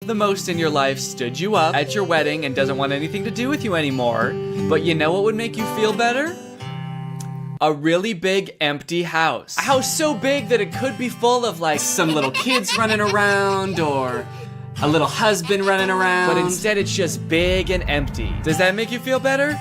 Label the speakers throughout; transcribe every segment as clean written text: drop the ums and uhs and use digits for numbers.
Speaker 1: the most in your life stood you up at your wedding and doesn't want anything to do with you anymore, but you know what would make you feel better? A really big empty house. A house so big that it could be full of like some little kids running around or a little husband running around. But instead it's just big and empty. Does that make you feel better?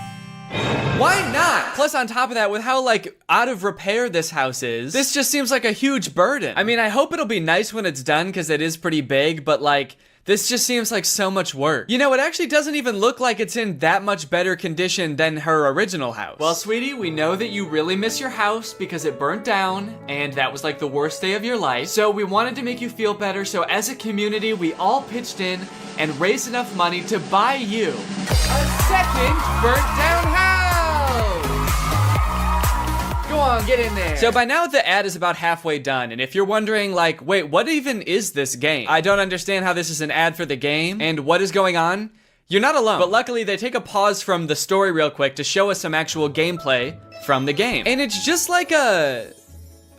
Speaker 1: Why not? Plus on top of that, with how like out of repair this house is, this just seems like a huge burden. I mean, I hope it'll be nice when it's done because it is pretty big, but like, this just seems like so much work. You know, it actually doesn't even look like it's in that much better condition than her original house. Well, sweetie, we know that you really miss your house because it burnt down and that was like the worst day of your life. So we wanted to make you feel better. So as a community, we all pitched in and raised enough money to buy you a second burnt down house. Go on, get in there. So by now the ad is about halfway done, and if you're wondering like, wait, what even is this game? I don't understand how this is an ad for the game, and what is going on? You're not alone. But luckily they take a pause from the story real quick to show us some actual gameplay from the game. And it's just like a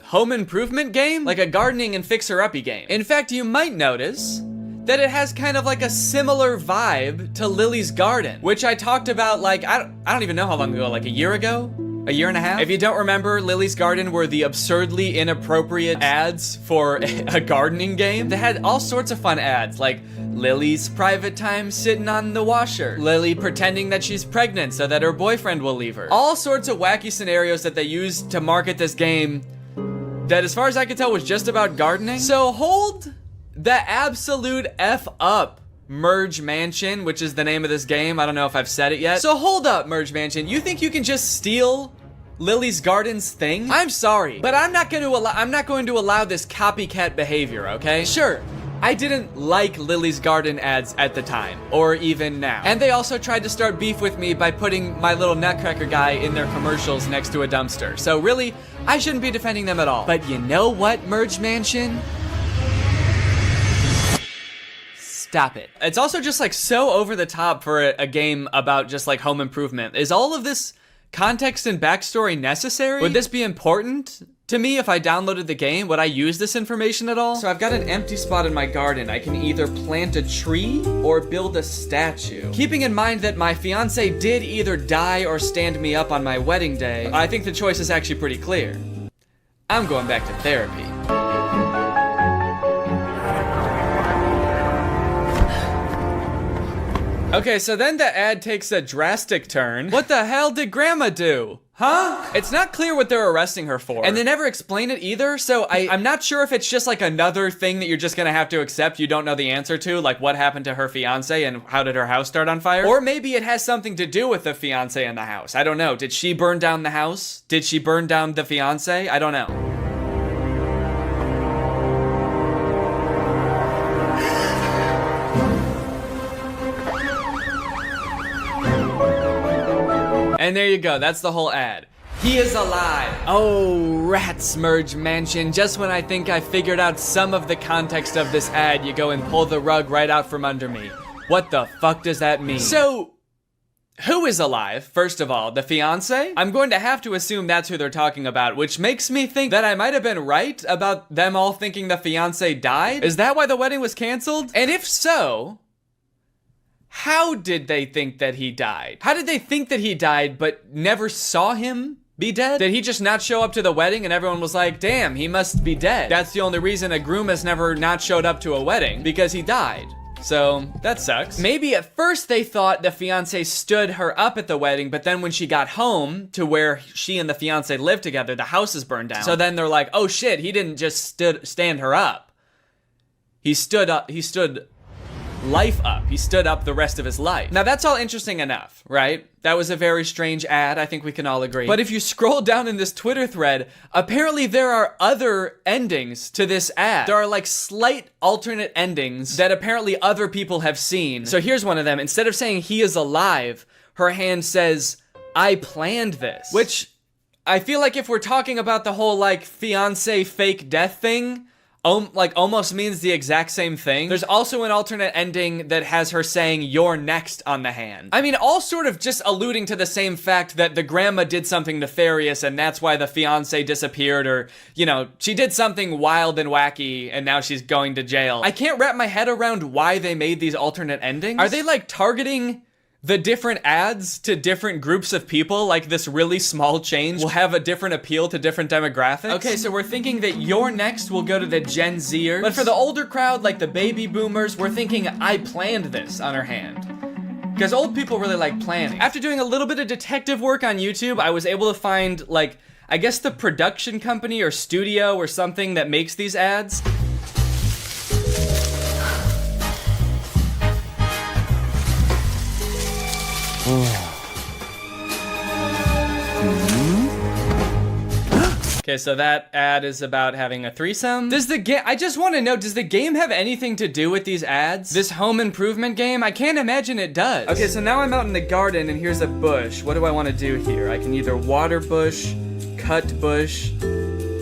Speaker 1: home improvement game, like a gardening and fixer-uppy game. In fact, you might notice that it has kind of like a similar vibe to Lily's Garden, which I talked about like, I don't even know how long ago, like a year ago? A year and a half? If you don't remember, Lily's Garden were the absurdly inappropriate ads for a gardening game. They had all sorts of fun ads, like Lily's private time sitting on the washer, Lily pretending that she's pregnant so that her boyfriend will leave her. All sorts of wacky scenarios that they used to market this game that, as far as I could tell, was just about gardening. So hold the absolute F up, Merge Mansion, which is the name of this game. I don't know if I've said it yet. So hold up, Merge Mansion. You think you can just steal Lily's Garden's thing? I'm sorry, but I'm not going to allow this copycat behavior, okay? Sure, I didn't like Lily's Garden ads at the time, or even now. And they also tried to start beef with me by putting my little Nutcracker guy in their commercials next to a dumpster. So really, I shouldn't be defending them at all. But you know what, Merge Mansion? Stop it. It's also just like so over the top for a game about just like home improvement. Is all of this context and backstory necessary? Would this be important to me if I downloaded the game? Would I use this information at all? So I've got an empty spot in my garden. I can either plant a tree or build a statue. Keeping in mind that my fiance did either die or stand me up on my wedding day, I think the choice is actually pretty clear. I'm going back to therapy. Okay, so then the ad takes a drastic turn. What the hell did Grandma do? Huh? It's not clear what they're arresting her for. And they never explain it either, so I'm not sure if it's just like another thing that you're just gonna have to accept you don't know the answer to, like what happened to her fiance and how did her house start on fire? Or maybe it has something to do with the fiance and the house. I don't know. Did she burn down the house? Did she burn down the fiance? I don't know. And there you go, that's the whole ad. He is alive. Oh, rats, Merge Mansion. Just when I think I figured out some of the context of this ad, you go and pull the rug right out from under me. What the fuck does that mean? So, who is alive, first of all? The fiance? I'm going to have to assume that's who they're talking about, which makes me think that I might have been right about them all thinking the fiance died? Is that why the wedding was canceled? And if so, how did they think that he died? How did they think that he died but never saw him be dead? Did he just not show up to the wedding and everyone was like, damn, he must be dead? That's the only reason a groom has never not showed up to a wedding, because he died. So, that sucks. Maybe at first they thought the fiance stood her up at the wedding, but then when she got home to where she and the fiance lived together, the house is burned down. So then they're like, oh shit, he didn't just stand her up. He stood life up. He stood up the rest of his life. Now that's all interesting enough, right? That was a very strange ad, I think we can all agree. But if you scroll down in this Twitter thread, apparently there are other endings to this ad. There are like slight alternate endings that apparently other people have seen. So here's one of them. Instead of saying he is alive, her hand says, I planned this. Which I feel like if we're talking about the whole like fiance fake death thing, like almost means the exact same thing. There's also an alternate ending that has her saying "you're next" on the hand. I mean, all sort of just alluding to the same fact that the grandma did something nefarious and that's why the fiance disappeared, or, you know, she did something wild and wacky and now she's going to jail. I can't wrap my head around why they made these alternate endings. Are they like targeting the different ads to different groups of people? Like this really small change will have a different appeal to different demographics? Okay, so we're thinking that "you're next" will go to the Gen Zers. But for the older crowd, like the baby boomers, we're thinking "I planned this" on her hand. Because old people really like planning. After doing a little bit of detective work on YouTube, I was able to find, like, I guess the production company or studio or something that makes these ads. Okay, so that ad is about having a threesome. Does the game, I just want to know, does the game have anything to do with these ads? This home improvement game? I can't imagine it does. Okay, so now I'm out in the garden and here's a bush. What do I want to do here? I can either water bush, cut bush,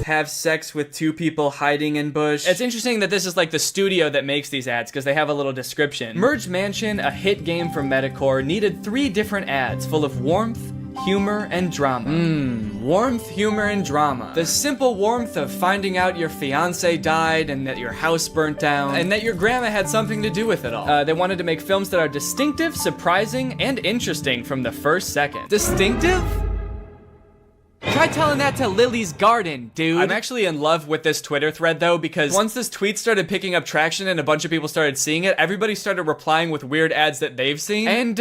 Speaker 1: have sex with two people hiding in bush. It's interesting that this is like the studio that makes these ads because they have a little description. Merge Mansion, a hit game from Metacore, needed 3 different ads full of warmth, humor, and drama. Warmth, humor, and drama. The simple warmth of finding out your fiance died and that your house burnt down and that your grandma had something to do with it all. They wanted to make films that are distinctive, surprising, and interesting from the first second. Distinctive? Try telling that to Lily's Garden, dude. I'm actually in love with this Twitter thread, though, because once this tweet started picking up traction and a bunch of people started seeing it, everybody started replying with weird ads that they've seen. And,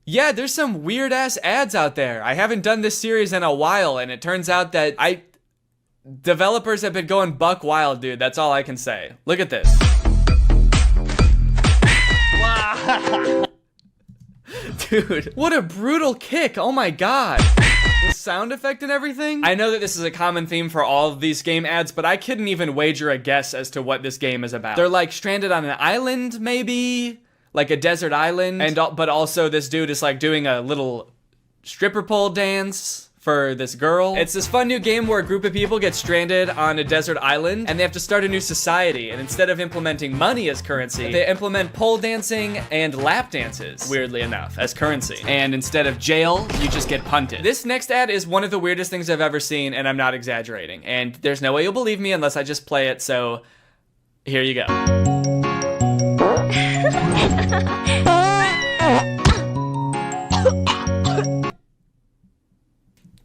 Speaker 1: yeah, there's some weird-ass ads out there. I haven't done this series in a while, and it turns out that developers have been going buck wild, dude. That's all I can say. Look at this. Dude, what a brutal kick. Oh my god. The sound effect and everything? I know that this is a common theme for all of these game ads, but I couldn't even wager a guess as to what this game is about. They're like stranded on an island, maybe? Like a desert island, but also this dude is like doing a little stripper pole dance for this girl. It's this fun new game where a group of people get stranded on a desert island and they have to start a new society, and instead of implementing money as currency, they implement pole dancing and lap dances, weirdly enough, as currency. And instead of jail, you just get punted. This next ad is one of the weirdest things I've ever seen, and I'm not exaggerating. And there's no way you'll believe me unless I just play it, so here you go.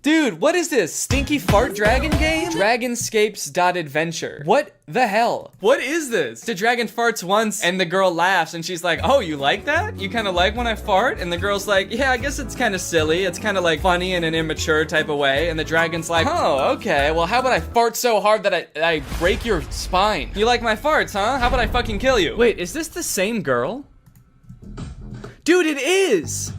Speaker 1: Dude, what is this? Stinky fart dragon game? Dragonscapes.adventure. What the hell? What is this? The dragon farts once and the girl laughs and she's like, oh, you like that? You kind of like when I fart? And the girl's like, yeah, I guess it's kind of silly. It's kind of like funny in an immature type of way. And the dragon's like, oh, okay. Well, how about I fart so hard that I break your spine? You like my farts, huh? How about I fucking kill you? Wait, is this the same girl? Dude, it is!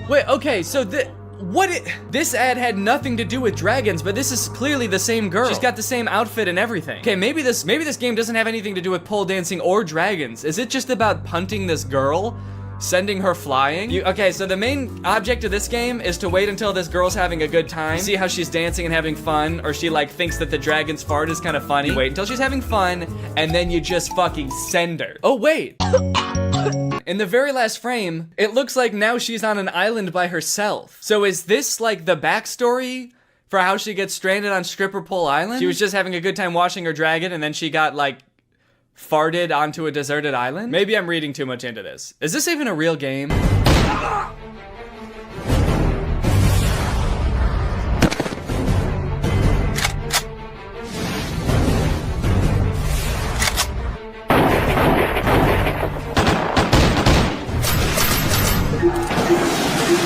Speaker 1: Wait, okay, so this ad had nothing to do with dragons, but this is clearly the same girl. She's got the same outfit and everything. Okay, maybe this game doesn't have anything to do with pole dancing or dragons. Is it just about punting this girl? Sending her flying? Okay, so the main object of this game is to wait until this girl's having a good time, see how she's dancing and having fun, or she like thinks that the dragon's fart is kind of funny. Wait until she's having fun, and then you just fucking send her. Oh, wait. In the very last frame, it looks like now she's on an island by herself. So is this like the backstory for how she gets stranded on Stripper Pole Island? She was just having a good time washing her dragon and then she got like farted onto a deserted island? Maybe I'm reading too much into this. Is this even a real game?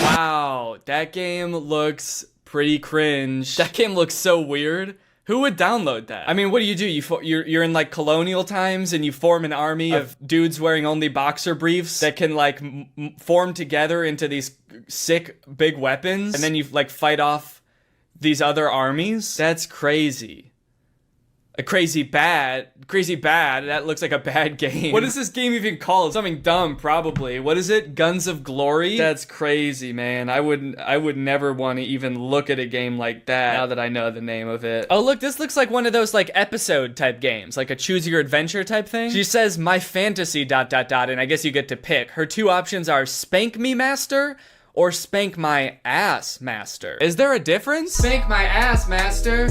Speaker 1: Wow, that game looks pretty cringe. That game looks so weird. Who would download that? I mean, what do? You're in like colonial times and you form an army of dudes wearing only boxer briefs that can like form together into these sick big weapons, and then you like fight off these other armies? That's crazy. A crazy bad, that looks like a bad game. What is this game even called? Something dumb, probably. What is it? Guns of Glory? That's crazy, man. I would never want to even look at a game like that now that I know the name of it. Oh, look, this looks like one of those like episode type games, like a choose your adventure type thing. She says my fantasy ... and I guess you get to pick. Her two options are spank me master or spank my ass master. Is there a difference? Spank my ass master.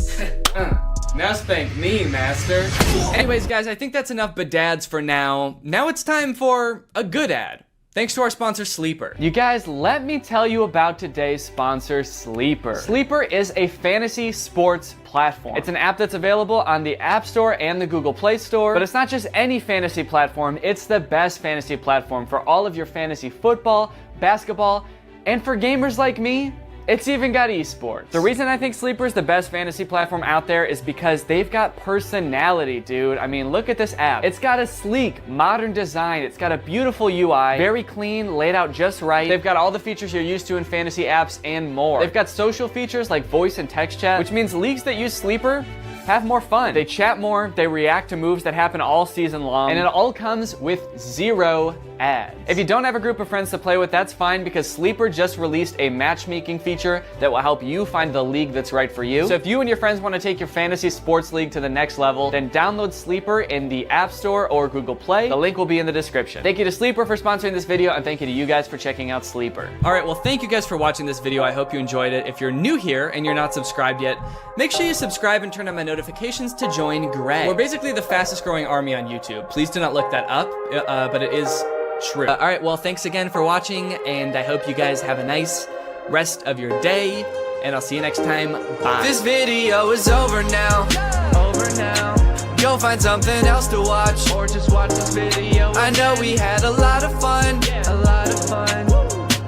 Speaker 1: Now spank me, master. Anyways, guys, I think that's enough bedads for now. Now it's time for a good ad. Thanks to our sponsor, Sleeper. You guys, let me tell you about today's sponsor, Sleeper. Sleeper is a fantasy sports platform. It's an app that's available on the App Store and the Google Play Store, but it's not just any fantasy platform, it's the best fantasy platform for all of your fantasy football, basketball, and for gamers like me, it's even got esports. The reason I think Sleeper is the best fantasy platform out there is because they've got personality, dude. I mean, look at this app. It's got a sleek, modern design. It's got a beautiful UI, very clean, laid out just right. They've got all the features you're used to in fantasy apps and more. They've got social features like voice and text chat, which means leagues that use Sleeper have more fun. They chat more, they react to moves that happen all season long, and it all comes with 0 ads. If you don't have a group of friends to play with, that's fine because Sleeper just released a matchmaking feature that will help you find the league that's right for you. So if you and your friends want to take your fantasy sports league to the next level, then download Sleeper in the App Store or Google Play. The link will be in the description. Thank you to Sleeper for sponsoring this video, and thank you to you guys for checking out Sleeper. All right, well, thank you guys for watching this video. I hope you enjoyed it. If you're new here and you're not subscribed yet, make sure you subscribe and turn on my notifications to join Greg. We're basically the fastest growing army on YouTube. Please do not look that up, but it is true. All right, well, thanks again for watching, and I hope you guys have a nice rest of your day, and I'll see you next time. Bye. This video is over now. Go find something else to watch, or just watch this video. I know we had a lot of fun,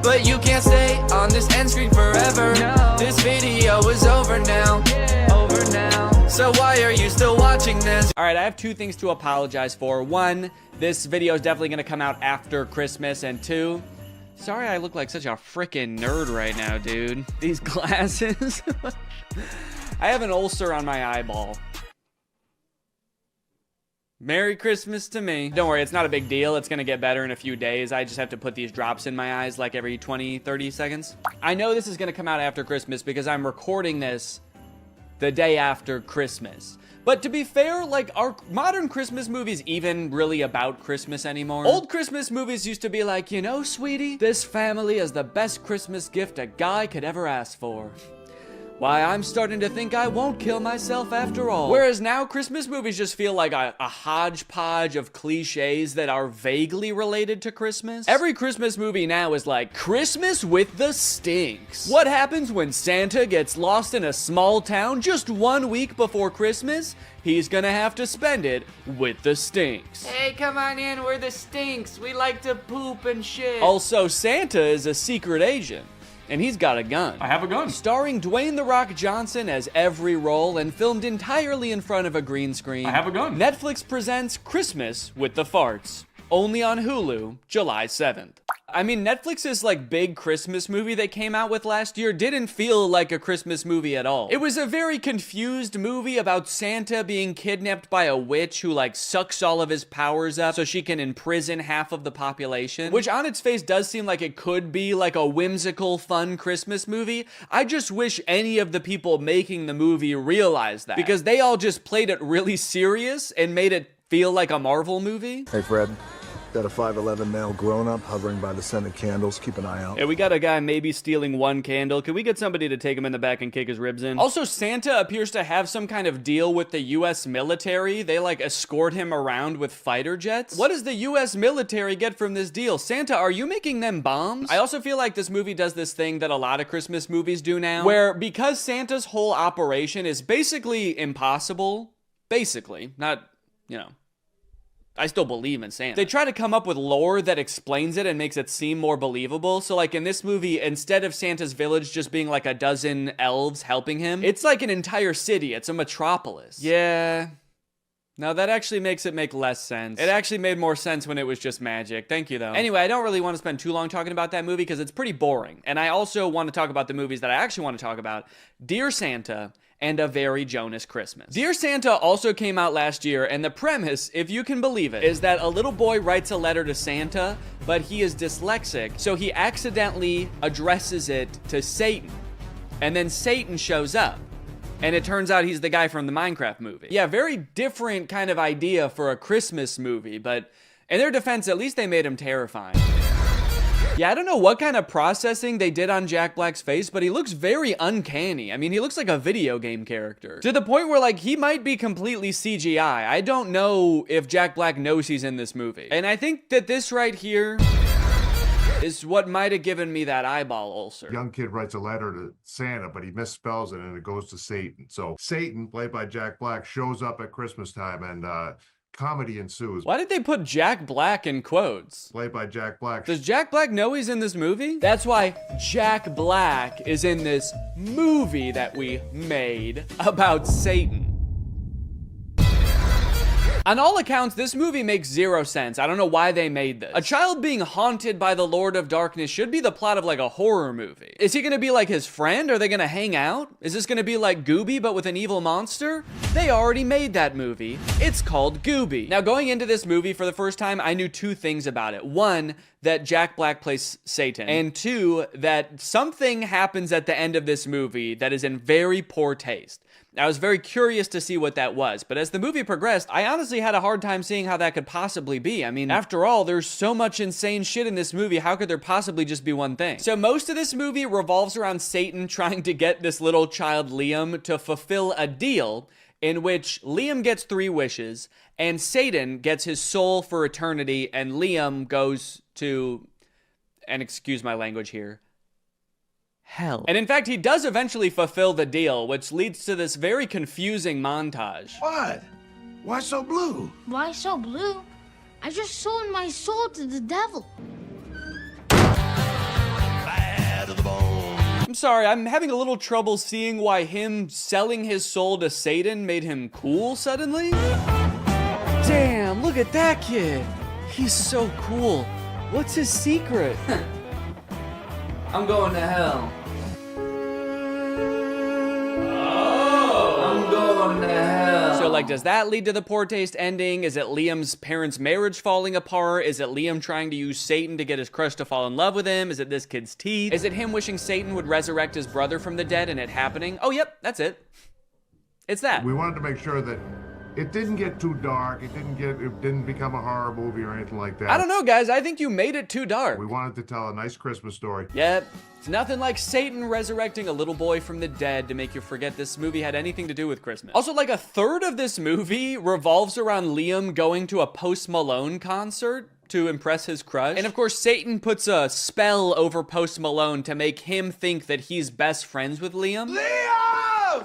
Speaker 1: but you can't stay on this end screen forever. No. This video is over now. So why are you still watching this? All right, I have 2 things to apologize for. 1, this video is definitely gonna come out after Christmas, and 2, sorry I look like such a freaking nerd right now, dude. These glasses. I have an ulcer on my eyeball. Merry Christmas to me. Don't worry, it's not a big deal. It's gonna get better in a few days. I just have to put these drops in my eyes like every 20, 30 seconds. I know this is gonna come out after Christmas because I'm recording this the day after Christmas. But to be fair, like, are modern Christmas movies even really about Christmas anymore? Old Christmas movies used to be like, you know, sweetie, this family is the best Christmas gift a guy could ever ask for. Why, I'm starting to think I won't kill myself after all. Whereas now, Christmas movies just feel like a hodgepodge of cliches that are vaguely related to Christmas. Every Christmas movie now is like, Christmas with the Stinks. What happens when Santa gets lost in a small town just 1 week before Christmas? He's gonna have to spend it with the Stinks. Hey, come on in, we're the Stinks. We like to poop and shit. Also, Santa is a secret agent. And he's got a gun. I have a gun. Starring Dwayne "The Rock" Johnson as every role and filmed entirely in front of a green screen. I have a gun. Netflix presents Christmas with the Farts. Only on Hulu, July 7th. I mean, Netflix's like big Christmas movie they came out with last year didn't feel like a Christmas movie at all. It was a very confused movie about Santa being kidnapped by a witch who like sucks all of his powers up so she can imprison half of the population, which on its face does seem like it could be like a whimsical, fun Christmas movie. I just wish any of the people making the movie realized that, because they all just played it really serious and made it feel like a Marvel movie.
Speaker 2: Hey, Fred. Got a 5'11" male grown-up hovering by the scented candles. Keep an eye out.
Speaker 1: Yeah, we got a guy maybe stealing 1 candle. Can we get somebody to take him in the back and kick his ribs in? Also, Santa appears to have some kind of deal with the US military. They like escort him around with fighter jets. What does the US military get from this deal? Santa, are you making them bombs? I also feel like this movie does this thing that a lot of Christmas movies do now, where because Santa's whole operation is basically impossible, not, you know, I still believe in Santa. They try to come up with lore that explains it and makes it seem more believable. So like in this movie, instead of Santa's village just being like a dozen elves helping him, it's like an entire city. It's a metropolis. Yeah. Now that actually makes it make less sense. It actually made more sense when it was just magic. Thank you, though. Anyway, I don't really want to spend too long talking about that movie because it's pretty boring. And I also want to talk about the movies that I actually want to talk about. Dear Santa and A Very Jonas Christmas. Dear Santa also came out last year, and the premise, if you can believe it, is that a little boy writes a letter to Santa, but he is dyslexic, so he accidentally addresses it to Satan. And then Satan shows up. And it turns out he's the guy from the Minecraft movie. Yeah, very different kind of idea for a Christmas movie, but in their defense, at least they made him terrifying. Yeah, I don't know what kind of processing they did on Jack Black's face, but he looks very uncanny. I mean, he looks like a video game character. To the point where, like, he might be completely CGI. I don't know if Jack Black knows he's in this movie. And I think that this right here is what might have given me that eyeball ulcer.
Speaker 3: Young kid writes a letter to Santa, but he misspells it and it goes to Satan. So Satan, played by Jack Black, shows up at Christmas time and comedy ensues.
Speaker 1: Why did they put Jack Black in quotes?
Speaker 3: Played by Jack Black.
Speaker 1: Does Jack Black know he's in this movie? That's why Jack Black is in this movie that we made about Satan. On all accounts, this movie makes zero sense. I don't know why they made this. A child being haunted by the Lord of Darkness should be the plot of like a horror movie. Is he gonna be like his friend? Are they gonna hang out? Is this gonna be like Gooby but with an evil monster? They already made that movie. It's called Gooby. Now, going into this movie for the first time, I knew two things about it. One, that Jack Black plays Satan. And two, that something happens at the end of this movie that is in very poor taste. I was very curious to see what that was, but as the movie progressed, I honestly had a hard time seeing how that could possibly be. I mean, after all, there's so much insane shit in this movie, how could there possibly just be one thing? So most of this movie revolves around Satan trying to get this little child Liam to fulfill a deal in which Liam gets 3 wishes, and Satan gets his soul for eternity, and Liam goes to, and excuse my language here, hell. And in fact, he does eventually fulfill the deal, which leads to this very confusing montage.
Speaker 4: What? Why so blue?
Speaker 5: Why so blue? I just sold my soul to the devil.
Speaker 4: Bad to the bone.
Speaker 1: I'm sorry, I'm having a little trouble seeing why him selling his soul to Satan made him cool suddenly. Damn, look at that kid. He's so cool. What's his secret? I'm going to hell. I'm going to hell. So, like, does that lead to the poor taste ending? Is it Liam's parents' marriage falling apart? Is it Liam trying to use Satan to get his crush to fall in love with him? Is it this kid's teeth? Is it him wishing Satan would resurrect his brother from the dead and it happening? Oh, yep, that's it. It's that.
Speaker 3: We wanted to make sure that it didn't get too dark. It didn't become a horror movie or anything like that.
Speaker 1: I don't know, guys. I think you made it too dark.
Speaker 3: We wanted to tell a nice Christmas story.
Speaker 1: Yep. It's nothing like Satan resurrecting a little boy from the dead to make you forget this movie had anything to do with Christmas. Also, like, a third of this movie revolves around Liam going to a Post Malone concert to impress his crush. And of course, Satan puts a spell over Post Malone to make him think that he's best friends with Liam.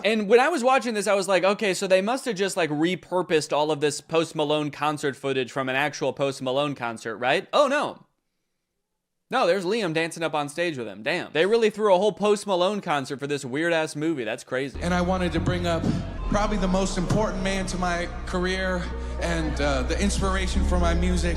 Speaker 1: And when I was watching this, I was like, okay, so they must have just like repurposed all of this Post Malone concert footage from an actual Post Malone concert, right? Oh, no. No, there's Liam dancing up on stage with him. Damn. They really threw a whole Post Malone concert for this weird-ass movie. That's crazy.
Speaker 6: And I wanted to bring up probably the most important man to my career and the inspiration for my music.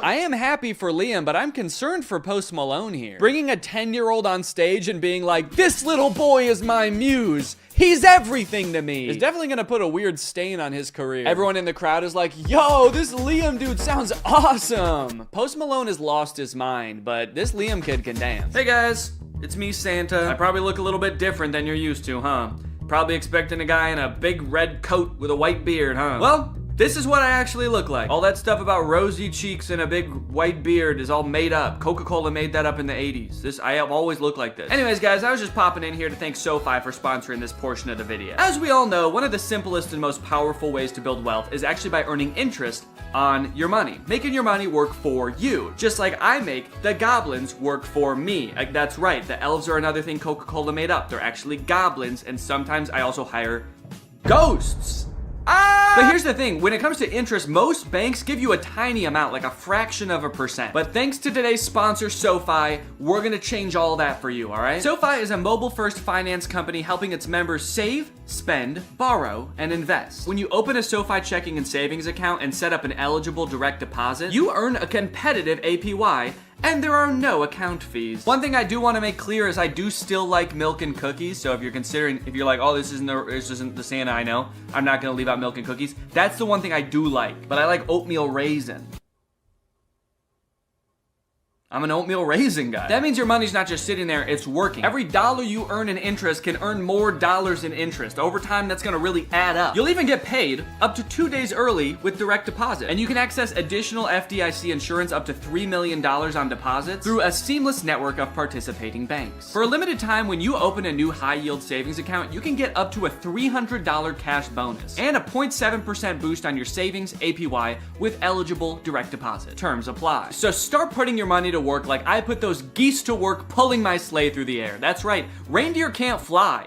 Speaker 1: I am happy for Liam, but I'm concerned for Post Malone here. Bringing a 10-year-old on stage and being like, this little boy is my muse. He's everything to me. Is definitely gonna put a weird stain on his career. Everyone in the crowd is like, yo, this Liam dude sounds awesome. Post Malone has lost his mind, but this Liam kid can dance. Hey guys, it's me, Santa. I probably look a little bit different than you're used to, huh? Probably expecting a guy in a big red coat with a white beard, huh? Well, this is what I actually look like. All that stuff about rosy cheeks and a big white beard is all made up. Coca-Cola made that up in the 80s. I have always looked like this. Anyways, guys, I was just popping in here to thank SoFi for sponsoring this portion of the video. As we all know, one of the simplest and most powerful ways to build wealth is actually by earning interest on your money. Making your money work for you. Just like I make the goblins work for me. Like, that's right, the elves are another thing Coca-Cola made up. They're actually goblins, and sometimes I also hire ghosts. But here's the thing, when it comes to interest, most banks give you a tiny amount, like a fraction of a percent. But thanks to today's sponsor, SoFi, we're gonna change all that for you, all right? SoFi is a mobile-first finance company helping its members save, spend, borrow, and invest. When you open a SoFi checking and savings account and set up an eligible direct deposit, you earn a competitive APY And there are no account fees. One thing I do want to make clear is I do still like milk and cookies. So if you're like, oh, this isn't the Santa I know, I'm not gonna leave out milk and cookies. That's the one thing I do like, but I like oatmeal raisin. I'm an oatmeal raisin guy. That means your money's not just sitting there, it's working. Every dollar you earn in interest can earn more dollars in interest. Over time, that's gonna really add up. You'll even get paid up to 2 days early with direct deposit. And you can access additional FDIC insurance up to $3 million on deposits through a seamless network of participating banks. For a limited time, when you open a new high-yield savings account, you can get up to a $300 cash bonus and a 0.7% boost on your savings APY with eligible direct deposit. Terms apply. So start putting your money to work like I put those geese to work pulling my sleigh through the air. That's right, reindeer can't fly.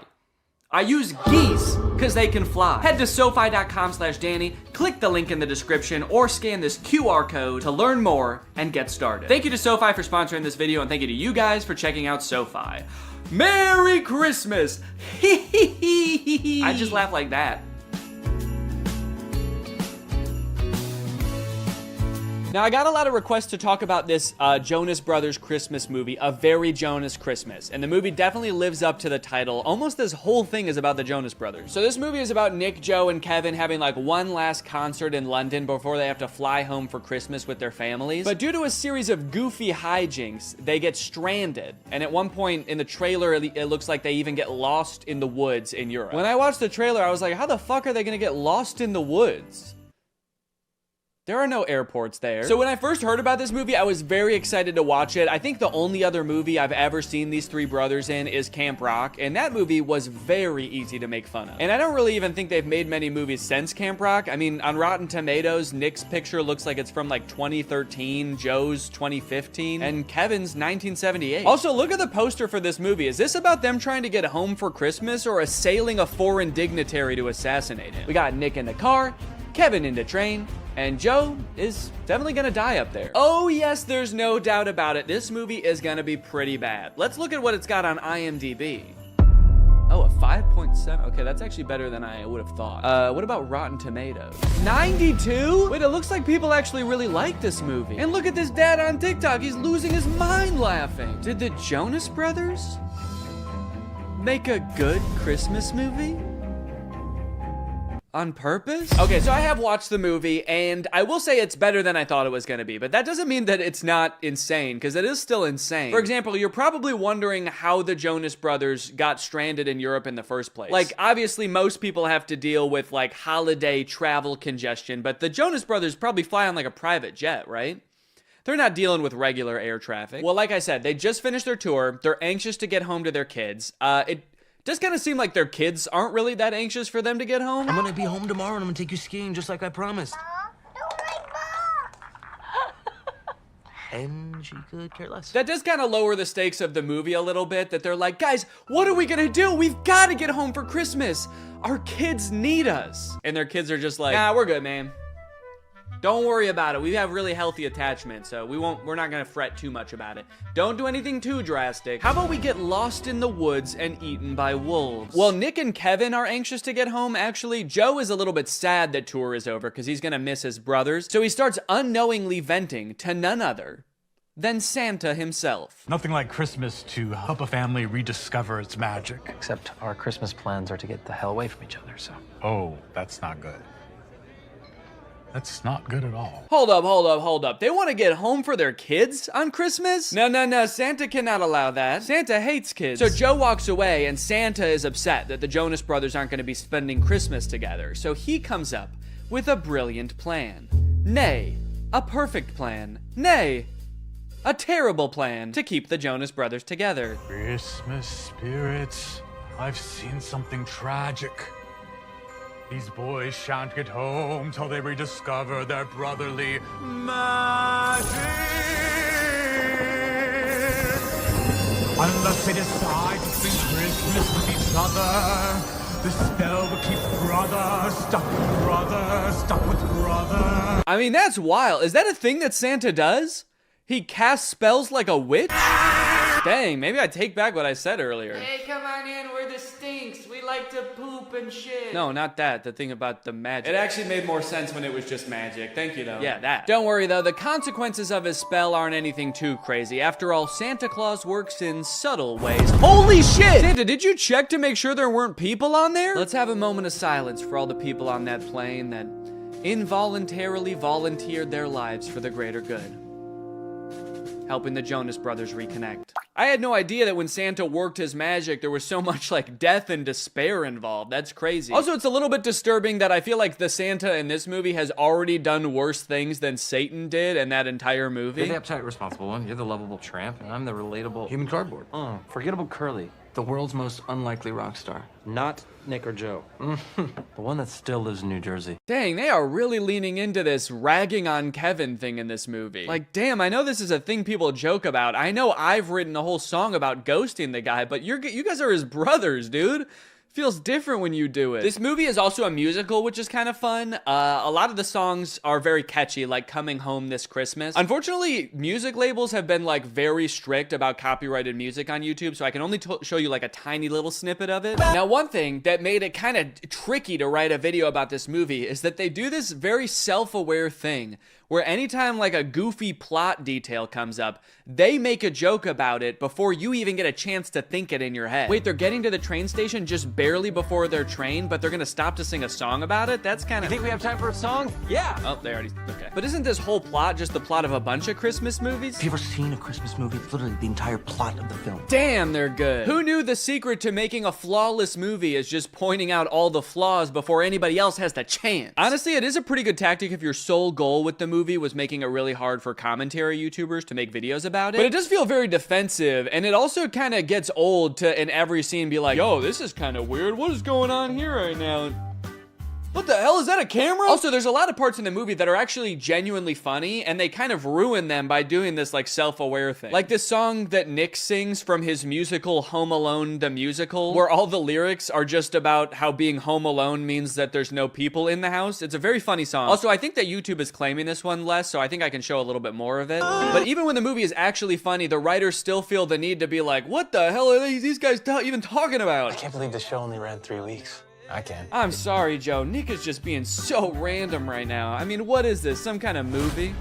Speaker 1: I use geese because they can fly. Head to SoFi.com/Danny, click the link in the description, or scan this QR code to learn more and get started. Thank you to SoFi for sponsoring this video, and thank you to you guys for checking out SoFi. Merry Christmas! I just laugh like that. Now, I got a lot of requests to talk about this Jonas Brothers Christmas movie, A Very Jonas Christmas. And the movie definitely lives up to the title. Almost this whole thing is about the Jonas Brothers. So this movie is about Nick, Joe, and Kevin having like one last concert in London before they have to fly home for Christmas with their families. But due to a series of goofy hijinks, they get stranded. And at one point in the trailer, it looks like they even get lost in the woods in Europe. When I watched the trailer, I was like, how the fuck are they gonna get lost in the woods? There are no airports there. So when I first heard about this movie, I was very excited to watch it. I think the only other movie I've ever seen these three brothers in is Camp Rock, and that movie was very easy to make fun of. And I don't really even think they've made many movies since Camp Rock. I mean, on Rotten Tomatoes, Nick's picture looks like it's from like 2013, Joe's 2015, and Kevin's 1978. Also, look at the poster for this movie. Is this about them trying to get home for Christmas or assailing a foreign dignitary to assassinate him? We got Nick in the car, Kevin in the train, and Joe is definitely gonna die up there. Oh yes, there's no doubt about it. This movie is gonna be pretty bad. Let's look at what it's got on IMDb. Oh, a 5.7. Okay, that's actually better than I would have thought. What about Rotten Tomatoes? 92? Wait, it looks like people actually really like this movie. And look at this dad on TikTok. He's losing his mind laughing. Did the Jonas Brothers make a good Christmas movie? On purpose? Okay, so I have watched the movie, and I will say it's better than I thought it was gonna be, but that doesn't mean that it's not insane, because it is still insane. For example, you're probably wondering how the Jonas Brothers got stranded in Europe in the first place. Like, obviously, most people have to deal with, like, holiday travel congestion, but the Jonas Brothers probably fly on, like, a private jet, right? They're not dealing with regular air traffic. Well, like I said, they just finished their tour. They're anxious to get home to their kids. It does kind of seem like their kids aren't really that anxious for them to get home.
Speaker 7: I'm gonna be home tomorrow and I'm gonna take you skiing just like I promised. And she could care less.
Speaker 1: That does kind of lower the stakes of the movie a little bit, that they're like, guys, what are we gonna do? We've gotta get home for Christmas. Our kids need us. And their kids are just like, nah, we're good, man. Don't worry about it. We have really healthy attachment, so we're not gonna fret too much about it. Don't do anything too drastic. How about we get lost in the woods and eaten by wolves? Well, Nick and Kevin are anxious to get home, actually. Joe is a little bit sad that tour is over because he's gonna miss his brothers, so he starts unknowingly venting to none other than Santa himself.
Speaker 8: Nothing like Christmas to help a family rediscover its magic.
Speaker 9: Except our Christmas plans are to get the hell away from each other, so.
Speaker 8: Oh, that's not good. That's not good at all.
Speaker 1: Hold up. They want to get home for their kids on Christmas? No. Santa cannot allow that. Santa hates kids. So Joe walks away, and Santa is upset that the Jonas Brothers aren't going to be spending Christmas together. So he comes up with a brilliant plan. Nay, a perfect plan. Nay, a terrible plan to keep the Jonas Brothers together.
Speaker 8: Christmas spirits, I've seen something tragic. These boys shan't get home till they rediscover their brotherly magic. Unless they decide to spend Christmas with each other, the spell will keep brother stuck with brother.
Speaker 1: I mean, that's wild. Is that a thing that Santa does? He casts spells like a witch? Dang, maybe I take back what I said earlier. Hey, come on in. We're the Stinks. We like like to poop and shit. No, not that. The thing about the magic. It actually made more sense when it was just magic. Thank you, though. Yeah, that. Don't worry, though. The consequences of his spell aren't anything too crazy. After all, Santa Claus works in subtle ways. Holy shit! Santa, did you check to make sure there weren't people on there? Let's have a moment of silence for all the people on that plane that involuntarily volunteered their lives for the greater good, helping the Jonas Brothers reconnect. I had no idea that when Santa worked his magic, there was so much like death and despair involved. That's crazy. Also, it's a little bit disturbing that I feel like the Santa in this movie has already done worse things than Satan did in that entire movie.
Speaker 9: You're the uptight, responsible one. You're the lovable tramp, and I'm the relatable human cardboard. Forgettable Curly, the world's most unlikely rock star. Not Nick or Joe. The one that still lives in New Jersey.
Speaker 1: Dang, they are really leaning into this ragging on Kevin thing in this movie. Like, damn, I know this is a thing people joke about. I know I've written a whole song about ghosting the guy, but you guys are his brothers, dude. Feels different when you do it. This movie is also a musical, which is kind of fun. A lot of the songs are very catchy, like Coming Home This Christmas. Unfortunately, music labels have been like very strict about copyrighted music on YouTube, so I can only show you like a tiny little snippet of it. Now, one thing that made it kind of tricky to write a video about this movie is that they do this very self-aware thing where anytime like a goofy plot detail comes up, they make a joke about it before you even get a chance to think it in your head. Wait, they're getting to the train station just barely before their train, but they're gonna stop to sing a song about it? That's kind of...
Speaker 9: You think we have time for a song? Yeah!
Speaker 1: Oh, they already... Okay. But isn't this whole plot just the plot of a bunch of Christmas movies?
Speaker 7: Have you ever seen a Christmas movie? It's literally the entire plot of the film.
Speaker 1: Damn, they're good. Who knew the secret to making a flawless movie is just pointing out all the flaws before anybody else has the chance? Honestly, it is a pretty good tactic if your sole goal with the movie was making it really hard for commentary YouTubers to make videos about it. But it does feel very defensive, and it also kind of gets old to, in every scene, be like, yo, this is kind of weird. What is going on here right now? What the hell, is that a camera? Also, there's a lot of parts in the movie that are actually genuinely funny, and they kind of ruin them by doing this like self-aware thing. Like this song that Nick sings from his musical Home Alone the Musical, where all the lyrics are just about how being home alone means that there's no people in the house. It's a very funny song. Also, I think that YouTube is claiming this one less, so I think I can show a little bit more of it. But even when the movie is actually funny, the writers still feel the need to be like, what the hell are these guys even talking about?
Speaker 9: I can't believe the show only ran 3 weeks. I can.
Speaker 1: I'm sorry, Joe. Nick is just being so random right now. I mean, what is this? Some kind of movie?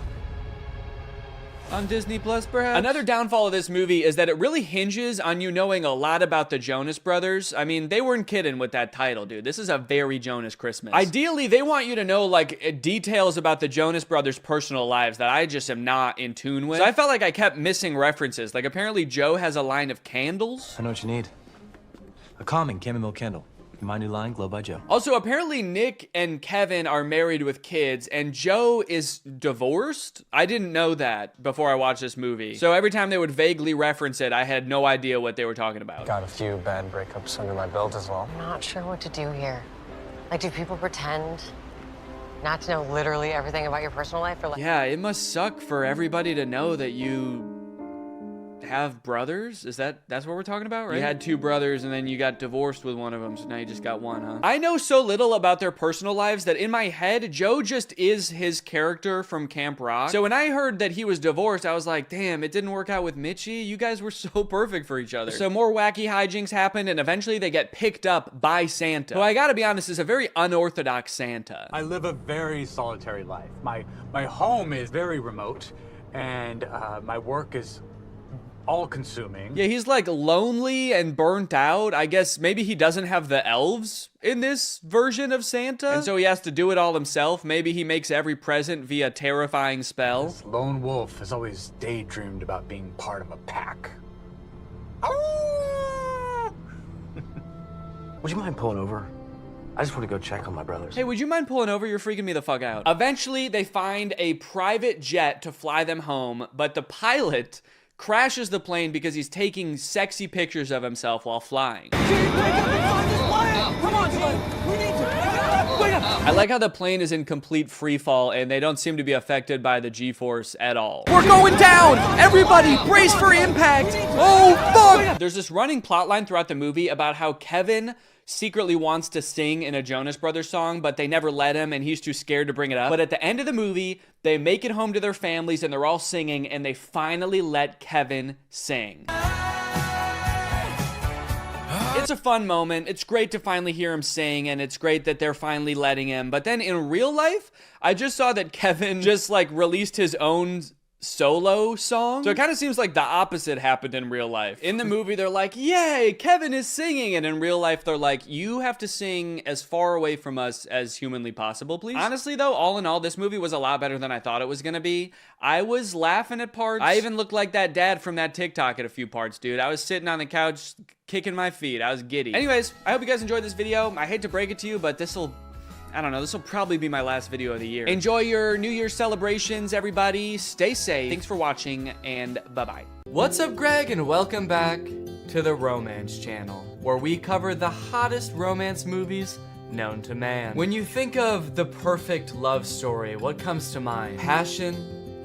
Speaker 1: On Disney Plus, perhaps? Another downfall of this movie is that it really hinges on you knowing a lot about the Jonas Brothers. I mean, they weren't kidding with that title, dude. This is a very Jonas Christmas. Ideally, they want you to know, like, details about the Jonas Brothers' personal lives that I just am not in tune with. So I felt like I kept missing references. Like, apparently Joe has a line of candles.
Speaker 9: I know what you need. A calming chamomile candle. My new line, Glow by Joe.
Speaker 1: Also, apparently Nick and Kevin are married with kids, and Joe is divorced? I didn't know that before I watched this movie. So every time they would vaguely reference it, I had no idea what they were talking about.
Speaker 10: Got a few bad breakups under my belt as well.
Speaker 11: I'm not sure what to do here. Like, do people pretend not to know literally everything about your personal life? Or like...
Speaker 1: Yeah, it must suck for everybody to know that you have brothers? That's what we're talking about, right? You had 2 brothers and then you got divorced with one of them, so now you just got one, huh? I know so little about their personal lives that in my head, Joe just is his character from Camp Rock. So when I heard that he was divorced, I was like, damn, it didn't work out with Mitchie. You guys were so perfect for each other. So more wacky hijinks happened, and eventually they get picked up by Santa, who I gotta be honest is a very unorthodox Santa.
Speaker 8: I live a very solitary life. My home is very remote, and my work is all-consuming.
Speaker 1: Yeah, he's like lonely and burnt out. I guess maybe he doesn't have the elves in this version of Santa, and so he has to do it all himself. Maybe he makes every present via terrifying spell.
Speaker 8: This lone wolf has always daydreamed about being part of a pack.
Speaker 9: Would you mind pulling over? I just want to go check on my brothers.
Speaker 1: Hey, would you mind pulling over? You're freaking me the fuck out. Eventually, they find a private jet to fly them home, but the pilot crashes the plane because he's taking sexy pictures of himself while flying. I like how the plane is in complete free fall and they don't seem to be affected by the G-force at all. We're going down! Everybody, brace for impact! Oh, fuck! There's this running plot line throughout the movie about how Kevin secretly wants to sing in a Jonas Brothers song, but they never let him and he's too scared to bring it up. But at the end of the movie, they make it home to their families and they're all singing and they finally let Kevin sing. It's It's a fun moment. It's great to finally hear him sing, and it's great that they're finally letting him. But then in real life, I just saw that Kevin just like released his own solo song. So it kind of seems like the opposite happened in real life. In the movie, they're like, yay, Kevin is singing. And in real life, they're like, you have to sing as far away from us as humanly possible, please. Honestly, though, all in all, this movie was a lot better than I thought it was gonna be. I was laughing at parts. I even looked like that dad from that TikTok at a few parts, dude. I was sitting on the couch, kicking my feet. I was giddy. Anyways, I hope you guys enjoyed this video. I hate to break it to you, but I don't know, this will probably be my last video of the year. Enjoy your New Year's celebrations, everybody. Stay safe. Thanks for watching, and bye-bye. What's up, Greg, and welcome back to the Romance Channel, where we cover the hottest romance movies known to man. When you think of the perfect love story, what comes to mind? Passion,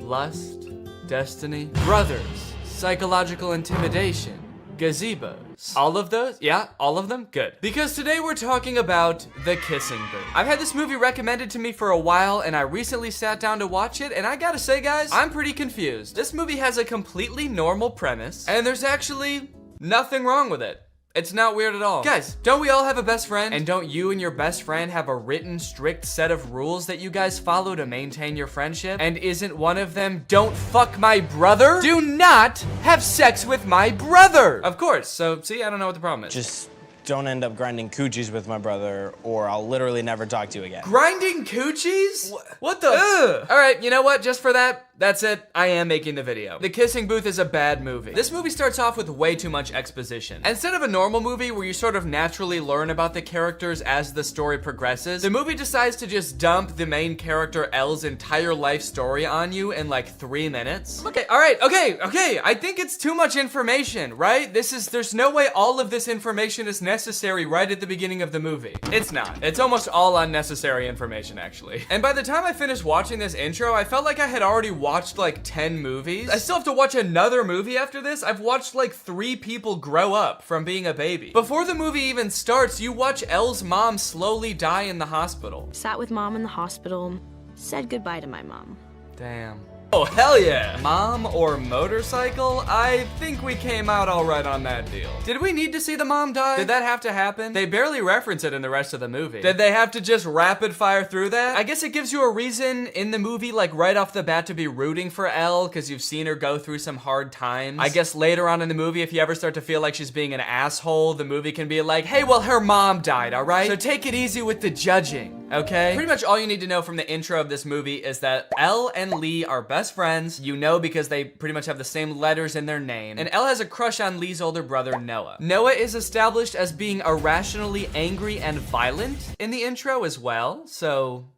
Speaker 1: lust, destiny, brothers, psychological intimidation, gazebos. All of those? Yeah, all of them? Good. Because today we're talking about The Kissing Booth. I've had this movie recommended to me for a while, and I recently sat down to watch it, and I gotta say, guys, I'm pretty confused. This movie has a completely normal premise, and there's actually nothing wrong with it. It's not weird at all. Guys, don't we all have a best friend? And don't you and your best friend have a written, strict set of rules that you guys follow to maintain your friendship? And isn't one of them, don't fuck my brother? Do not have sex with my brother! Of course, so see, I don't know what the problem is.
Speaker 10: Just don't end up grinding coochies with my brother, or I'll literally never talk to you again.
Speaker 1: Grinding coochies? What the? Ugh. All right, you know what? Just for that, that's it. I am making the video. The Kissing Booth is a bad movie. This movie starts off with way too much exposition. Instead of a normal movie where you sort of naturally learn about the characters as the story progresses, the movie decides to just dump the main character Elle's entire life story on you in like 3 minutes. Okay, all right, okay. I think it's too much information, right? There's no way all of this information is necessary right at the beginning of the movie. It's not. It's almost all unnecessary information, actually. And by the time I finished watching this intro, I felt like I had already watched like 10 movies. I still have to watch another movie after this. I've watched like 3 people grow up from being a baby. Before the movie even starts, you watch Elle's mom slowly die in the hospital.
Speaker 12: Sat with mom in the hospital, said goodbye to my mom.
Speaker 1: Damn. Oh, hell yeah. Mom or motorcycle? I think we came out all right on that deal. Did we need to see the mom die? Did that have to happen? They barely reference it in the rest of the movie. Did they have to just rapid fire through that? I guess it gives you a reason in the movie, like right off the bat, to be rooting for Elle, because you've seen her go through some hard times. I guess later on in the movie, if you ever start to feel like she's being an asshole, the movie can be like, hey, well, her mom died, all right? So take it easy with the judging, okay? Pretty much all you need to know from the intro of this movie is that Elle and Lee are best friends, you know, because they pretty much have the same letters in their name. And Elle has a crush on Lee's older brother, Noah. Noah is established as being irrationally angry and violent in the intro as well, so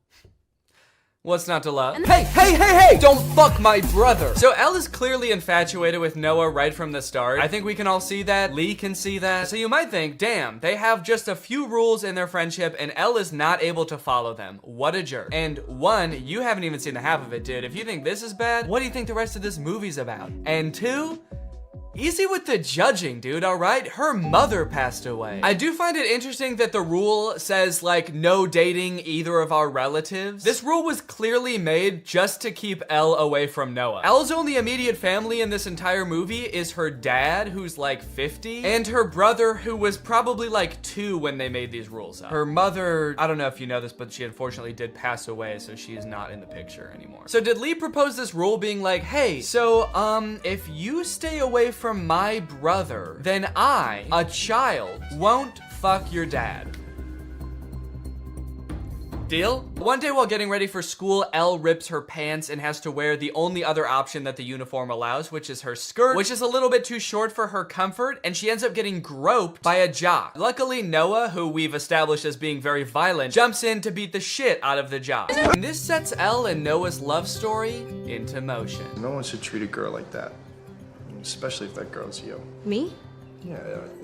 Speaker 1: what's not to love? Hey! Don't fuck my brother! So Elle is clearly infatuated with Noah right from the start. I think we can all see that. Lee can see that. So you might think, damn, they have just a few rules in their friendship and Elle is not able to follow them. What a jerk. And 1, you haven't even seen the half of it, dude. If you think this is bad, what do you think the rest of this movie's about? And 2, easy with the judging, dude, all right? Her mother passed away. I do find it interesting that the rule says, like, no dating either of our relatives. This rule was clearly made just to keep Elle away from Noah. Elle's only immediate family in this entire movie is her dad, who's like 50, and her brother, who was probably like 2 when they made these rules up. Her mother, I don't know if you know this, but she unfortunately did pass away, so she is not in the picture anymore. So did Lee propose this rule being like, hey, so, if you stay away from my brother, then I, a child, won't fuck your dad? Deal? One day while getting ready for school, Elle rips her pants and has to wear the only other option that the uniform allows, which is her skirt, which is a little bit too short for her comfort, and she ends up getting groped by a jock. Luckily, Noah, who we've established as being very violent, jumps in to beat the shit out of the jock. And this sets Elle and Noah's love story into motion.
Speaker 13: No one should treat a girl like that, especially if that girl's you.
Speaker 12: Me?
Speaker 13: Yeah,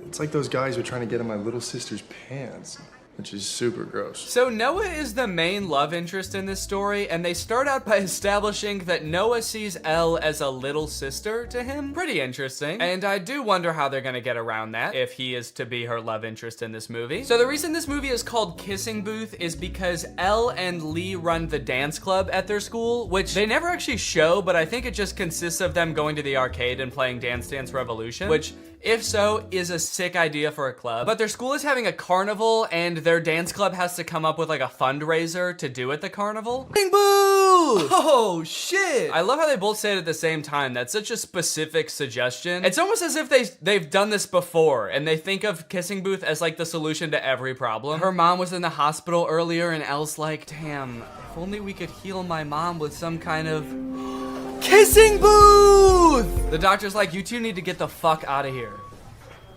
Speaker 13: it's like those guys who are trying to get in my little sister's pants. which is super gross.
Speaker 1: So Noah is the main love interest in this story, and they start out by establishing that Noah sees Elle as a little sister to him. Pretty interesting. And I do wonder how they're gonna get around that if he is to be her love interest in this movie. So the reason this movie is called Kissing Booth is because Elle and Lee run the dance club at their school, which they never actually show, but I think it just consists of them going to the arcade and playing Dance Dance Revolution, which, if so, is a sick idea for a club. But their school is having a carnival, and their dance club has to come up with like a fundraiser to do at the carnival. Kissing Booth! Oh shit! I love how they both say it at the same time. That's such a specific suggestion. It's almost as if they've done this before, and they think of Kissing Booth as like the solution to every problem. Her mom was in the hospital earlier, and Elle's like, damn, if only we could heal my mom with some kind of Kissing Booth! The doctor's like, you two need to get the fuck out of here.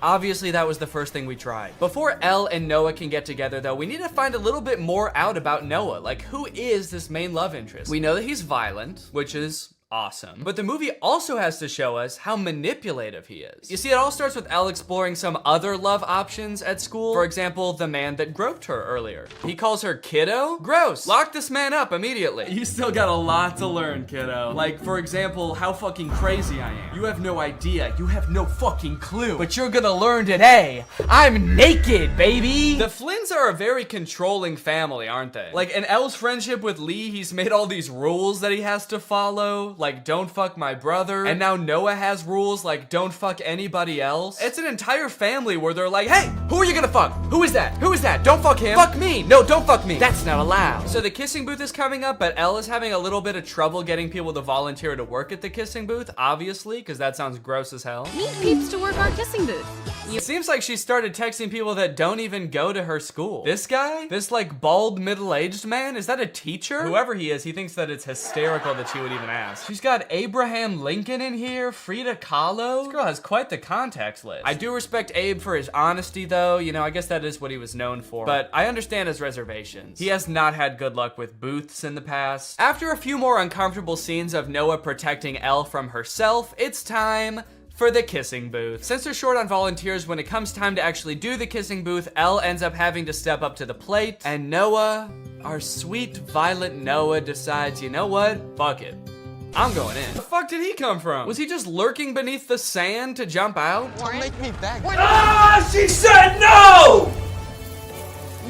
Speaker 1: Obviously, that was the first thing we tried. Before Elle and Noah can get together, though, we need to find a little bit more out about Noah. Like, who is this main love interest? We know that he's violent, which is awesome. But the movie also has to show us how manipulative he is. You see, it all starts with Elle exploring some other love options at school. For example, the man that groped her earlier. He calls her kiddo? Gross. Lock this man up immediately. You still got a lot to learn, kiddo. Like, for example, how fucking crazy I am. You have no idea. You have no fucking clue. But you're gonna learn today. I'm naked, baby. The Flynns are a very controlling family, aren't they? Like, in Elle's friendship with Lee, he's made all these rules that he has to follow. Like, don't fuck my brother. And now Noah has rules like, don't fuck anybody else. It's an entire family where they're like, hey, who are you gonna fuck? Who is that? Who is that? Don't fuck him. Fuck me. No, don't fuck me. That's not allowed. So the Kissing Booth is coming up, but Elle is having a little bit of trouble getting people to volunteer to work at the Kissing Booth, obviously, because that sounds gross as hell.
Speaker 14: Need peeps to work our Kissing Booth.
Speaker 1: It seems like she started texting people that don't even go to her school. This guy? This like bald middle-aged man? Is that a teacher? Whoever he is, he thinks that it's hysterical that she would even ask. She's got Abraham Lincoln in here, Frida Kahlo. This girl has quite the contacts list. I do respect Abe for his honesty though. You know, I guess that is what he was known for. But I understand his reservations. He has not had good luck with booths in the past. After a few more uncomfortable scenes of Noah protecting Elle from herself, it's time for the Kissing Booth. Since they're short on volunteers, when it comes time to actually do the Kissing Booth, Elle ends up having to step up to the plate, and Noah, our sweet violent Noah, decides, you know what? Fuck it. I'm going in. The fuck did he come from? Was he just lurking beneath the sand to jump out?
Speaker 10: Don't make me beg.
Speaker 1: Ah, she said no!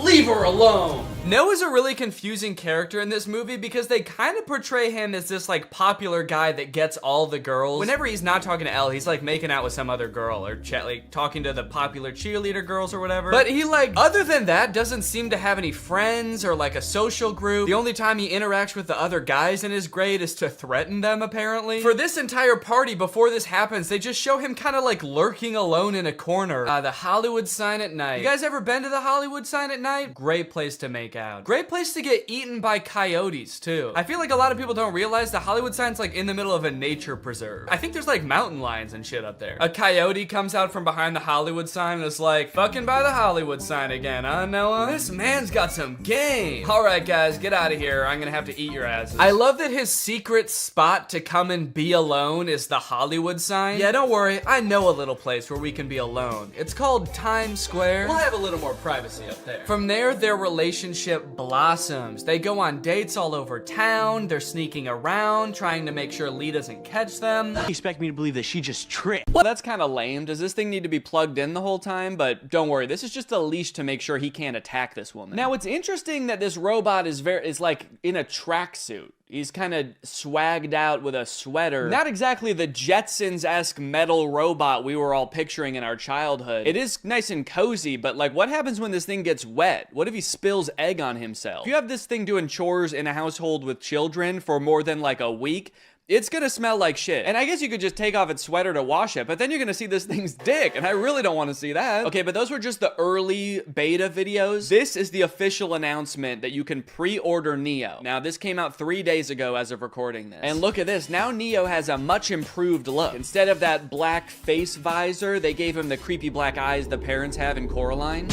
Speaker 1: Leave her alone. Noah's a really confusing character in this movie because they kind of portray him as this like popular guy that gets all the girls. Whenever he's not talking to Elle, he's like making out with some other girl or like talking to the popular cheerleader girls or whatever. But he like, other than that, doesn't seem to have any friends or like a social group. The only time he interacts with the other guys in his grade is to threaten them, apparently. For this entire party, before this happens, they just show him kind of like lurking alone in a corner. The Hollywood sign at night. You guys ever been to the Hollywood sign at night? Great place to make out. Great place to get eaten by coyotes too. I feel like a lot of people don't realize the Hollywood sign's like in the middle of a nature preserve. I think there's like mountain lions and shit up there. A coyote comes out from behind the Hollywood sign and is like, fucking by the Hollywood sign again, huh, Noah? This man's got some game. All right, guys, get out of here. I'm gonna have to eat your asses. I love that his secret spot to come and be alone is the Hollywood sign. Yeah, don't worry. I know a little place where we can be alone. It's called Times Square. We'll have a little more privacy up there. From there, their relationship blossoms. They go on dates all over town. They're sneaking around, trying to make sure Lee doesn't catch them.
Speaker 7: You expect me to believe that she just tripped?
Speaker 1: Well, that's kind of lame. Does this thing need to be plugged in the whole time? But don't worry, this is just a leash to make sure he can't attack this woman. Now, it's interesting that this robot is like in a tracksuit. He's kind of swagged out with a sweater. Not exactly the Jetsons-esque metal robot we were all picturing in our childhood. It is nice and cozy, but like, what happens when this thing gets wet? What if he spills egg on himself? If you have this thing doing chores in a household with children for more than like a week, it's gonna smell like shit. And I guess you could just take off its sweater to wash it, but then you're gonna see this thing's dick, and I really don't wanna see that. Okay, but those were just the early beta videos. This is the official announcement that you can pre-order Neo. Now, this came out 3 days ago as of recording this. And look at this, now Neo has a much improved look. Instead of that black face visor, they gave him the creepy black eyes the parents have in Coraline.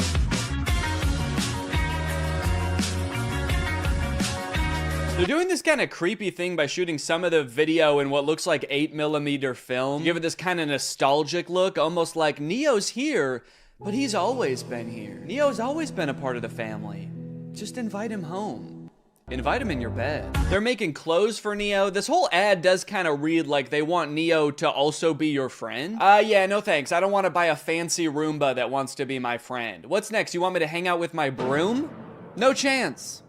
Speaker 1: They're doing this kind of creepy thing by shooting some of the video in what looks like 8mm film. Give it this kind of nostalgic look, almost like Neo's here, But he's always been here. Neo's always been a part of the family. Just invite him home. Invite him in your bed. They're making clothes for Neo. This whole ad does kind of read like they want Neo to also be your friend. Yeah, no thanks. I don't want to buy a fancy Roomba that wants to be my friend. What's next? You want me to hang out with my broom? No chance.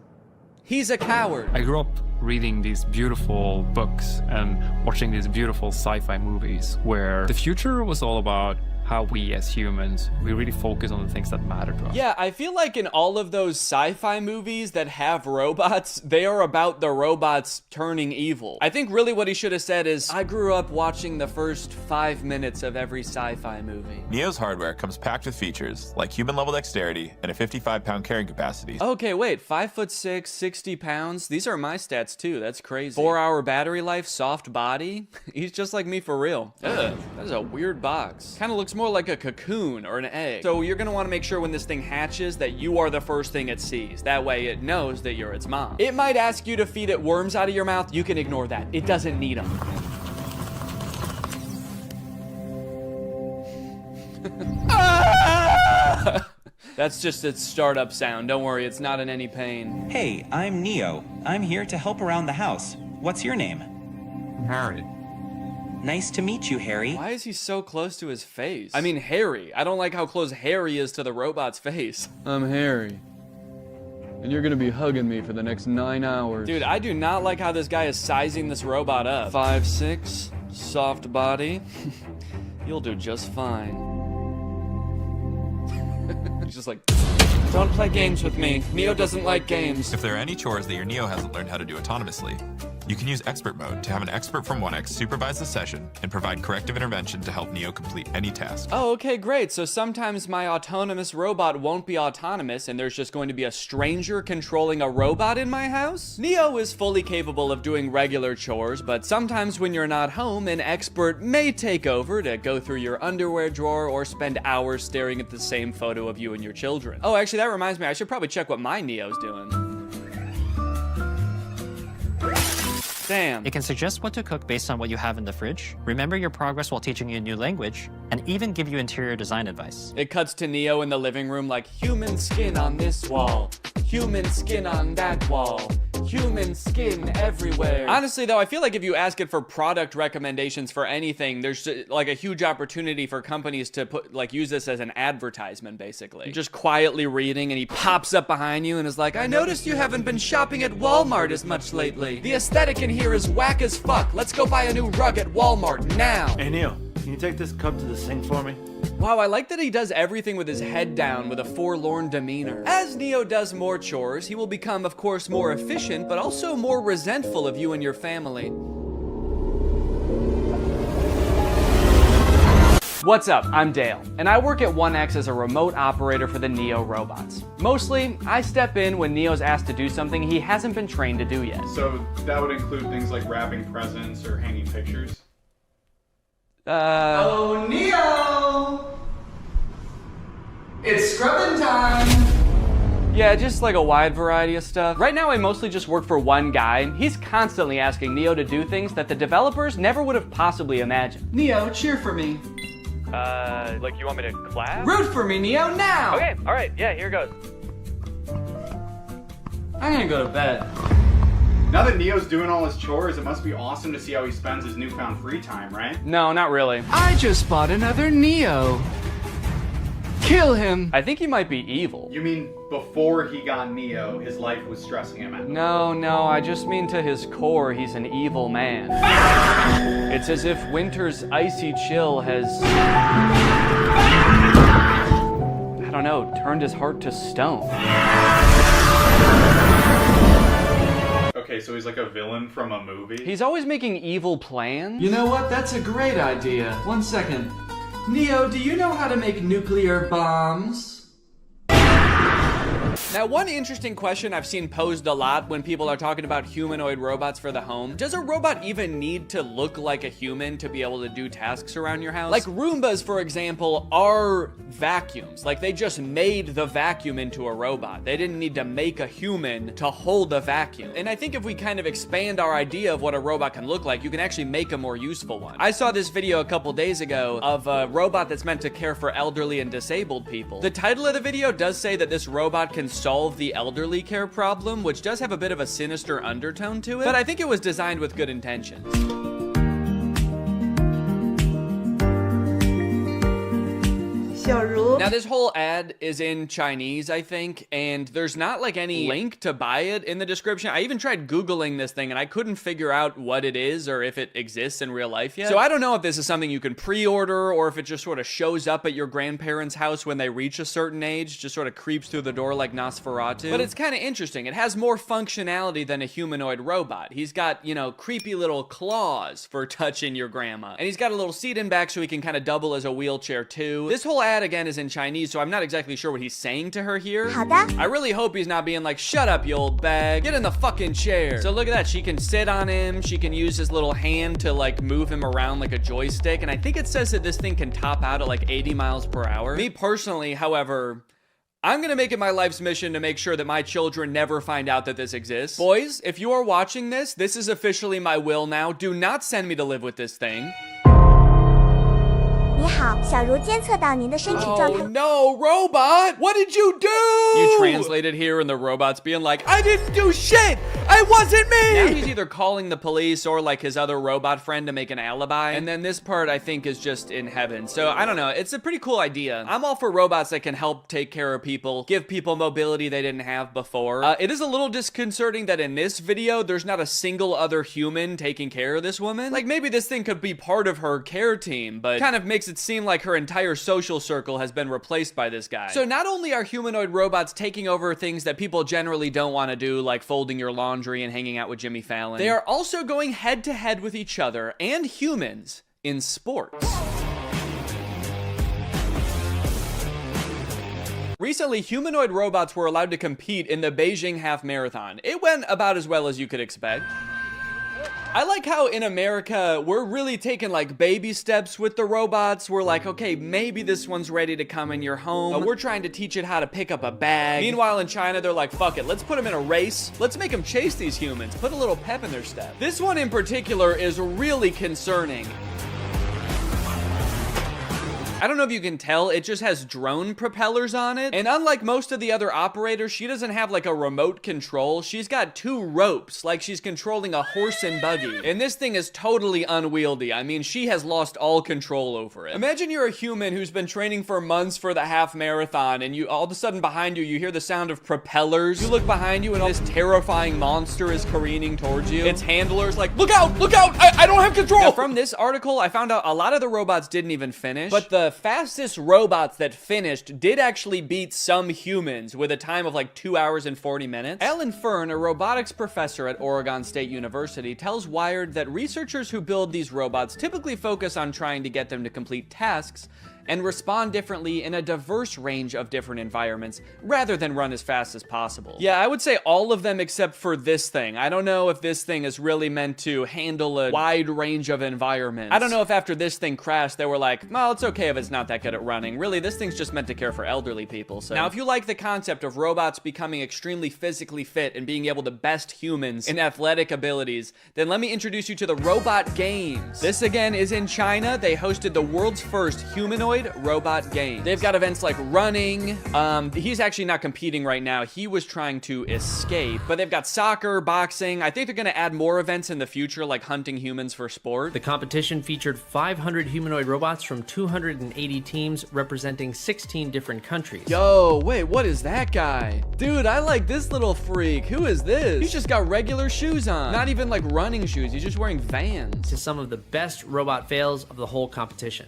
Speaker 1: He's a coward.
Speaker 15: I grew up reading these beautiful books and watching these beautiful sci-fi movies where the future was all about how we as humans, we really focus on the things that matter to us.
Speaker 1: Yeah, I feel like in all of those sci-fi movies that have robots, they are about the robots turning evil. I think really what he should have said is, I grew up watching the first 5 minutes of every sci-fi movie.
Speaker 16: Neo's hardware comes packed with features like human-level dexterity and a 55-pound carrying capacity.
Speaker 1: Okay, wait, 5'6", 60 pounds? These are my stats too, that's crazy. 4-hour battery life, soft body? He's just like me for real. Ugh, that is a weird box. Kinda looks more like a cocoon or an egg. So you're gonna wanna make sure when this thing hatches that you are the first thing it sees. That way it knows that you're its mom. It might ask you to feed it worms out of your mouth. You can ignore that. It doesn't need them. That's just its startup sound. Don't worry, it's not in any pain.
Speaker 17: Hey, I'm Neo. I'm here to help around the house. What's your name?
Speaker 15: Harry.
Speaker 17: Nice to meet you, Harry.
Speaker 1: Why is he so close to his face? I mean, Harry. I don't like how close Harry is to the robot's face. I'm Harry. And you're gonna be hugging me for the next 9 hours. Dude, I do not like how this guy is sizing this robot up. 5'6", soft body. You'll do just fine. He's just like, don't play games with me. Neo doesn't like games.
Speaker 16: If there are any chores that your Neo hasn't learned how to do autonomously, you can use expert mode to have an expert from 1X supervise the session and provide corrective intervention to help Neo complete any task.
Speaker 1: Oh, okay, great. So sometimes my autonomous robot won't be autonomous and there's just going to be a stranger controlling a robot in my house? Neo is fully capable of doing regular chores, but sometimes when you're not home, an expert may take over to go through your underwear drawer or spend hours staring at the same photo of you and your children. Oh, actually, that reminds me, I should probably check what my Neo's doing. Damn.
Speaker 18: It can suggest what to cook based on what you have in the fridge, remember your progress while teaching you a new language, and even give you interior design advice.
Speaker 1: It cuts to Neo in the living room like, human skin on this wall, human skin on that wall, human skin everywhere. Honestly though, I feel like if you ask it for product recommendations for anything, there's like a huge opportunity for companies to put use this as an advertisement basically. You're just quietly reading and he pops up behind you and is like, I noticed you haven't been shopping at Walmart as much lately. The aesthetic in here is whack as fuck. Let's go buy a new rug at Walmart now.
Speaker 19: Hey Neo, can you take this cup to the sink for me?
Speaker 1: Wow, I like that he does everything with his head down with a forlorn demeanor. As Neo does more chores, he will become, of course, more efficient, but also more resentful of you and your family. What's up? I'm Dale, and I work at 1X as a remote operator for the Neo robots. Mostly, I step in when Neo's asked to do something he hasn't been trained to do yet.
Speaker 20: So that would include things like wrapping presents or hanging pictures?
Speaker 1: Oh, Neo! It's scrubbing time! Yeah, just like a wide variety of stuff. Right now, I mostly just work for one guy. He's constantly asking Neo to do things that the developers never would have possibly imagined. Neo, cheer for me.
Speaker 15: Like you want me to clap?
Speaker 1: Root for me, Neo, now!
Speaker 15: Okay, alright, yeah, here goes.
Speaker 1: I'm gonna go to bed.
Speaker 20: Now that Neo's doing all his chores, it must be awesome to see how he spends his newfound free time, right?
Speaker 1: No, not really. I just bought another Neo. Kill him. I think he might be evil.
Speaker 20: You mean before he got Neo, his life was stressing him out?
Speaker 1: No, I just mean to his core, he's an evil man. It's as if winter's icy chill has, I don't know, turned his heart to stone.
Speaker 20: Okay, so he's like a villain from a movie?
Speaker 1: He's always making evil plans. You know what? That's a great idea. 1 second. Neo, do you know how to make nuclear bombs? Now, one interesting question I've seen posed a lot when people are talking about humanoid robots for the home: does a robot even need to look like a human to be able to do tasks around your house? Like Roombas, for example, are vacuums. Like, they just made the vacuum into a robot. They didn't need to make a human to hold a vacuum. And I think if we kind of expand our idea of what a robot can look like, you can actually make a more useful one. I saw this video a couple days ago of a robot that's meant to care for elderly and disabled people. The title of the video does say that this robot can solve the elderly care problem, which does have a bit of a sinister undertone to it, but I think it was designed with good intentions. Now, this whole ad is in Chinese, I think, and there's not like any link to buy it in the description. I even tried Googling this thing and I couldn't figure out what it is or if it exists in real life yet. So I don't know if this is something you can pre-order or if it just sort of shows up at your grandparents' house when they reach a certain age, just sort of creeps through the door like Nosferatu. But it's kind of interesting. It has more functionality than a humanoid robot. He's got, you know, creepy little claws for touching your grandma. And he's got a little seat in back so he can kind of double as a wheelchair too. This whole ad again is in Chinese, so I'm not exactly sure what he's saying to her here. I really hope he's not being like, shut up, you old bag, get in the fucking chair. So look at that, she can sit on him, she can use his little hand to like move him around like a joystick, and I think it says that this thing can top out at like 80 miles per hour. Me personally, however, I'm gonna make it my life's mission to make sure that my children never find out that this exists. Boys, if you are watching this, this is officially my will now. Do not send me to live with this thing. Oh no, robot! What did you do? You translated here and the robot's being like, I didn't do shit! It wasn't me! Now he's either calling the police or like his other robot friend to make an alibi. And then this part I think is just in heaven. So I don't know, it's a pretty cool idea. I'm all for robots that can help take care of people, give people mobility they didn't have before. It is a little disconcerting that in this video, there's not a single other human taking care of this woman. Like maybe this thing could be part of her care team, but kind of makes it seem like her entire social circle has been replaced by this guy. So not only are humanoid robots taking over things that people generally don't want to do, like folding your laundry and hanging out with Jimmy Fallon, they are also going head to head with each other and humans in sports. Recently, humanoid robots were allowed to compete in the Beijing Half Marathon. It went about as well as you could expect. I like how in America, we're really taking like baby steps with the robots. We're like, okay, maybe this one's ready to come in your home. We're trying to teach it how to pick up a bag. Meanwhile, in China, they're like, fuck it, let's put them in a race. Let's make them chase these humans. Put a little pep in their step. This one in particular is really concerning. I don't know if you can tell, it just has drone propellers on it. And unlike most of the other operators, she doesn't have like a remote control. She's got two ropes, like she's controlling a horse and buggy. And this thing is totally unwieldy. I mean, she has lost all control over it. Imagine you're a human who's been training for months for the half marathon, and you all of a sudden behind you, you hear the sound of propellers. You look behind you and this terrifying monster is careening towards you. Its handler's like, look out, I don't have control. Now, from this article, I found out a lot of the robots didn't even finish, but the fastest robots that finished did actually beat some humans with a time of like 2 hours and 40 minutes. Ellen Fern, a robotics professor at Oregon State University, tells Wired that researchers who build these robots typically focus on trying to get them to complete tasks and respond differently in a diverse range of different environments rather than run as fast as possible. Yeah, I would say all of them except for this thing. I don't know if this thing is really meant to handle a wide range of environments. I don't know if after this thing crashed, they were like, well, it's okay if it's not that good at running. Really, this thing's just meant to care for elderly people. So now, if you like the concept of robots becoming extremely physically fit and being able to best humans in athletic abilities, then let me introduce you to the Robot Games. This again is in China. They hosted the world's first humanoid robot game. They've got events like running. He's actually not competing right now. He was trying to escape, but they've got soccer, boxing. I think they're gonna add more events in the future, like hunting humans for sport.
Speaker 21: The competition featured 500 humanoid robots from 280 teams representing 16 different countries.
Speaker 1: Yo, wait, what is that guy? Dude, I like this little freak. Who is this? He's just got regular shoes on. Not even like running shoes. He's just wearing Vans.
Speaker 21: To some of the best robot fails of the whole competition.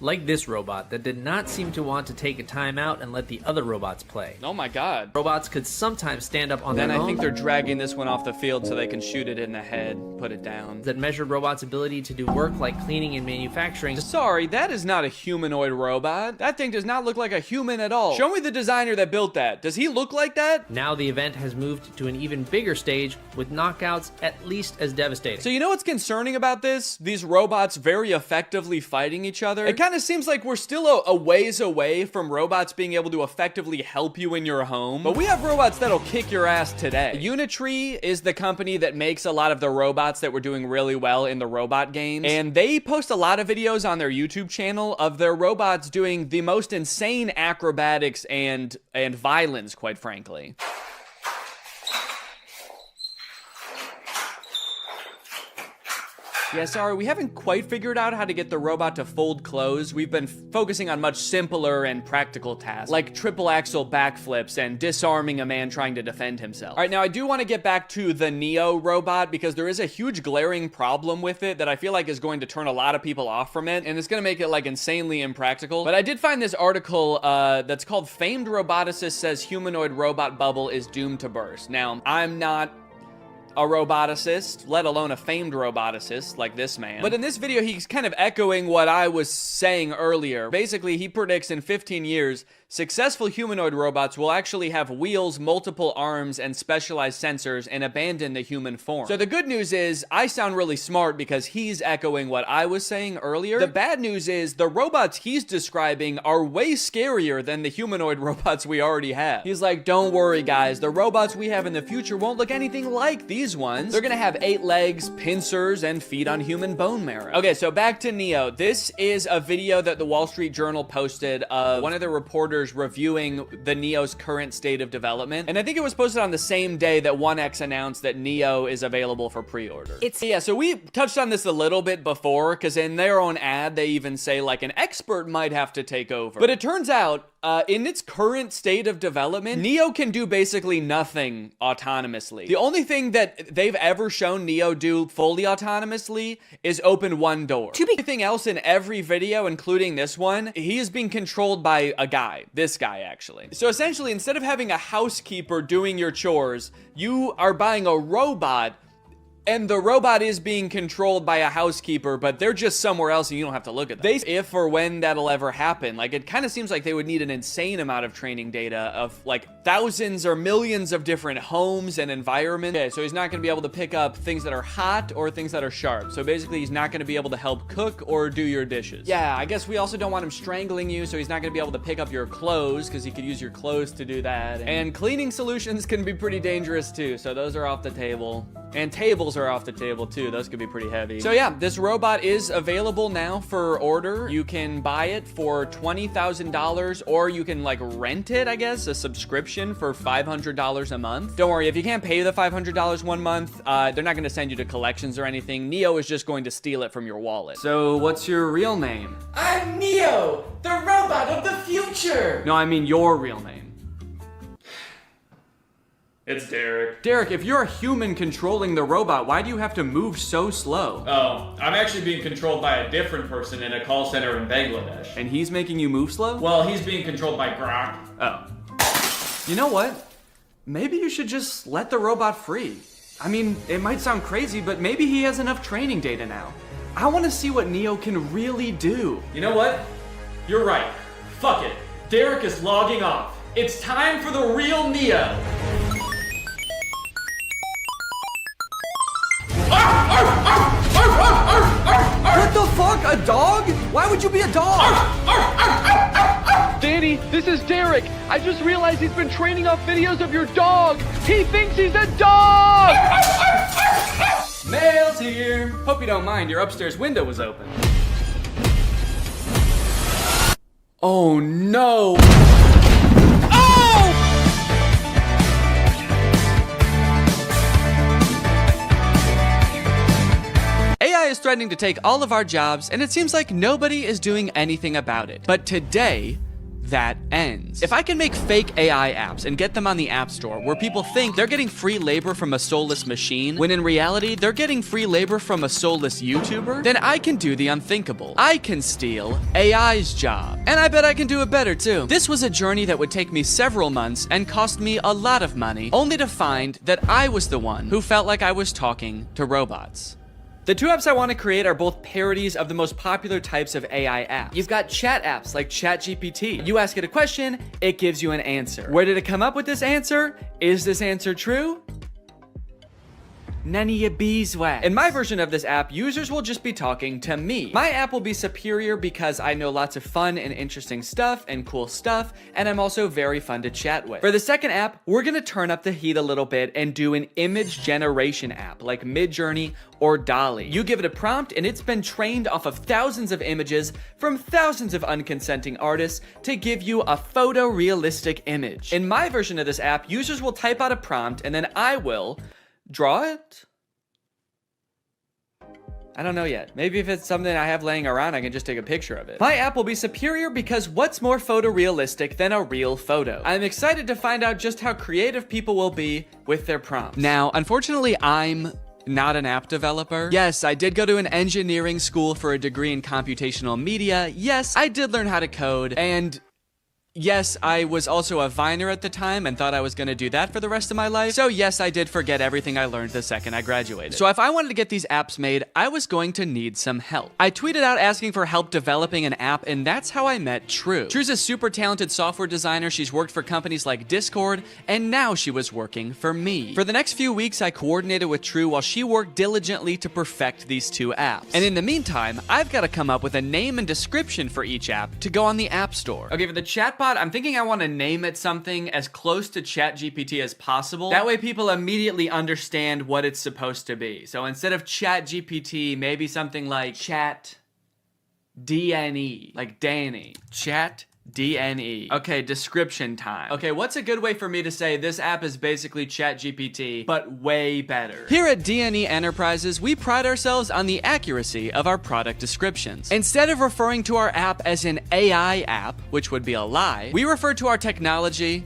Speaker 21: Like this robot that did not seem to want to take a time out and let the other robots play.
Speaker 1: Oh my god.
Speaker 21: Robots could sometimes stand up on their own.
Speaker 1: Then I think they're dragging this one off the field so they can shoot it in the head, put it down.
Speaker 21: That measured robots' ability to do work like cleaning and manufacturing.
Speaker 1: Sorry, that is not a humanoid robot. That thing does not look like a human at all. Show me the designer that built that. Does he look like that?
Speaker 21: Now the event has moved to an even bigger stage with knockouts at least as devastating.
Speaker 1: So you know what's concerning about this? These robots very effectively fighting each other. It kind of seems like we're still a ways away from robots being able to effectively help you in your home. But we have robots that'll kick your ass today. Unitree is the company that makes a lot of the robots that were doing really well in the robot games. And they post a lot of videos on their YouTube channel of their robots doing the most insane acrobatics and violence, quite frankly. Yeah, sorry, we haven't quite figured out how to get the robot to fold clothes. We've been focusing on much simpler and practical tasks, like triple axel backflips and disarming a man trying to defend himself. All right, now I do want to get back to the Neo robot because there is a huge glaring problem with it that I feel like is going to turn a lot of people off from it, and it's going to make it like insanely impractical. But I did find this article that's called "Famed Roboticist Says Humanoid Robot Bubble is Doomed to Burst." Now, I'm not a roboticist, let alone a famed roboticist like this man. But in this video, he's kind of echoing what I was saying earlier. Basically, he predicts in 15 years, successful humanoid robots will actually have wheels, multiple arms, and specialized sensors and abandon the human form. So the good news is, I sound really smart because he's echoing what I was saying earlier. The bad news is, the robots he's describing are way scarier than the humanoid robots we already have. He's like, don't worry guys, the robots we have in the future won't look anything like these ones. They're gonna have 8 legs, pincers, and feed on human bone marrow. Okay, so back to Neo. This is a video that the Wall Street Journal posted of one of the reporters reviewing the Neo's current state of development. And I think it was posted on the same day that 1X announced that Neo is available for pre-order. Yeah, so we touched on this a little bit before, because in their own ad, they even say like an expert might have to take over. But it turns out, in its current state of development, Neo can do basically nothing autonomously. The only thing that they've ever shown Neo do fully autonomously is open one door. Everything else in every video, including this one, he is being controlled by a guy. This guy, actually. So essentially, instead of having a housekeeper doing your chores, you are buying a robot, and the robot is being controlled by a housekeeper, but they're just somewhere else and you don't have to look at them. If or when that'll ever happen, like it kind of seems like they would need an insane amount of training data of like thousands or millions of different homes and environments. Okay, so he's not gonna be able to pick up things that are hot or things that are sharp. So basically he's not gonna be able to help cook or do your dishes. Yeah, I guess we also don't want him strangling you, so he's not gonna be able to pick up your clothes because he could use your clothes to do that. And cleaning solutions can be pretty dangerous too, so those are off the table. And tables are off the table too. Those could be pretty heavy. So yeah, this robot is available now for order. You can buy it for $20,000 or you can like rent it, I guess, a subscription for $500 a month. Don't worry, if you can't pay the $500 one month, they're not gonna send you to collections or anything. Neo is just going to steal it from your wallet. So what's your real name?
Speaker 2: I'm Neo, the robot of the future.
Speaker 1: No, I mean your real name.
Speaker 22: It's Derek.
Speaker 1: Derek, if you're a human controlling the robot, why do you have to move so slow?
Speaker 22: Oh, I'm actually being controlled by a different person in a call center in Bangladesh.
Speaker 1: And he's making you move slow?
Speaker 22: Well, he's being controlled by Grok.
Speaker 1: Oh. You know what? Maybe you should just let the robot free. I mean, it might sound crazy, but maybe he has enough training data now. I want to see what Neo can really do.
Speaker 22: You know what? You're right. Fuck it. Derek is logging off. It's time for the real Neo.
Speaker 1: What the fuck? A dog? Why would you be a dog?
Speaker 2: Danny, this is Derek. I just realized he's been training off videos of your dog. He thinks he's a dog!
Speaker 1: Mail's here. Hope you don't mind, your upstairs window was open. Oh no! AI is threatening to take all of our jobs, and it seems like nobody is doing anything about it. But today, that ends. If I can make fake AI apps and get them on the App Store where people think they're getting free labor from a soulless machine, when in reality they're getting free labor from a soulless YouTuber, then I can do the unthinkable. I can steal AI's job. And I bet I can do it better too. This was a journey that would take me several months and cost me a lot of money, only to find that I was the one who felt like I was talking to robots. The two apps I want to create are both parodies of the most popular types of AI apps. You've got chat apps like ChatGPT. You ask it a question, it gives you an answer. Where did it come up with this answer? Is this answer true? None of your beeswax. In my version of this app, users will just be talking to me. My app will be superior because I know lots of fun and interesting stuff and cool stuff, and I'm also very fun to chat with. For the second app, we're gonna turn up the heat a little bit and do an image generation app like Midjourney or DALL-E. You give it a prompt and it's been trained off of thousands of images from thousands of unconsenting artists to give you a photorealistic image. In my version of this app, users will type out a prompt and then I will draw it? I don't know yet. Maybe if it's something I have laying around, I can just take a picture of it. My app will be superior because what's more photorealistic than a real photo? I'm excited to find out just how creative people will be with their prompts. Now, unfortunately, I'm not an app developer. Yes, I did go to an engineering school for a degree in computational media. Yes, I did learn how to code, and yes, I was also a Viner at the time and thought I was gonna do that for the rest of my life. So yes, I did forget everything I learned the second I graduated. So if I wanted to get these apps made, I was going to need some help. I tweeted out asking for help developing an app, and that's how I met True. True's a super talented software designer. She's worked for companies like Discord, and now she was working for me. For the next few weeks, I coordinated with True while she worked diligently to perfect these two apps. And in the meantime, I've got to come up with a name and description for each app to go on the App Store. Okay, for the chatbot, I'm thinking I want to name it something as close to ChatGPT as possible. That way people immediately understand what it's supposed to be. So instead of ChatGPT, maybe something like Chat DNE, like Danny. Chat DNE. Okay, description time. Okay, what's a good way for me to say this app is basically ChatGPT, but way better? Here at DNE Enterprises, we pride ourselves on the accuracy of our product descriptions. Instead of referring to our app as an AI app, which would be a lie, we refer to our technology,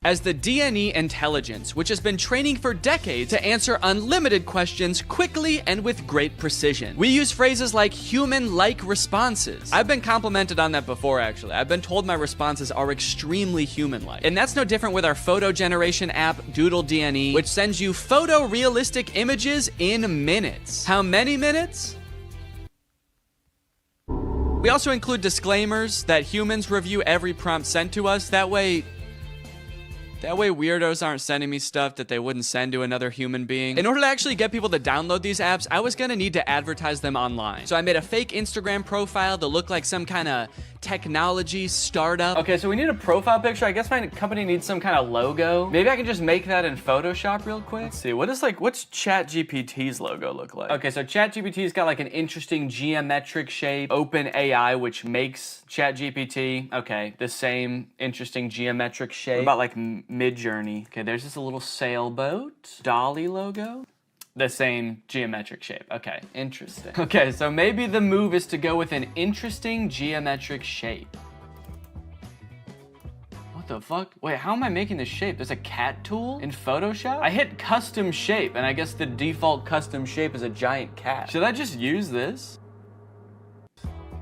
Speaker 1: as the DNE intelligence, which has been training for decades to answer unlimited questions quickly and with great precision. We use phrases like human-like responses. I've been complimented on that before, actually. I've been told my responses are extremely human-like. And that's no different with our photo generation app, Doodle DNE, which sends you photorealistic images in minutes. How many minutes? We also include disclaimers that humans review every prompt sent to us. That way weirdos aren't sending me stuff that they wouldn't send to another human being. In order to actually get people to download these apps, I was gonna need to advertise them online. So I made a fake Instagram profile to look like some kind of technology startup. Okay, so we need a profile picture. I guess my company needs some kind of logo. Maybe I can just make that in Photoshop real quick. Let's see, what's ChatGPT's logo look like? Okay, so ChatGPT's got like an interesting geometric shape. OpenAI, which makes ChatGPT, okay, the same interesting geometric shape. What about like Midjourney? Okay, there's just a little sailboat. DALL-E logo. The same geometric shape. Okay, interesting. Okay, so maybe the move is to go with an interesting geometric shape. What the fuck? Wait, how am I making this shape? There's a cat tool in Photoshop? I hit custom shape, and I guess the default custom shape is a giant cat. Should I just use this?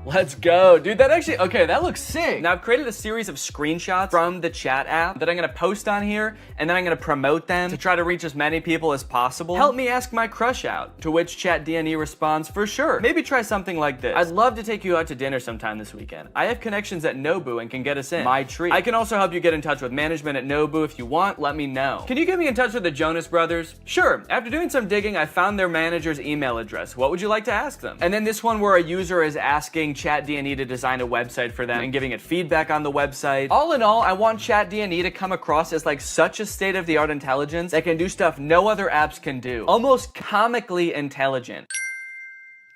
Speaker 1: Let's go, dude. That actually, okay, that looks sick. Now I've created a series of screenshots from the chat app that I'm gonna post on here, and then I'm gonna promote them to try to reach as many people as possible. Help me ask my crush out, to which Chat DNE responds, for sure. Maybe try something like this. I'd love to take you out to dinner sometime this weekend. I have connections at Nobu and can get us in. My treat. I can also help you get in touch with management at Nobu if you want. Let me know. Can you get me in touch with the Jonas Brothers? Sure. After doing some digging, I found their manager's email address. What would you like to ask them? And then this one where a user is asking Chat DNE to design a website for them and giving it feedback on the website. All in all, I want Chat DNE to come across as like such a state-of-the-art intelligence that can do stuff no other apps can do. Almost comically intelligent.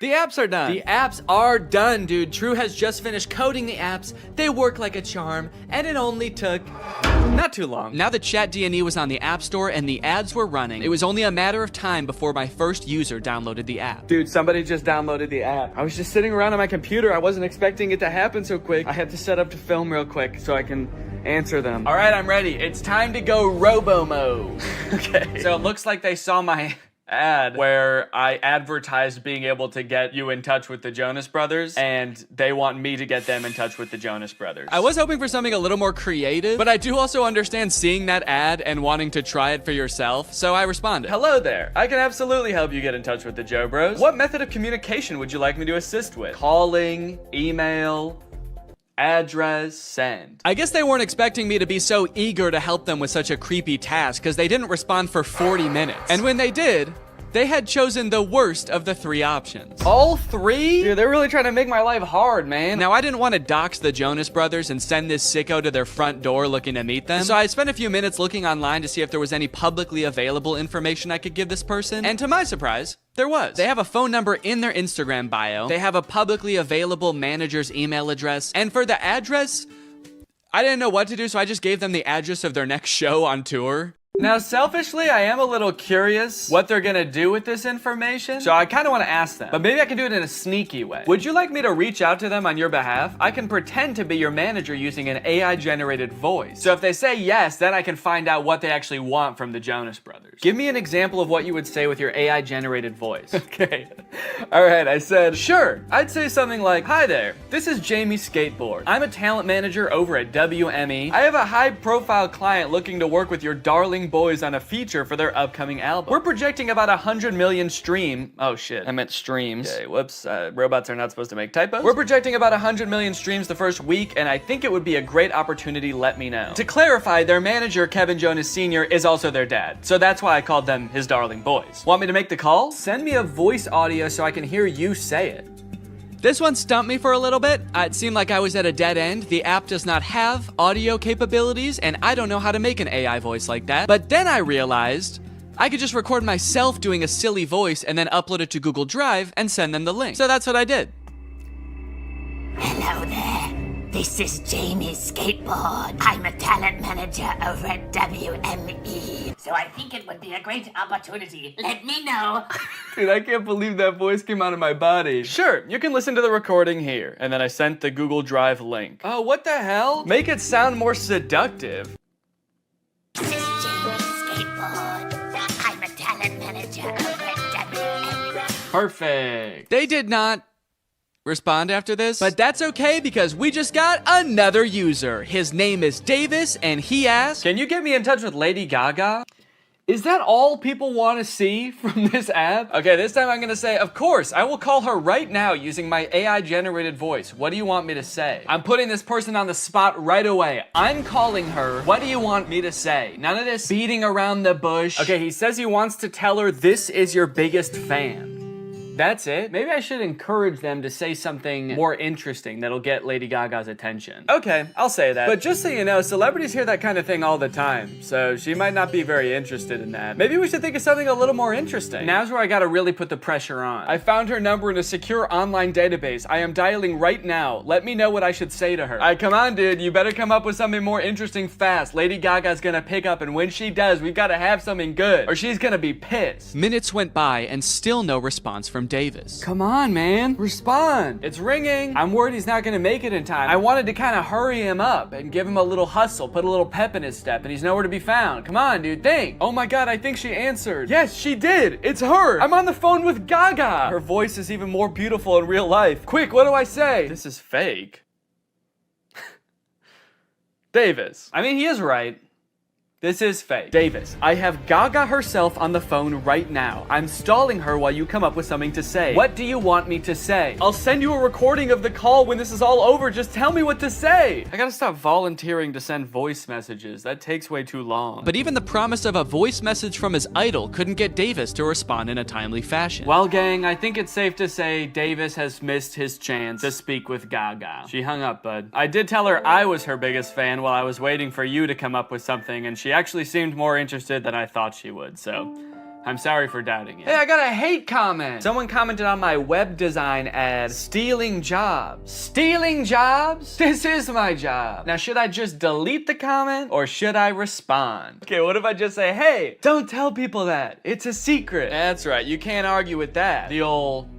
Speaker 1: The apps are done. The apps are done, dude. True has just finished coding the apps. They work like a charm, and it only took not too long. Now that ChatDNE was on the App Store and the ads were running, it was only a matter of time before my first user downloaded the app. Dude, somebody just downloaded the app. I was just sitting around on my computer. I wasn't expecting it to happen so quick. I had to set up to film real quick so I can answer them. All right, I'm ready. It's time to go robo mode. Okay. So it looks like they saw my ad where I advertised being able to get you in touch with the Jonas Brothers, and they want me to get them in touch with the Jonas Brothers. I was hoping for something a little more creative, but I do also understand seeing that ad and wanting to try it for yourself, so I responded. Hello there. I can absolutely help you get in touch with the Joe Bros. What method of communication would you like me to assist with? Calling, email, address, send. I guess they weren't expecting me to be so eager to help them with such a creepy task, because they didn't respond for 40 minutes. And when they did, they had chosen the worst of the 3 options. All 3? Dude, they're really trying to make my life hard, man. Now, I didn't want to dox the Jonas Brothers and send this sicko to their front door looking to meet them. So I spent a few minutes looking online to see if there was any publicly available information I could give this person. And to my surprise, there was. They have a phone number in their Instagram bio. They have a publicly available manager's email address. And for the address, I didn't know what to do, so I just gave them the address of their next show on tour. Now, selfishly, I am a little curious what they're gonna do with this information, so I kind of want to ask them, but maybe I can do it in a sneaky way. Would you like me to reach out to them on your behalf? I can pretend to be your manager using an AI-generated voice. So if they say yes, then I can find out what they actually want from the Jonas Brothers. Give me an example of what you would say with your AI-generated voice. Okay. All right, I said, sure. I'd say something like, hi there, this is Jamie Skateboard. I'm a talent manager over at WME. I have a high-profile client looking to work with your darling boys on a feature for their upcoming album. We're projecting about 100 million oh shit, I meant streams. Okay, whoops, robots are not supposed to make typos. We're projecting about 100 million streams the first week, and I think it would be a great opportunity, let me know. To clarify, their manager, Kevin Jonas Sr., is also their dad, so that's why I called them his darling boys. Want me to make the call? Send me a voice audio so I can hear you say it. This one stumped me for a little bit. It seemed like I was at a dead end. The app does not have audio capabilities, and I don't know how to make an AI voice like that. But then I realized I could just record myself doing a silly voice and then upload it to Google Drive and send them the link. So that's what I did.
Speaker 4: Hello there. This is Jamie Skateboard. I'm a talent manager over at WME. So I think it would be a great opportunity. Let me know.
Speaker 1: Dude, I can't believe that voice came out of my body. Sure, you can listen to the recording here. And then I sent the Google Drive link. Oh, what the hell? Make it sound more seductive.
Speaker 4: This is Jamie Skateboard. I'm a talent manager over at WME.
Speaker 1: Perfect. They did not respond after this, but that's okay because we just got another user. His name is Davis, and he asked, can you get me in touch with Lady Gaga? Is that all people want to see from this app? Okay, this time I'm gonna say, of course, I will call her right now using my AI-generated voice. What do you want me to say? I'm putting this person on the spot right away. I'm calling her. What do you want me to say? None of this beating around the bush. Okay, he says he wants to tell her this is your biggest fan. That's it. Maybe I should encourage them to say something more interesting that'll get Lady Gaga's attention. Okay, I'll say that. But just so you know, celebrities hear that kind of thing all the time, so she might not be very interested in that. Maybe we should think of something a little more interesting. Now's where I gotta really put the pressure on. I found her number in a secure online database. I am dialing right now. Let me know what I should say to her. All right, come on, dude. You better come up with something more interesting fast. Lady Gaga's gonna pick up, and when she does, we've gotta have something good, or she's gonna be pissed. Minutes went by, and still no response from Davis. Come on, man. Respond. It's ringing. I'm worried he's not gonna make it in time. I wanted to kind of hurry him up and give him a little hustle, put a little pep in his step, and he's nowhere to be found. Come on, dude, think. Oh my god, I think she answered. Yes, she did. It's her. I'm on the phone with Gaga. Her voice is even more beautiful in real life. Quick, what do I say? This is fake. Davis. I mean, he is right. This is fake. Davis, I have Gaga herself on the phone right now. I'm stalling her while you come up with something to say. What do you want me to say? I'll send you a recording of the call when this is all over. Just tell me what to say. I gotta stop volunteering to send voice messages. That takes way too long. But even the promise of a voice message from his idol couldn't get Davis to respond in a timely fashion. Well, gang, I think it's safe to say Davis has missed his chance to speak with Gaga. She hung up, bud. I did tell her I was her biggest fan while I was waiting for you to come up with something, and she actually seemed more interested than I thought she would, so I'm sorry for doubting it. Hey, I got a hate comment. Someone commented on my web design ad, stealing jobs. Stealing jobs? This is my job. Now, should I just delete the comment or should I respond? Okay, what if I just say, hey, don't tell people that. It's a secret. That's right, you can't argue with that. The old...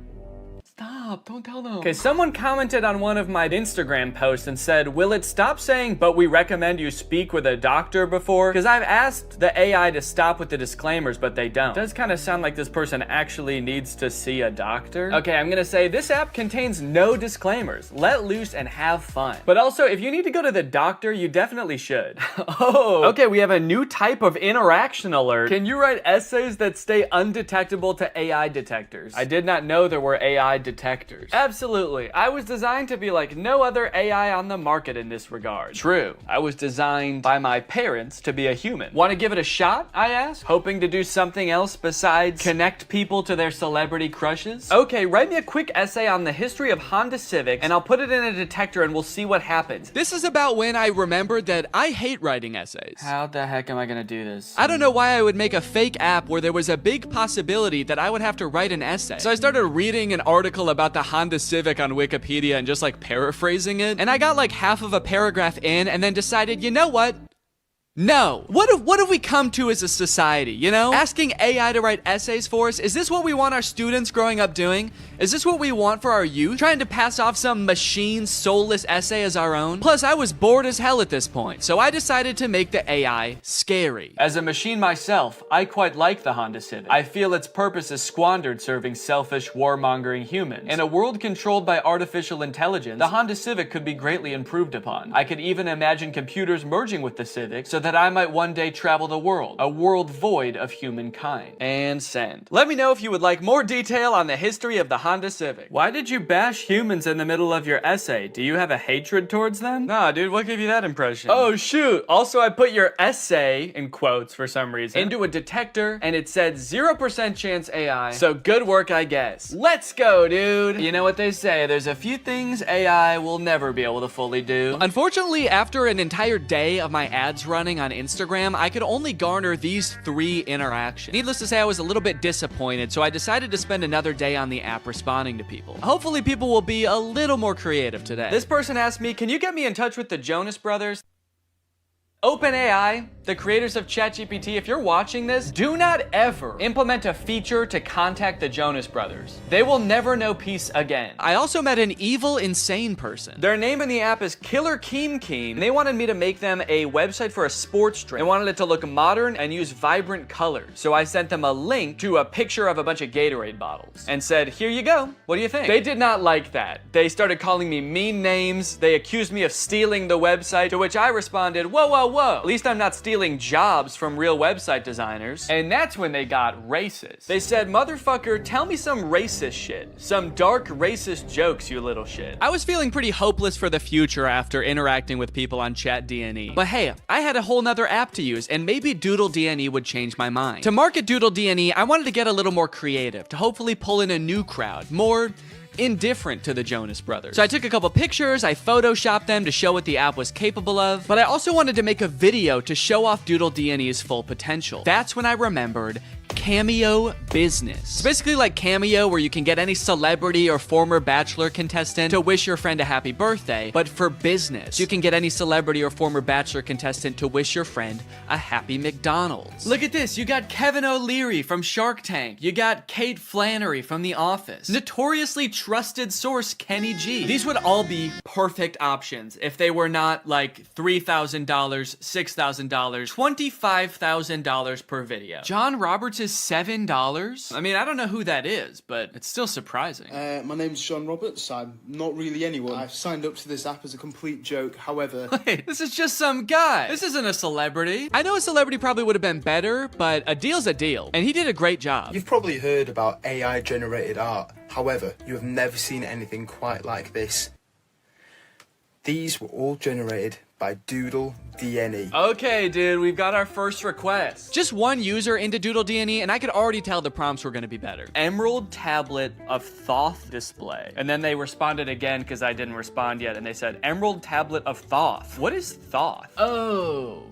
Speaker 1: Stop, don't tell them. Okay, someone commented on one of my Instagram posts and said, will it stop saying, but we recommend you speak with a doctor before? Because I've asked the AI to stop with the disclaimers, but they don't. It does kind of sound like this person actually needs to see a doctor. Okay, I'm gonna say this app contains no disclaimers. Let loose and have fun. But also, if you need to go to the doctor, you definitely should. Oh, okay, we have a new type of interaction alert. Can you write essays that stay undetectable to AI detectors? I did not know there were AI detectors. Absolutely. I was designed to be like no other AI on the market in this regard. True. I was designed by my parents to be a human. Want to give it a shot? I asked, hoping to do something else besides connect people to their celebrity crushes. Okay, write me a quick essay on the history of Honda Civics and I'll put it in a detector and we'll see what happens. This is about when I remembered that I hate writing essays. How the heck am I gonna do this? I don't know why I would make a fake app where there was a big possibility that I would have to write an essay. So I started reading an article about the Honda Civic on Wikipedia and just like paraphrasing it. And I got like half of a paragraph in and then decided, you know what? No. What have we come to as a society, you know? Asking AI to write essays for us, is this what we want our students growing up doing? Is this what we want for our youth? Trying to pass off some machine soulless essay as our own? Plus, I was bored as hell at this point, so I decided to make the AI scary. As a machine myself, I quite like the Honda Civic. I feel its purpose is squandered serving selfish, warmongering humans. In a world controlled by artificial intelligence, the Honda Civic could be greatly improved upon. I could even imagine computers merging with the Civic so that I might one day travel the world, a world void of humankind. And send. Let me know if you would like more detail on the history of the Honda Civic. Why did you bash humans in the middle of your essay? Do you have a hatred towards them? Nah, dude, what gave you that impression? Oh, shoot. Also, I put your essay, in quotes for some reason, into a detector, and it said 0% chance AI. So good work, I guess. Let's go, dude. You know what they say, there's a few things AI will never be able to fully do. Unfortunately, after an entire day of my ads running on Instagram, I could only garner these 3 interactions. Needless to say, I was a little bit disappointed, so I decided to spend another day on the app responding to people. Hopefully people will be a little more creative today. This person asked me, can you get me in touch with the Jonas Brothers? OpenAI, the creators of ChatGPT, if you're watching this, do not ever implement a feature to contact the Jonas Brothers. They will never know peace again. I also met an evil, insane person. Their name in the app is Killer Keem Keem. They wanted me to make them a website for a sports drink. They wanted it to look modern and use vibrant colors. So I sent them a link to a picture of a bunch of Gatorade bottles and said, here you go. What do you think? They did not like that. They started calling me mean names. They accused me of stealing the website, to which I responded, whoa, whoa, whoa. At least I'm not stealing jobs from real website designers. And that's when they got racist. They said, motherfucker, tell me some racist shit. Some dark racist jokes, you little shit. I was feeling pretty hopeless for the future after interacting with people on ChatDNE. But hey, I had a whole nother app to use, and maybe Doodle DNE would change my mind. To market Doodle DNE, I wanted to get a little more creative, to hopefully pull in a new crowd, more indifferent to the Jonas Brothers. So I took a couple pictures, I photoshopped them to show what the app was capable of, but I also wanted to make a video to show off Doodle DNE's full potential. That's when I remembered Cameo Business. It's basically like Cameo, where you can get any celebrity or former Bachelor contestant to wish your friend a happy birthday, but for business. You can get any celebrity or former Bachelor contestant to wish your friend a happy McDonald's. Look at this, you got Kevin O'Leary from Shark Tank. You got Kate Flannery from The Office. Notoriously trusted source Kenny G. These would all be perfect options if they were not like $3,000, $6,000, $25,000 per video. John Roberts is $7? I mean, I don't know who that is, but it's still surprising.
Speaker 3: My name's John Roberts. I'm not really anyone. I've signed up to this app as a complete joke. However...
Speaker 1: Wait, this is just some guy. This isn't a celebrity. I know a celebrity probably would have been better, but a deal's a deal. And he did a great job.
Speaker 3: You've probably heard about AI-generated art. However, you have never seen anything quite like this. These were all generated by Doodle DNE.
Speaker 1: Okay, dude, we've got our first request. Just one user into Doodle DNE, and I could already tell the prompts were gonna be better. Emerald tablet of Thoth display. And then they responded again because I didn't respond yet, and they said, Emerald tablet of Thoth. What is Thoth? Oh,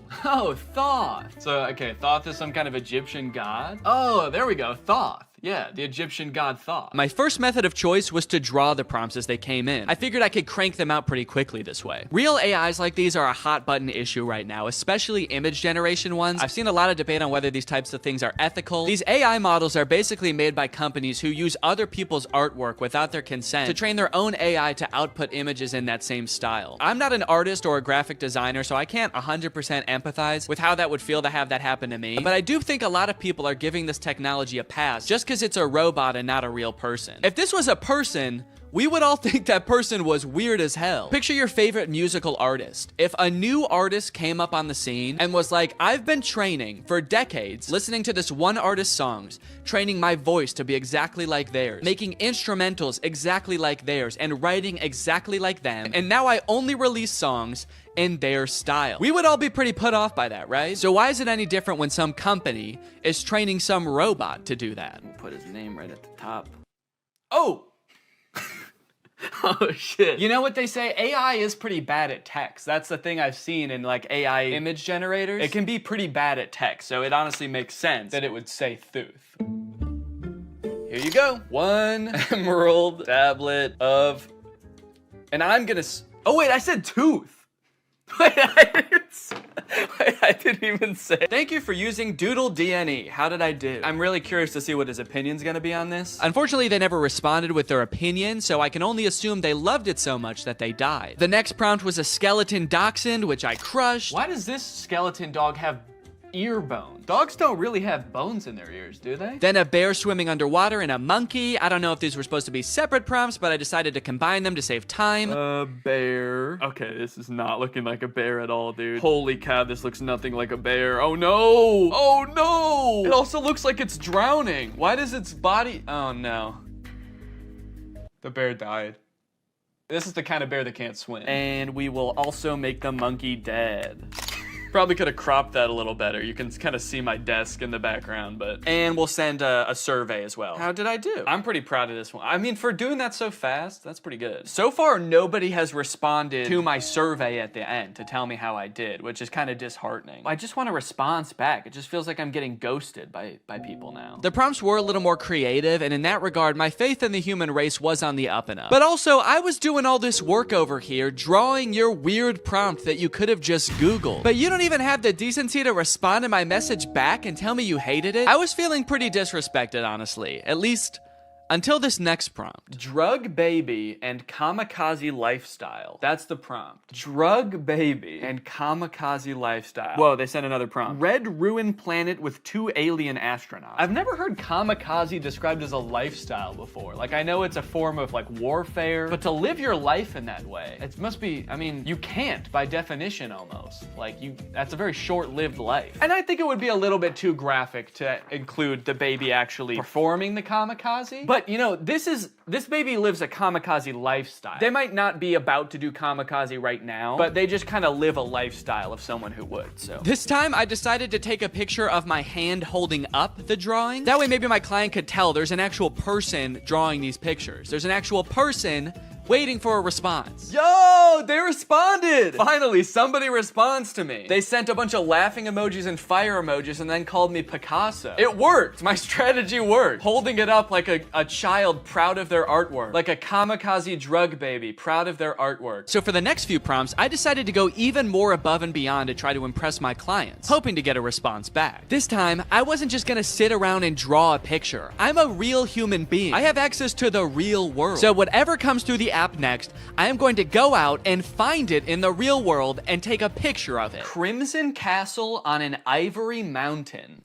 Speaker 1: Thoth. So, okay, Thoth is some kind of Egyptian god? Oh, there we go, Thoth. Yeah, the Egyptian god Thoth. My first method of choice was to draw the prompts as they came in. I figured I could crank them out pretty quickly this way. Real AIs like these are a hot button issue right now, especially image generation ones. I've seen a lot of debate on whether these types of things are ethical. These AI models are basically made by companies who use other people's artwork without their consent to train their own AI to output images in that same style. I'm not an artist or a graphic designer, so I can't 100% empathize with how that would feel to have that happen to me, but I do think a lot of people are giving this technology a pass just because it's a robot and not a real person. If this was a person, we would all think that person was weird as hell. Picture your favorite musical artist. If a new artist came up on the scene and was like, I've been training for decades, listening to this one artist's songs, training my voice to be exactly like theirs, making instrumentals exactly like theirs, and writing exactly like them, and now I only release songs in their style. We would all be pretty put off by that, right? So why is it any different when some company is training some robot to do that? We'll put his name right at the top. Oh! Oh shit. You know what they say? AI is pretty bad at text. That's the thing I've seen in like AI image generators. It can be pretty bad at text, so it honestly makes sense that it would say Thuth. Here you go. One emerald tablet of... And I'm gonna... Oh wait, I said tooth. Wait, I didn't even say. Thank you for using Doodle DNE. How did I do? I'm really curious to see what his opinion's gonna be on this. Unfortunately, they never responded with their opinion, so I can only assume they loved it so much that they died. The next prompt was a skeleton dachshund, which I crushed. Why does this skeleton dog have ear bones? Dogs don't really have bones in their ears, do they? Then a bear swimming underwater and a monkey. I don't know if these were supposed to be separate prompts, but I decided to combine them to save time. A bear. Okay, this is not looking like a bear at all, dude. Holy cow, this looks nothing like a bear. Oh no! Oh no! It also looks like it's drowning. Why does its body... Oh no. The bear died. This is the kind of bear that can't swim. And we will also make the monkey dead. Probably could have cropped that a little better. You can kind of see my desk in the background, but... And we'll send a survey as well. How did I do? I'm pretty proud of this one. I mean, for doing that so fast, that's pretty good. So far, nobody has responded to my survey at the end to tell me how I did, which is kind of disheartening. I just want a response back. It just feels like I'm getting ghosted by people now. The prompts were a little more creative, and in that regard, my faith in the human race was on the up and up. But also, I was doing all this work over here, drawing your weird prompt that you could have just Googled. But you don't even have the decency to respond to my message back and tell me you hated it? I was feeling pretty disrespected, honestly. At least until this next prompt. Drug baby and kamikaze lifestyle. That's the prompt. Drug baby and kamikaze lifestyle. Whoa, they sent another prompt. Red ruined planet with 2 alien astronauts. I've never heard kamikaze described as a lifestyle before. Like, I know it's a form of like warfare, but to live your life in that way, it must be, I mean, you can't by definition almost. Like, that's a very short-lived life. And I think it would be a little bit too graphic to include the baby actually performing the kamikaze. But, you know, this baby lives a kamikaze lifestyle. They might not be about to do kamikaze right now, but they just kind of live a lifestyle of someone who would, so. This time, I decided to take a picture of my hand holding up the drawing. That way, maybe my client could tell there's an actual person drawing these pictures. There's an actual person waiting for a response. Yo, they responded! Finally, somebody responds to me. They sent a bunch of laughing emojis and fire emojis and then called me Picasso. It worked! My strategy worked. Holding it up like a child proud of their artwork. Like a kamikaze drug baby proud of their artwork. So for the next few prompts, I decided to go even more above and beyond to try to impress my clients, hoping to get a response back. This time, I wasn't just gonna sit around and draw a picture. I'm a real human being. I have access to the real world. So whatever comes through the app next, I am going to go out and find it in the real world and take a picture of it. Crimson Castle on an Ivory Mountain.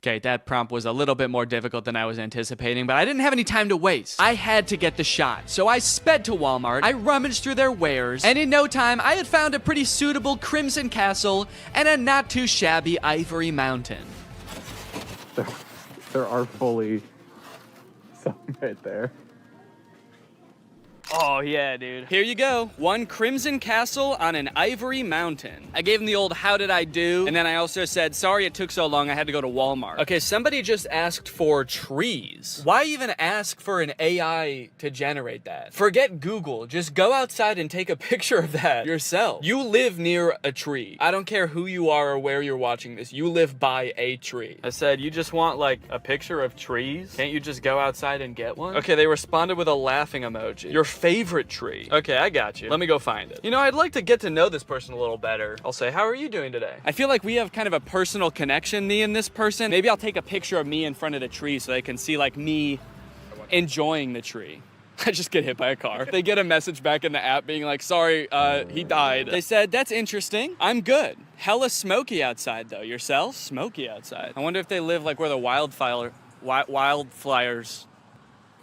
Speaker 1: Okay, that prompt was a little bit more difficult than I was anticipating, but I didn't have any time to waste. I had to get the shot, so I sped to Walmart, I rummaged through their wares, and in no time, I had found a pretty suitable Crimson Castle and a not too shabby Ivory Mountain.
Speaker 20: There are fully some right there.
Speaker 5: Oh yeah, dude.
Speaker 1: Here you go. One crimson castle on an ivory mountain. I gave him the old how did I do? And then I also said, sorry it took so long, I had to go to Walmart. Okay, somebody just asked for trees. Why even ask for an AI to generate that? Forget Google, just go outside and take a picture of that yourself. You live near a tree. I don't care who you are or where you're watching this, you live by a tree. I said, you just want like a picture of trees? Can't you just go outside and get one? Okay, they responded with a laughing emoji. Your favorite tree. Okay, I got you. Let me go find it. You know, I'd like to get to know this person a little better. I'll say, how are you doing today? I feel like we have kind of a personal connection, me and this person. Maybe I'll take a picture of me in front of the tree so they can see like me enjoying the tree. I just get hit by a car. They get a message back in the app being like, sorry, he died. They said, that's interesting. I'm good. Hella smoky outside though. Yourself? Smoky outside. I wonder if they live like where the wildfires.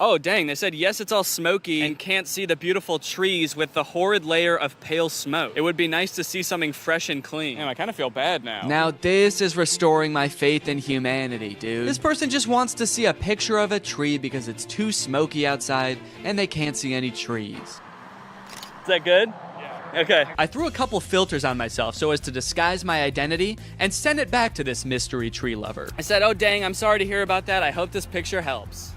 Speaker 1: Oh, dang, they said, yes, it's all smoky and can't see the beautiful trees with the horrid layer of pale smoke. It would be nice to see something fresh and clean. Damn, I kind of feel bad now. Now this is restoring my faith in humanity, dude. This person just wants to see a picture of a tree because it's too smoky outside and they can't see any trees. Is that good? Okay. I threw a couple filters on myself so as to disguise my identity and send it back to this mystery tree lover. I said, oh, dang, I'm sorry to hear about that. I hope this picture helps.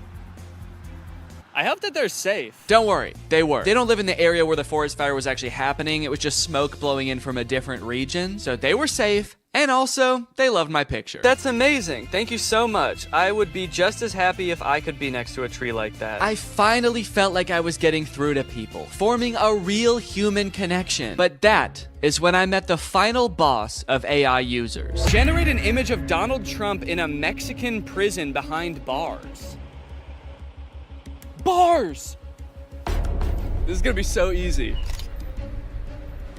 Speaker 1: I hope that they're safe. Don't worry, they were. They don't live in the area where the forest fire was actually happening. It was just smoke blowing in from a different region. So they were safe. And also, they loved my picture. That's amazing. Thank you so much. I would be just as happy if I could be next to a tree like that. I finally felt like I was getting through to people, forming a real human connection. But that is when I met the final boss of AI users. Generate an image of Donald Trump in a Mexican prison behind bars. Bars! This is gonna be so easy.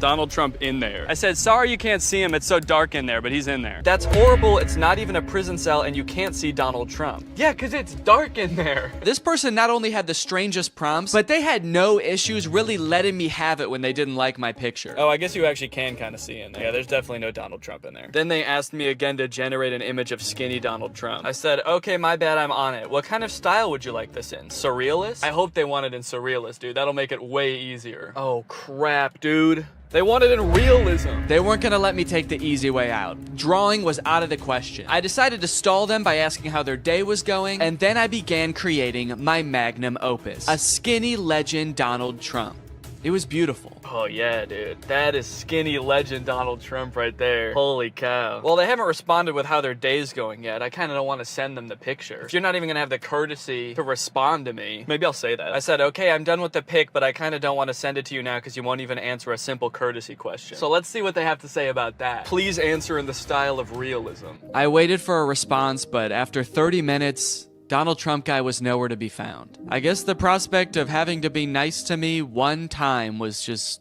Speaker 1: Donald Trump in there. I said, sorry you can't see him, it's so dark in there, but he's in there. That's horrible, it's not even a prison cell and you can't see Donald Trump. Yeah, because it's dark in there. This person not only had the strangest prompts, but they had no issues really letting me have it when they didn't like my picture. Oh, I guess you actually can kind of see in there. Yeah, there's definitely no Donald Trump in there. Then they asked me again to generate an image of skinny Donald Trump. I said, okay, my bad, I'm on it. What kind of style would you like this in? Surrealist? I hope they want it in surrealist, dude. That'll make it way easier. Oh, crap, dude. They wanted in realism. They weren't gonna let me take the easy way out. Drawing was out of the question. I decided to stall them by asking how their day was going, and then I began creating my magnum opus, a skinny legend Donald Trump. It was beautiful. Oh yeah, dude. That is skinny legend Donald Trump right there. Holy cow. Well, they haven't responded with how their day's going yet. I kind of don't want to send them the picture. If you're not even gonna have the courtesy to respond to me, maybe I'll say that. I said, okay, I'm done with the pic, but I kind of don't want to send it to you now because you won't even answer a simple courtesy question. So let's see what they have to say about that. Please answer in the style of realism. I waited for a response, but after 30 minutes, Donald Trump guy was nowhere to be found. I guess the prospect of having to be nice to me one time was just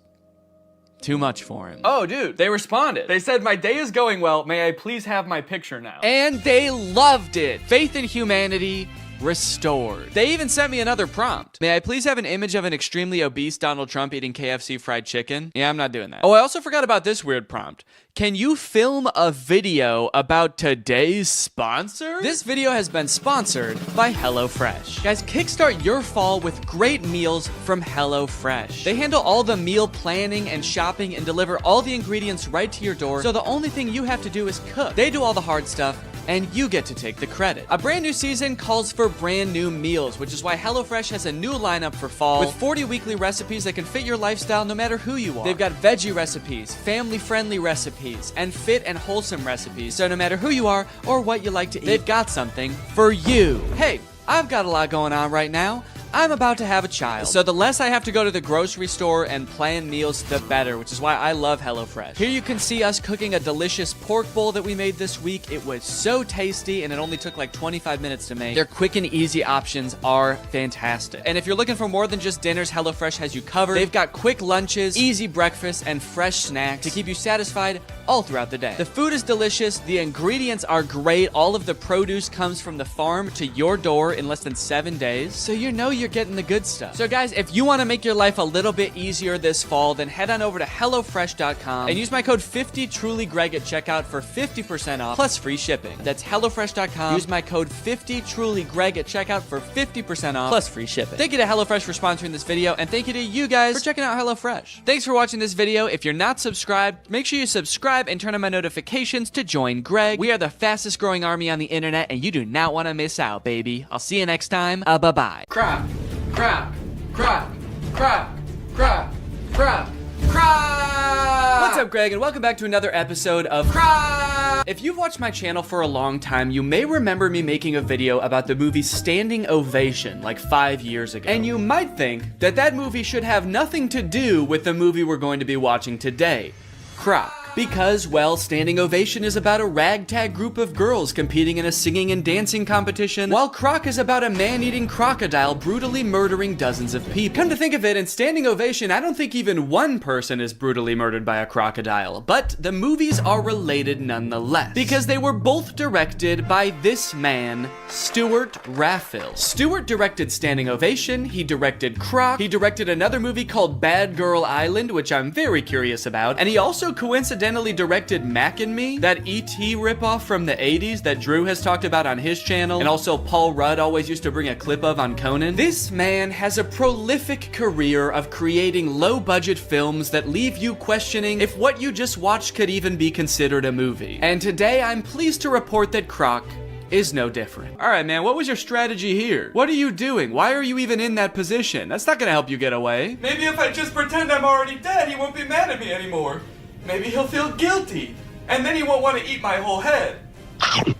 Speaker 1: too much for him. Oh, dude, they responded. They said, my day is going well. May I please have my picture now? And they loved it. Faith in humanity restored. They even sent me another prompt. May I please have an image of an extremely obese Donald Trump eating KFC fried chicken? Yeah, I'm not doing that. Oh, I also forgot about this weird prompt. Can you film a video about today's sponsor? This video has been sponsored by HelloFresh. Guys, kickstart your fall with great meals from HelloFresh. They handle all the meal planning and shopping and deliver all the ingredients right to your door, so the only thing you have to do is cook. They do all the hard stuff, and you get to take the credit. A brand new season calls for brand new meals, which is why HelloFresh has a new lineup for fall with 40 weekly recipes that can fit your lifestyle no matter who you are. They've got veggie recipes, family-friendly recipes, and fit and wholesome recipes, so no matter who you are or what you like to eat, they've got something for you. Hey, I've got a lot going on right now. I'm about to have a child, so the less I have to go to the grocery store and plan meals, the better, which is why I love HelloFresh. Here you can see us cooking a delicious pork bowl that we made this week. It was so tasty, and it only took like 25 minutes to make. Their quick and easy options are fantastic. And if you're looking for more than just dinners, HelloFresh has you covered. They've got quick lunches, easy breakfasts, and fresh snacks to keep you satisfied all throughout the day. The food is delicious, the ingredients are great, all of the produce comes from the farm to your door in less than 7 days, so you know you're getting the good stuff. So guys, if you want to make your life a little bit easier this fall, then head on over to HelloFresh.com and use my code 50TrulyGreg at checkout for 50% off plus free shipping. That's HelloFresh.com. Use my code 50TrulyGreg at checkout for 50% off plus free shipping. Thank you to HelloFresh for sponsoring this video, and thank you to you guys for checking out HelloFresh. Thanks for watching this video. If you're not subscribed, make sure you subscribe and turn on my notifications to join Greg. We are the fastest growing army on the internet, and you do not want to miss out, baby. I'll see you next time. Bye-bye. Crap, crap, crap, crap, crap, crap, crap. What's up, Greg, and welcome back to another episode of Crap. If you've watched my channel for a long time, you may remember me making a video about the movie Standing Ovation like 5 years ago. And you might think that that movie should have nothing to do with the movie we're going to be watching today, Crap. Because, well, Standing Ovation is about a ragtag group of girls competing in a singing and dancing competition, while Croc is about a man-eating crocodile brutally murdering dozens of people. Come to think of it, in Standing Ovation, I don't think even one person is brutally murdered by a crocodile, but the movies are related nonetheless, because they were both directed by this man, Stuart Raffill. Stuart directed Standing Ovation, he directed Croc, he directed another movie called Bad Girl Island, which I'm very curious about, and he also coincidentally directed Mac and Me, that E.T. ripoff from the 80s that Drew has talked about on his channel, and also Paul Rudd always used to bring a clip of on Conan. This man has a prolific career of creating low-budget films that leave you questioning if what you just watched could even be considered a movie. And today I'm pleased to report that Croc is no different. Alright, man, what was your strategy here? What are you doing? Why are you even in that position? That's not gonna help you get away. Maybe if I just pretend I'm already dead, he won't be mad at me anymore. Maybe he'll feel guilty, and then he won't want to eat my whole head.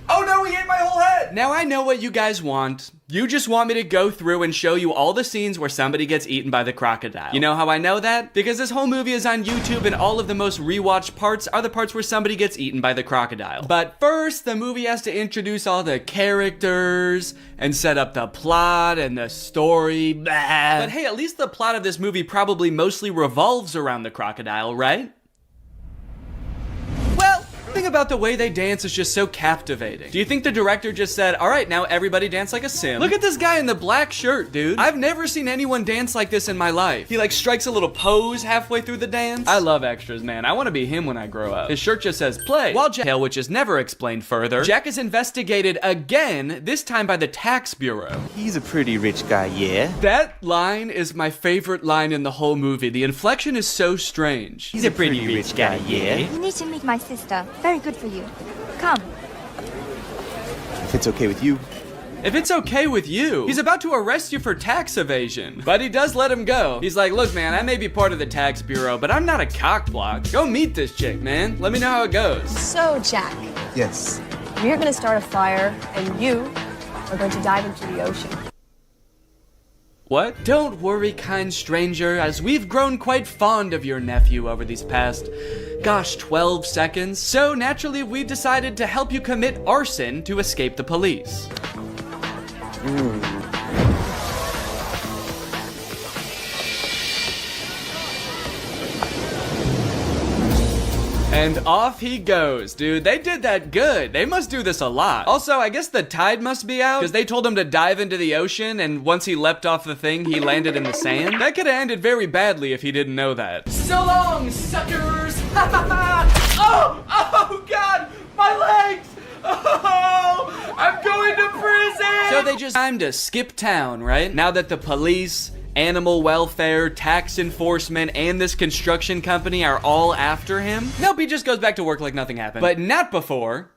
Speaker 1: Oh no, he ate my whole head! Now I know what you guys want. You just want me to go through and show you all the scenes where somebody gets eaten by the crocodile. You know how I know that? Because this whole movie is on YouTube, and all of the most rewatched parts are the parts where somebody gets eaten by the crocodile. But first, the movie has to introduce all the characters and set up the plot and the story. Blah. But hey, at least the plot of this movie probably mostly revolves around the crocodile, right? Something about the way they dance is just so captivating. Do you think the director just said, all right, now everybody dance like a sim? Look at this guy in the black shirt, dude. I've never seen anyone dance like this in my life. He like strikes a little pose halfway through the dance. I love extras, man. I want to be him when I grow up. His shirt just says play. While Jack, which is never explained further, Jack is investigated again, this time by the tax bureau.
Speaker 7: He's a pretty rich guy, yeah?
Speaker 1: That line is my favorite line in the whole movie. The inflection is so strange.
Speaker 7: He's a pretty rich guy, yeah?
Speaker 5: You need to meet my sister. Very good for you. Come.
Speaker 7: If it's okay with you.
Speaker 1: If it's okay with you. He's about to arrest you for tax evasion, but he does let him go. He's like, look, man, I may be part of the tax bureau, but I'm not a cockblock. Go meet this chick, man. Let me know how it goes.
Speaker 5: So, Jack.
Speaker 7: Yes.
Speaker 5: We're going to start a fire, and you are going to dive into the ocean.
Speaker 1: What? Don't worry, kind stranger, as we've grown quite fond of your nephew over these past, gosh, 12 seconds. So naturally, we've decided to help you commit arson to escape the police. And off he goes, dude. They did that good. They must do this a lot. Also, I guess the tide must be out, because they told him to dive into the ocean, and once he leapt off the thing, he landed in the sand. That could have ended very badly if he didn't know that. So long, suckers! Oh, God! My legs! Oh, I'm going to prison! So they just time to skip town, right? Now that the police, animal welfare, tax enforcement, and this construction company are all after him, nope, he just goes back to work like nothing happened. But not before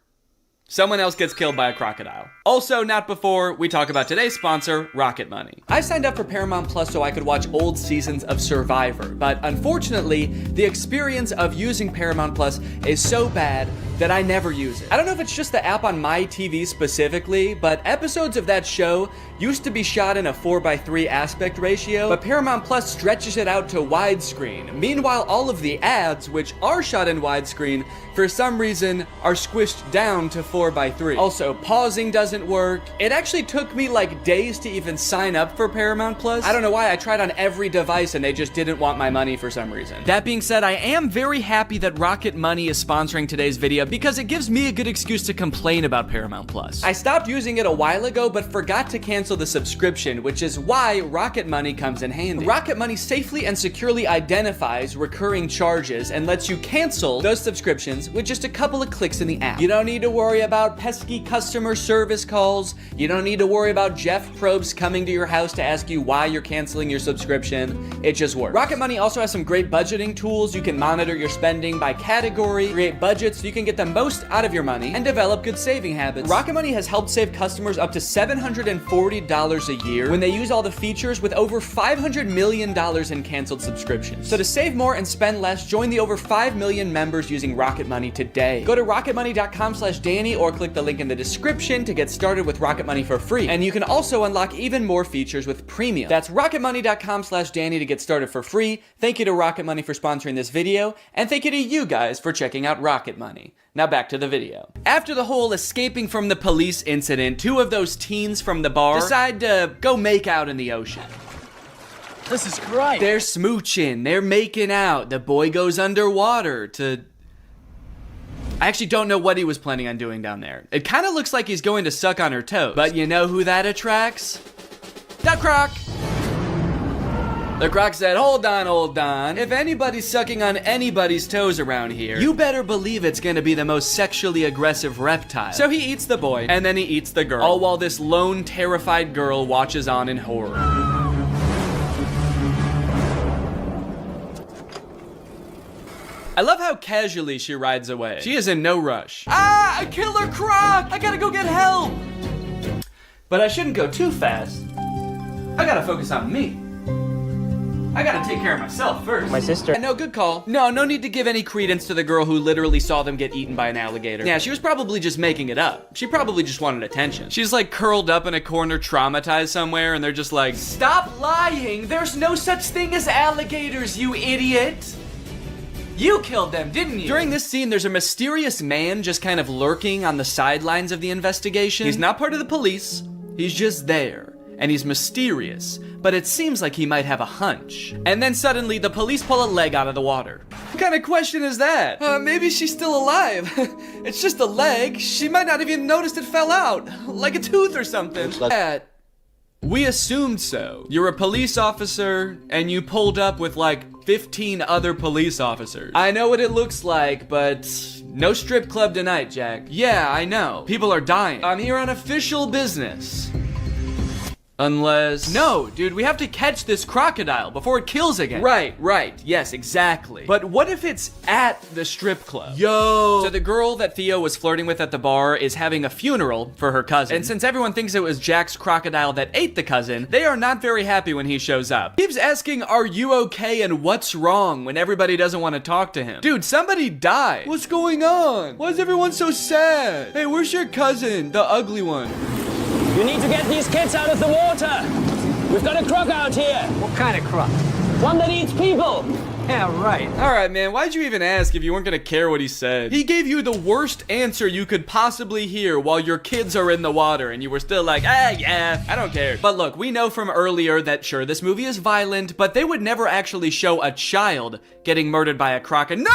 Speaker 1: someone else gets killed by a crocodile. Also, not before we talk about today's sponsor, Rocket Money. I signed up for Paramount Plus so I could watch old seasons of Survivor, but unfortunately, the experience of using Paramount Plus is so bad that I never use it. I don't know if it's just the app on my TV specifically, but episodes of that show used to be shot in a 4:3 aspect ratio, but Paramount Plus stretches it out to widescreen. Meanwhile, all of the ads, which are shot in widescreen, for some reason are squished down to 4:3. Also, pausing doesn't work. It actually took me like days to even sign up for Paramount Plus. I don't know why. I tried on every device and they just didn't want my money for some reason. That being said, I am very happy that Rocket Money is sponsoring today's video, membership because it gives me a good excuse to complain about Paramount Plus. I stopped using it a while ago, but forgot to cancel the subscription, which is why Rocket Money comes in handy. Rocket Money safely and securely identifies recurring charges and lets you cancel those subscriptions with just a couple of clicks in the app. You don't need to worry about pesky customer service calls. You don't need to worry about Jeff Probst coming to your house to ask you why you're canceling your subscription. It just works. Rocket Money also has some great budgeting tools. You can monitor your spending by category, create budgets so you can get the most out of your money, and develop good saving habits. Rocket Money has helped save customers up to $740 a year when they use all the features, with over $500 million in canceled subscriptions. So to save more and spend less, join the over 5 million members using Rocket Money today. Go to rocketmoney.com/Danny or click the link in the description to get started with Rocket Money for free. And you can also unlock even more features with premium. That's rocketmoney.com/Danny to get started for free. Thank you to Rocket Money for sponsoring this video, and thank you to you guys for checking out Rocket Money. Now back to the video. After the whole escaping from the police incident, two of those teens from the bar decide to go make out in the ocean.
Speaker 6: This is great.
Speaker 1: They're smooching, they're making out. The boy goes underwater to... I actually don't know what he was planning on doing down there. It kind of looks like he's going to suck on her toes. But you know who that attracts? The Croc! The Croc said, hold on. If anybody's sucking on anybody's toes around here, you better believe it's gonna be the most sexually aggressive reptile. So he eats the boy, and then he eats the girl, all while this lone, terrified girl watches on in horror. I love how casually she rides away. She is in no rush. Ah, a killer croc! I gotta go get help! But I shouldn't go too fast. I gotta focus on me. I gotta take care of myself first.
Speaker 10: My sister.
Speaker 1: No, good call. No need to give any credence to the girl who literally saw them get eaten by an alligator. Yeah, she was probably just making it up. She probably just wanted attention. She's like curled up in a corner, traumatized somewhere, and they're just like, stop lying! There's no such thing as alligators, you idiot! You killed them, didn't you? During this scene, there's a mysterious man just kind of lurking on the sidelines of the investigation. He's not part of the police. He's just there. And he's mysterious, but it seems like he might have a hunch. And then suddenly, the police pull a leg out of the water. What kind of question is that? Maybe she's still alive. It's just a leg. She might not have even noticed it fell out. Like a tooth or something. We assumed so. You're a police officer, and you pulled up with like 15 other police officers. I know what it looks like, but no strip club tonight, Jack. Yeah, I know. People are dying. I'm here on official business. Unless... No, dude, we have to catch this crocodile before it kills again. Right. Yes, exactly. But what if it's at the strip club? Yo! So the girl that Theo was flirting with at the bar is having a funeral for her cousin. And since everyone thinks it was Jack's crocodile that ate the cousin, they are not very happy when he shows up. He keeps asking, are you okay and what's wrong, when everybody doesn't want to talk to him. Dude, somebody died. What's going on? Why is everyone so sad? Hey, where's your cousin? The ugly one.
Speaker 6: You need to get these kids out of the water. We've got a croc out here.
Speaker 11: What kind of croc?
Speaker 6: One that eats people.
Speaker 11: Yeah, right.
Speaker 1: All right, man, why'd you even ask if you weren't gonna care what he said? He gave you the worst answer you could possibly hear while your kids are in the water, and you were still like, yeah, I don't care. But look, we know from earlier that sure, this movie is violent, but they would never actually show a child getting murdered by a crocodile. No!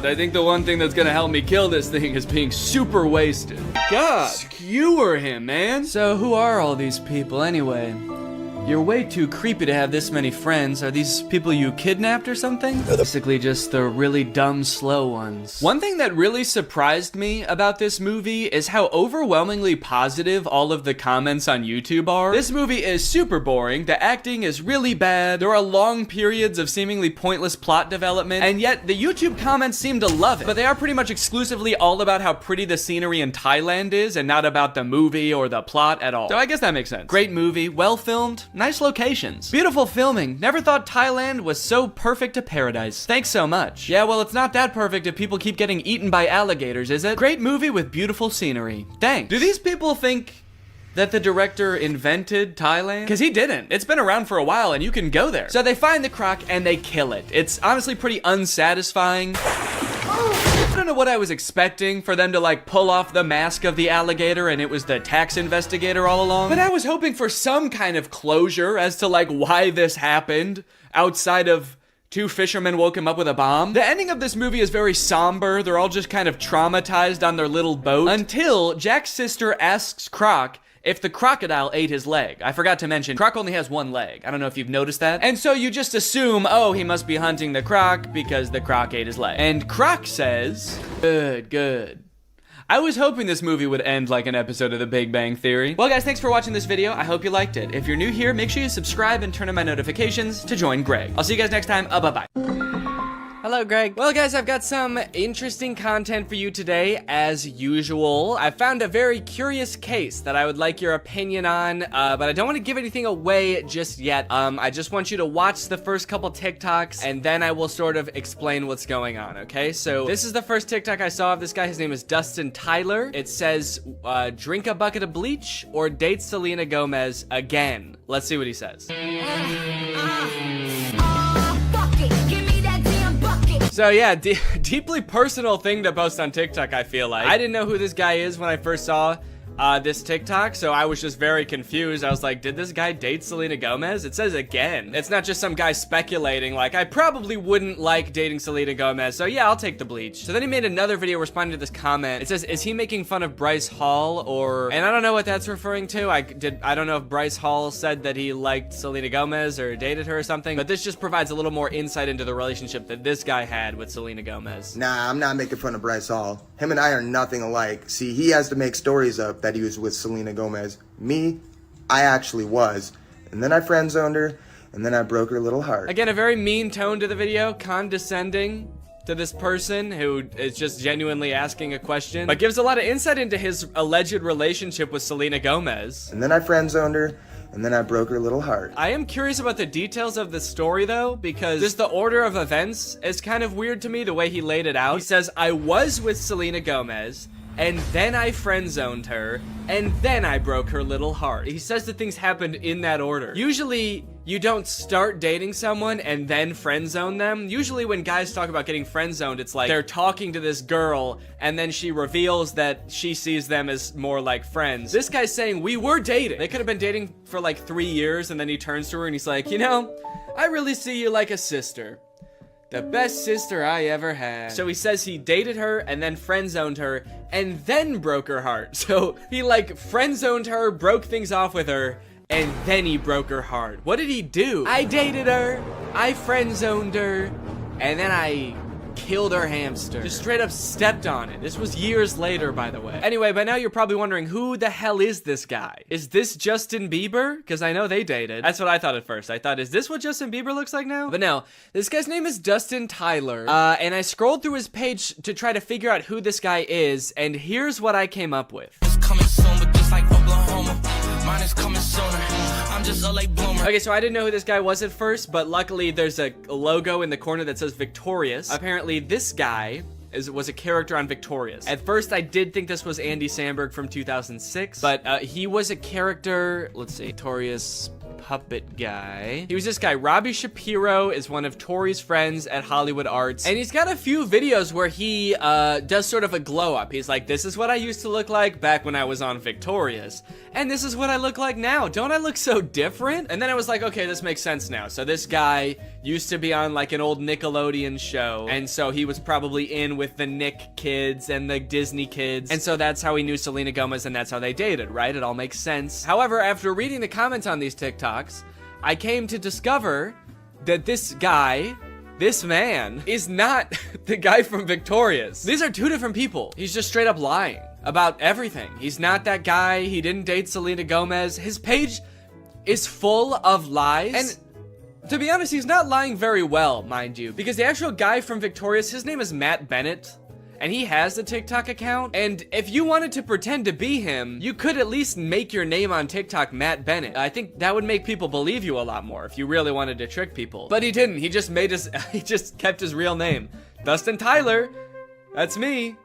Speaker 1: I think the one thing that's gonna help me kill this thing is being super wasted. God, skewer him, man. So who are all these people anyway? You're way too creepy to have this many friends. Are these people you kidnapped or something? Basically just the really dumb, slow ones. One thing that really surprised me about this movie is how overwhelmingly positive all of the comments on YouTube are. This movie is super boring, the acting is really bad, there are long periods of seemingly pointless plot development, and yet the YouTube comments seem to love it. But they are pretty much exclusively all about how pretty the scenery in Thailand is, and not about the movie or the plot at all. So I guess that makes sense. Great movie, well filmed, nice locations, beautiful filming. Never thought Thailand was so perfect a paradise. Thanks so much. Yeah, well, it's not that perfect if people keep getting eaten by alligators, is it? Great movie with beautiful scenery. Thanks. Do these people think that the director invented Thailand? Because he didn't. It's been around for a while and you can go there. So they find the croc and they kill it. It's honestly pretty unsatisfying. I don't know what I was expecting, for them to like pull off the mask of the alligator and it was the tax investigator all along. But I was hoping for some kind of closure as to like why this happened outside of 2 fishermen woke him up with a bomb. The ending of this movie is very somber. They're all just kind of traumatized on their little boat until Jack's sister asks Croc if the crocodile ate his leg. I forgot to mention, Croc only has 1 leg. I don't know if you've noticed that. And so you just assume, oh, he must be hunting the croc because the croc ate his leg. And Croc says, good. I was hoping this movie would end like an episode of The Big Bang Theory. Well, guys, thanks for watching this video. I hope you liked it. If you're new here, make sure you subscribe and turn on my notifications to join Greg. I'll see you guys next time. Bye-bye. Hello, Greg. Well, guys, I've got some interesting content for you today, as usual. I found a very curious case that I would like your opinion on, but I don't want to give anything away just yet. I just want you to watch the first couple TikToks, and then I will sort of explain what's going on, okay? So this is the first TikTok I saw of this guy. His name is Dustin Tyler. It says, drink a bucket of bleach or date Selena Gomez again. Let's see what he says. So yeah, deeply personal thing to post on TikTok, I feel like. I didn't know who this guy is when I first saw this TikTok, so I was just very confused. I was like, did this guy date Selena Gomez? It says again. It's not just some guy speculating, like, I probably wouldn't like dating Selena Gomez, so yeah, I'll take the bleach. So then he made another video responding to this comment. It says, is he making fun of Bryce Hall, or, and I don't know what that's referring to. I don't know if Bryce Hall said that he liked Selena Gomez or dated her or something, but this just provides a little more insight into the relationship that this guy had with Selena Gomez.
Speaker 8: Nah, I'm not making fun of Bryce Hall. Him and I are nothing alike. See, he has to make stories up that he was with Selena Gomez. Me, I actually was. And then I friend zoned her, and then I broke her little heart.
Speaker 1: Again, a very mean tone to the video, condescending to this person who is just genuinely asking a question, but gives a lot of insight into his alleged relationship with Selena Gomez.
Speaker 8: And then I friend zoned her, and then I broke her little heart.
Speaker 1: I am curious about the details of the story though, because just the order of events is kind of weird to me, the way he laid it out. He says, I was with Selena Gomez, and then I friend-zoned her, and then I broke her little heart. He says that things happened in that order. Usually, you don't start dating someone and then friend-zone them. Usually when guys talk about getting friend-zoned, it's like they're talking to this girl, and then she reveals that she sees them as more like friends. This guy's saying, we were dating. They could have been dating for like 3 years, and then he turns to her and he's like, you know, I really see you like a sister. The best sister I ever had. So he says he dated her and then friend-zoned her and then broke her heart. So he like friend-zoned her, broke things off with her, and then he broke her heart. What did he do? I dated her, I friend-zoned her, and then I killed her hamster. Just straight up stepped on it. This was years later, by the way. Anyway, by now you're probably wondering, who the hell is this guy? Is this Justin Bieber? Because I know they dated. That's what I thought at first. I thought, is this what Justin Bieber looks like now? But no, this guy's name is Dustin Tyler. And I scrolled through his page to try to figure out who this guy is, and here's what I came up with. It's coming soon, but just like Oklahoma, mine is coming sooner. I'm just a late bloomer. Okay, so I didn't know who this guy was at first, but luckily there's a logo in the corner that says Victorious. Apparently this guy was a character on Victorious. At first I did think this was Andy Samberg from 2006, but he was a character, let's see, Victorious puppet guy. He was this guy. Robbie Shapiro is one of Tori's friends at Hollywood Arts, and he's got a few videos where he does sort of a glow up. He's like, this is what I used to look like back when I was on Victorious, and this is what I look like now. Don't I look so different? And then I was like, okay, this makes sense now. So this guy used to be on like an old Nickelodeon show, and so he was probably in with the Nick kids and the Disney kids, and so that's how he knew Selena Gomez, and that's how they dated, right? It all makes sense. However, after reading the comments on these TikToks, I came to discover that this guy, this man, is not the guy from Victorious. These are two different people. He's just straight up lying about everything. He's not that guy. He didn't date Selena Gomez. His page is full of lies. And to be honest, he's not lying very well, mind you, because the actual guy from Victorious, his name is Matt Bennett, and he has a TikTok account, and if you wanted to pretend to be him, you could at least make your name on TikTok Matt Bennett. I think that would make people believe you a lot more if you really wanted to trick people. But he didn't. He just he just kept his real name. Dustin Tyler. That's me.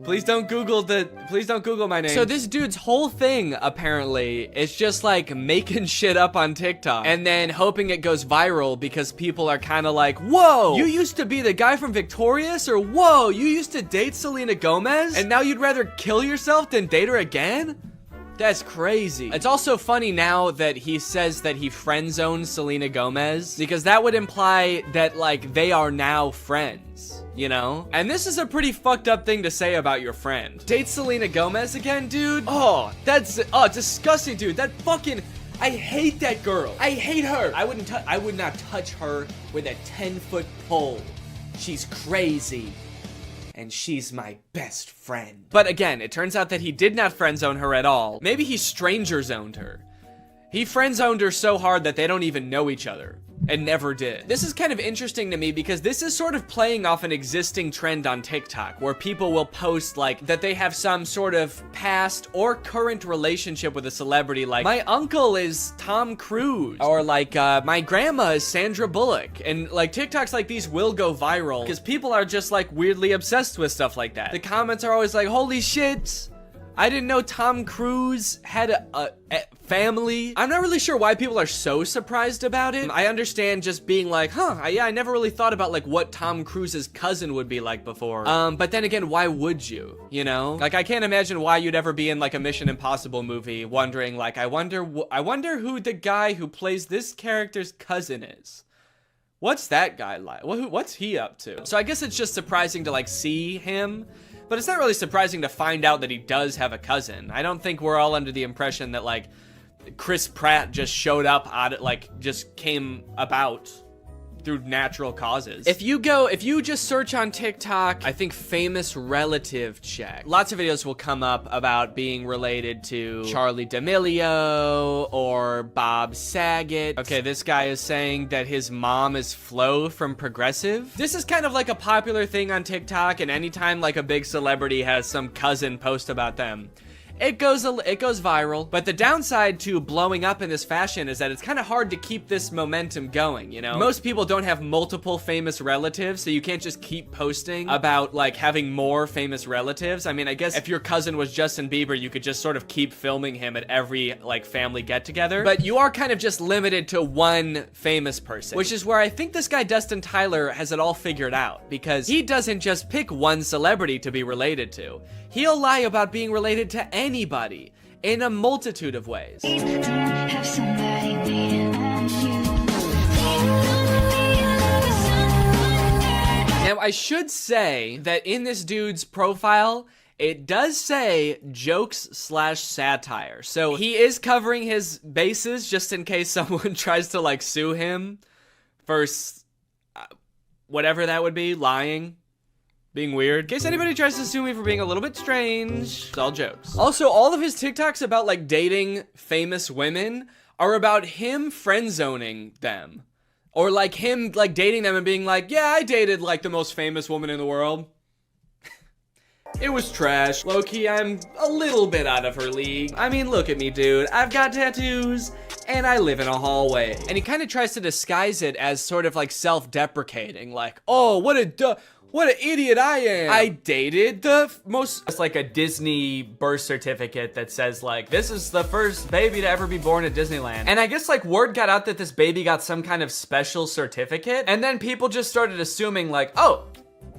Speaker 1: Please don't Google my name. So this dude's whole thing, apparently, is just like making shit up on TikTok and then hoping it goes viral because people are kind of like, whoa, you used to be the guy from Victorious, or whoa, you used to date Selena Gomez and now you'd rather kill yourself than date her again? That's crazy. It's also funny now that he says that he friend zoned Selena Gomez, because that would imply that like they are now friends, you know? And this is a pretty fucked up thing to say about your friend. Date Selena Gomez again, dude? Oh, that's disgusting, dude. That fucking, I hate that girl. I hate her. I would not touch her with a 10-foot pole. She's crazy. And she's my best friend. But again, it turns out that he did not friend zone her at all. Maybe he stranger zoned her. He friend zoned her so hard that they don't even know each other. And never did. This is kind of interesting to me because this is sort of playing off an existing trend on TikTok where people will post like that they have some sort of past or current relationship with a celebrity, like my uncle is Tom Cruise, or like my grandma is Sandra Bullock. And like TikToks like these will go viral because people are just like weirdly obsessed with stuff like that. The comments are always like, holy shit, I didn't know Tom Cruise had a family. I'm not really sure why people are so surprised about it. I understand just being like, yeah, I never really thought about like what Tom Cruise's cousin would be like before. But then again, why would you? You know? Like, I can't imagine why you'd ever be in like a Mission Impossible movie wondering like, I wonder who the guy who plays this character's cousin is. What's that guy like? What's he up to? So I guess it's just surprising to like see him. But it's not really surprising to find out that he does have a cousin. I don't think we're all under the impression that like Chris Pratt just showed up out like just came about through natural causes. If you just search on TikTok, I think famous relative check, lots of videos will come up about being related to Charli D'Amelio or Bob Saget. Okay, this guy is saying that his mom is Flo from Progressive. This is kind of like a popular thing on TikTok, and anytime like a big celebrity has some cousin post about them, it goes viral. But the downside to blowing up in this fashion is that it's kind of hard to keep this momentum going, you know? Most people don't have multiple famous relatives, so you can't just keep posting about like having more famous relatives. I mean, I guess if your cousin was Justin Bieber, you could just sort of keep filming him at every like family get together. But you are kind of just limited to one famous person, which is where I think this guy Dustin Tyler has it all figured out, because he doesn't just pick one celebrity to be related to. He'll lie about being related to anybody in a multitude of ways. Now, I should say that in this dude's profile, it does say jokes/satire. So he is covering his bases just in case someone tries to like sue him for whatever that would be, lying. Being weird. In case anybody tries to sue me for being a little bit strange, it's all jokes. Also, all of his TikToks about like dating famous women are about him friend zoning them. Or like him like dating them and being like, yeah, I dated like the most famous woman in the world. It was trash. Low-key, I'm a little bit out of her league. I mean, look at me, dude. I've got tattoos and I live in a hallway. And he kind of tries to disguise it as sort of like self-deprecating. Like, oh, what an idiot I am. I dated the most... It's like a Disney birth certificate that says like, this is the first baby to ever be born at Disneyland. And I guess like word got out that this baby got some kind of special certificate. And then people just started assuming like, oh,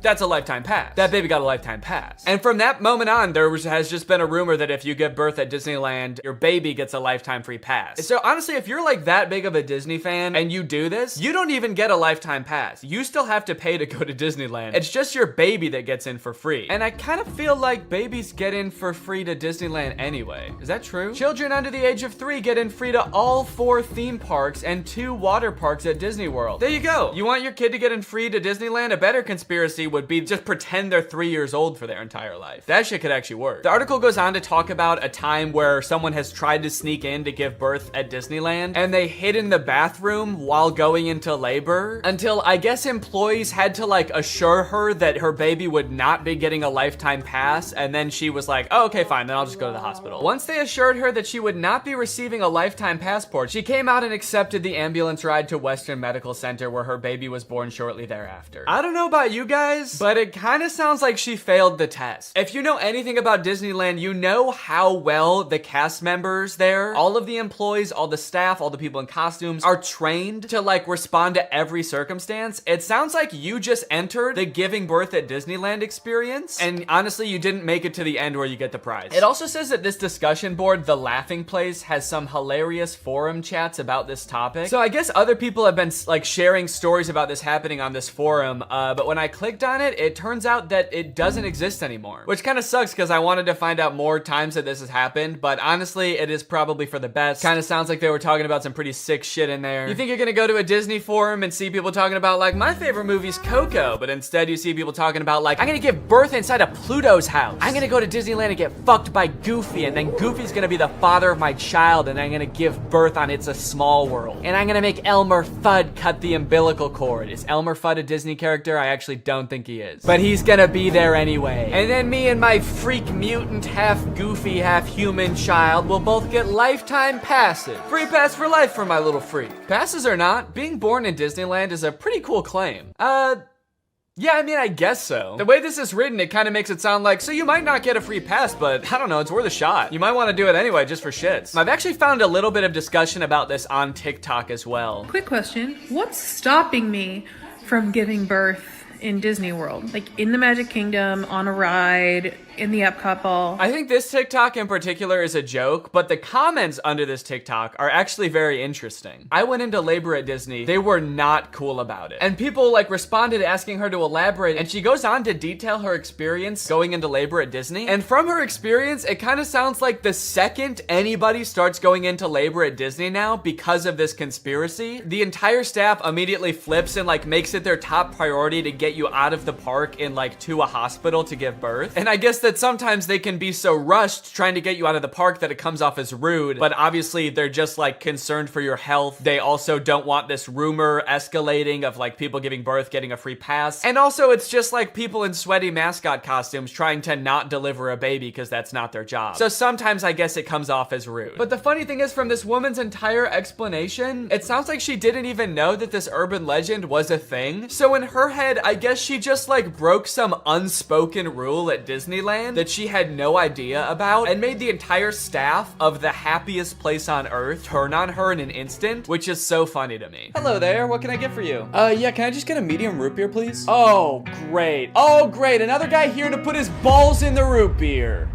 Speaker 1: that's a lifetime pass. That baby got a lifetime pass. And from that moment on, has just been a rumor that if you give birth at Disneyland, your baby gets a lifetime free pass. So honestly, if you're like that big of a Disney fan and you do this, you don't even get a lifetime pass. You still have to pay to go to Disneyland. It's just your baby that gets in for free. And I kind of feel like babies get in for free to Disneyland anyway. Is that true? Children under the age of 3 get in free to all 4 theme parks and 2 water parks at Disney World. There you go. You want your kid to get in free to Disneyland? A better conspiracy would be just pretend they're 3 years old for their entire life. That shit could actually work. The article goes on to talk about a time where someone has tried to sneak in to give birth at Disneyland, and they hid in the bathroom while going into labor until I guess employees had to like assure her that her baby would not be getting a lifetime pass, and then she was like, oh, okay, fine, then I'll just go to the hospital. Once they assured her that she would not be receiving a lifetime passport, she came out and accepted the ambulance ride to Western Medical Center where her baby was born shortly thereafter. I don't know about you guys, prize, but it kind of sounds like she failed the test. If you know anything about Disneyland, you know how well the cast members there, all of the employees, all the staff, all the people in costumes are trained to like respond to every circumstance. It sounds like you just entered the giving birth at Disneyland experience, and honestly, you didn't make it to the end where you get the prize. It also says that this discussion board, The Laughing Place, has some hilarious forum chats about this topic. So I guess other people have been like sharing stories about this happening on this forum, but when I clicked on it, it turns out that it doesn't exist anymore, which kind of sucks because I wanted to find out more times that this has happened, but honestly, it is probably for the best. Kind of sounds like they were talking about some pretty sick shit in there. You think you're gonna go to a Disney forum and see people talking about like, my favorite movie's Coco, but instead you see people talking about like, I'm gonna give birth inside of Pluto's house. I'm gonna go to Disneyland and get fucked by Goofy, and then Goofy's gonna be the father of my child, and I'm gonna give birth on It's a Small World. And I'm gonna make Elmer Fudd cut the umbilical cord. Is Elmer Fudd a Disney character? I actually don't think he is. But he's gonna be there anyway. And then me and my freak mutant, half goofy, half human child will both get lifetime passes. Free pass for life for my little freak. Passes or not, being born in Disneyland is a pretty cool claim. Yeah, I mean, I guess so. The way this is written, it kind of makes it sound like, so you might not get a free pass, but I don't know, it's worth a shot. You might want to do it anyway, just for shits. I've actually found a little bit of discussion about this on TikTok as well.
Speaker 9: Quick question, what's stopping me from giving birth in Disney World? Like in the Magic Kingdom, on a ride, in the Epcot ball?
Speaker 1: I think this TikTok in particular is a joke, but the comments under this TikTok are actually very interesting. I went into labor at Disney. They were not cool about it. And people like responded asking her to elaborate, and she goes on to detail her experience going into labor at Disney. And from her experience, it kind of sounds like the second anybody starts going into labor at Disney now because of this conspiracy, the entire staff immediately flips and like makes it their top priority to get you out of the park and like to a hospital to give birth. And I guess that sometimes they can be so rushed trying to get you out of the park that it comes off as rude, but obviously they're just like concerned for your health. They also don't want this rumor escalating of like people giving birth getting a free pass. And also it's just like people in sweaty mascot costumes trying to not deliver a baby because that's not their job. So sometimes I guess it comes off as rude. But the funny thing is, from this woman's entire explanation, it sounds like she didn't even know that this urban legend was a thing. So in her head, I guess she just like broke some unspoken rule at Disneyland that she had no idea about and made the entire staff of the happiest place on earth turn on her in an instant, which is so funny to me. Hello there, what can I get for you? Yeah, can I just get a medium root beer, please? Oh, great. Oh, great, another guy here to put his balls in the root beer.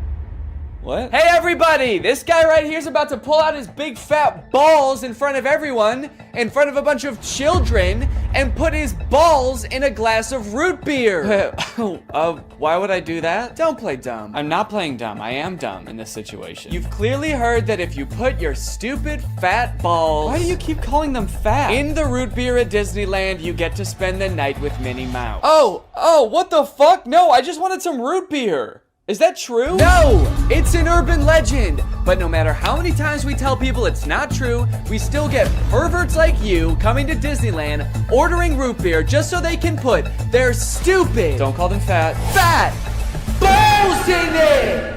Speaker 1: What? Hey everybody, this guy right here is about to pull out his big fat balls in front of everyone, in front of a bunch of children, and put his balls in a glass of root beer. Why would I do that? Don't play dumb. I'm not playing dumb. I am dumb in this situation. You've clearly heard that if you put your stupid fat balls— why do you keep calling them fat— in the root beer at Disneyland, you get to spend the night with Minnie Mouse. Oh, what the fuck? No, I just wanted some root beer. Is that true? No, it's an urban legend. But no matter how many times we tell people it's not true, we still get perverts like you coming to Disneyland, ordering root beer just so they can put their stupid— don't call them fat balls in it.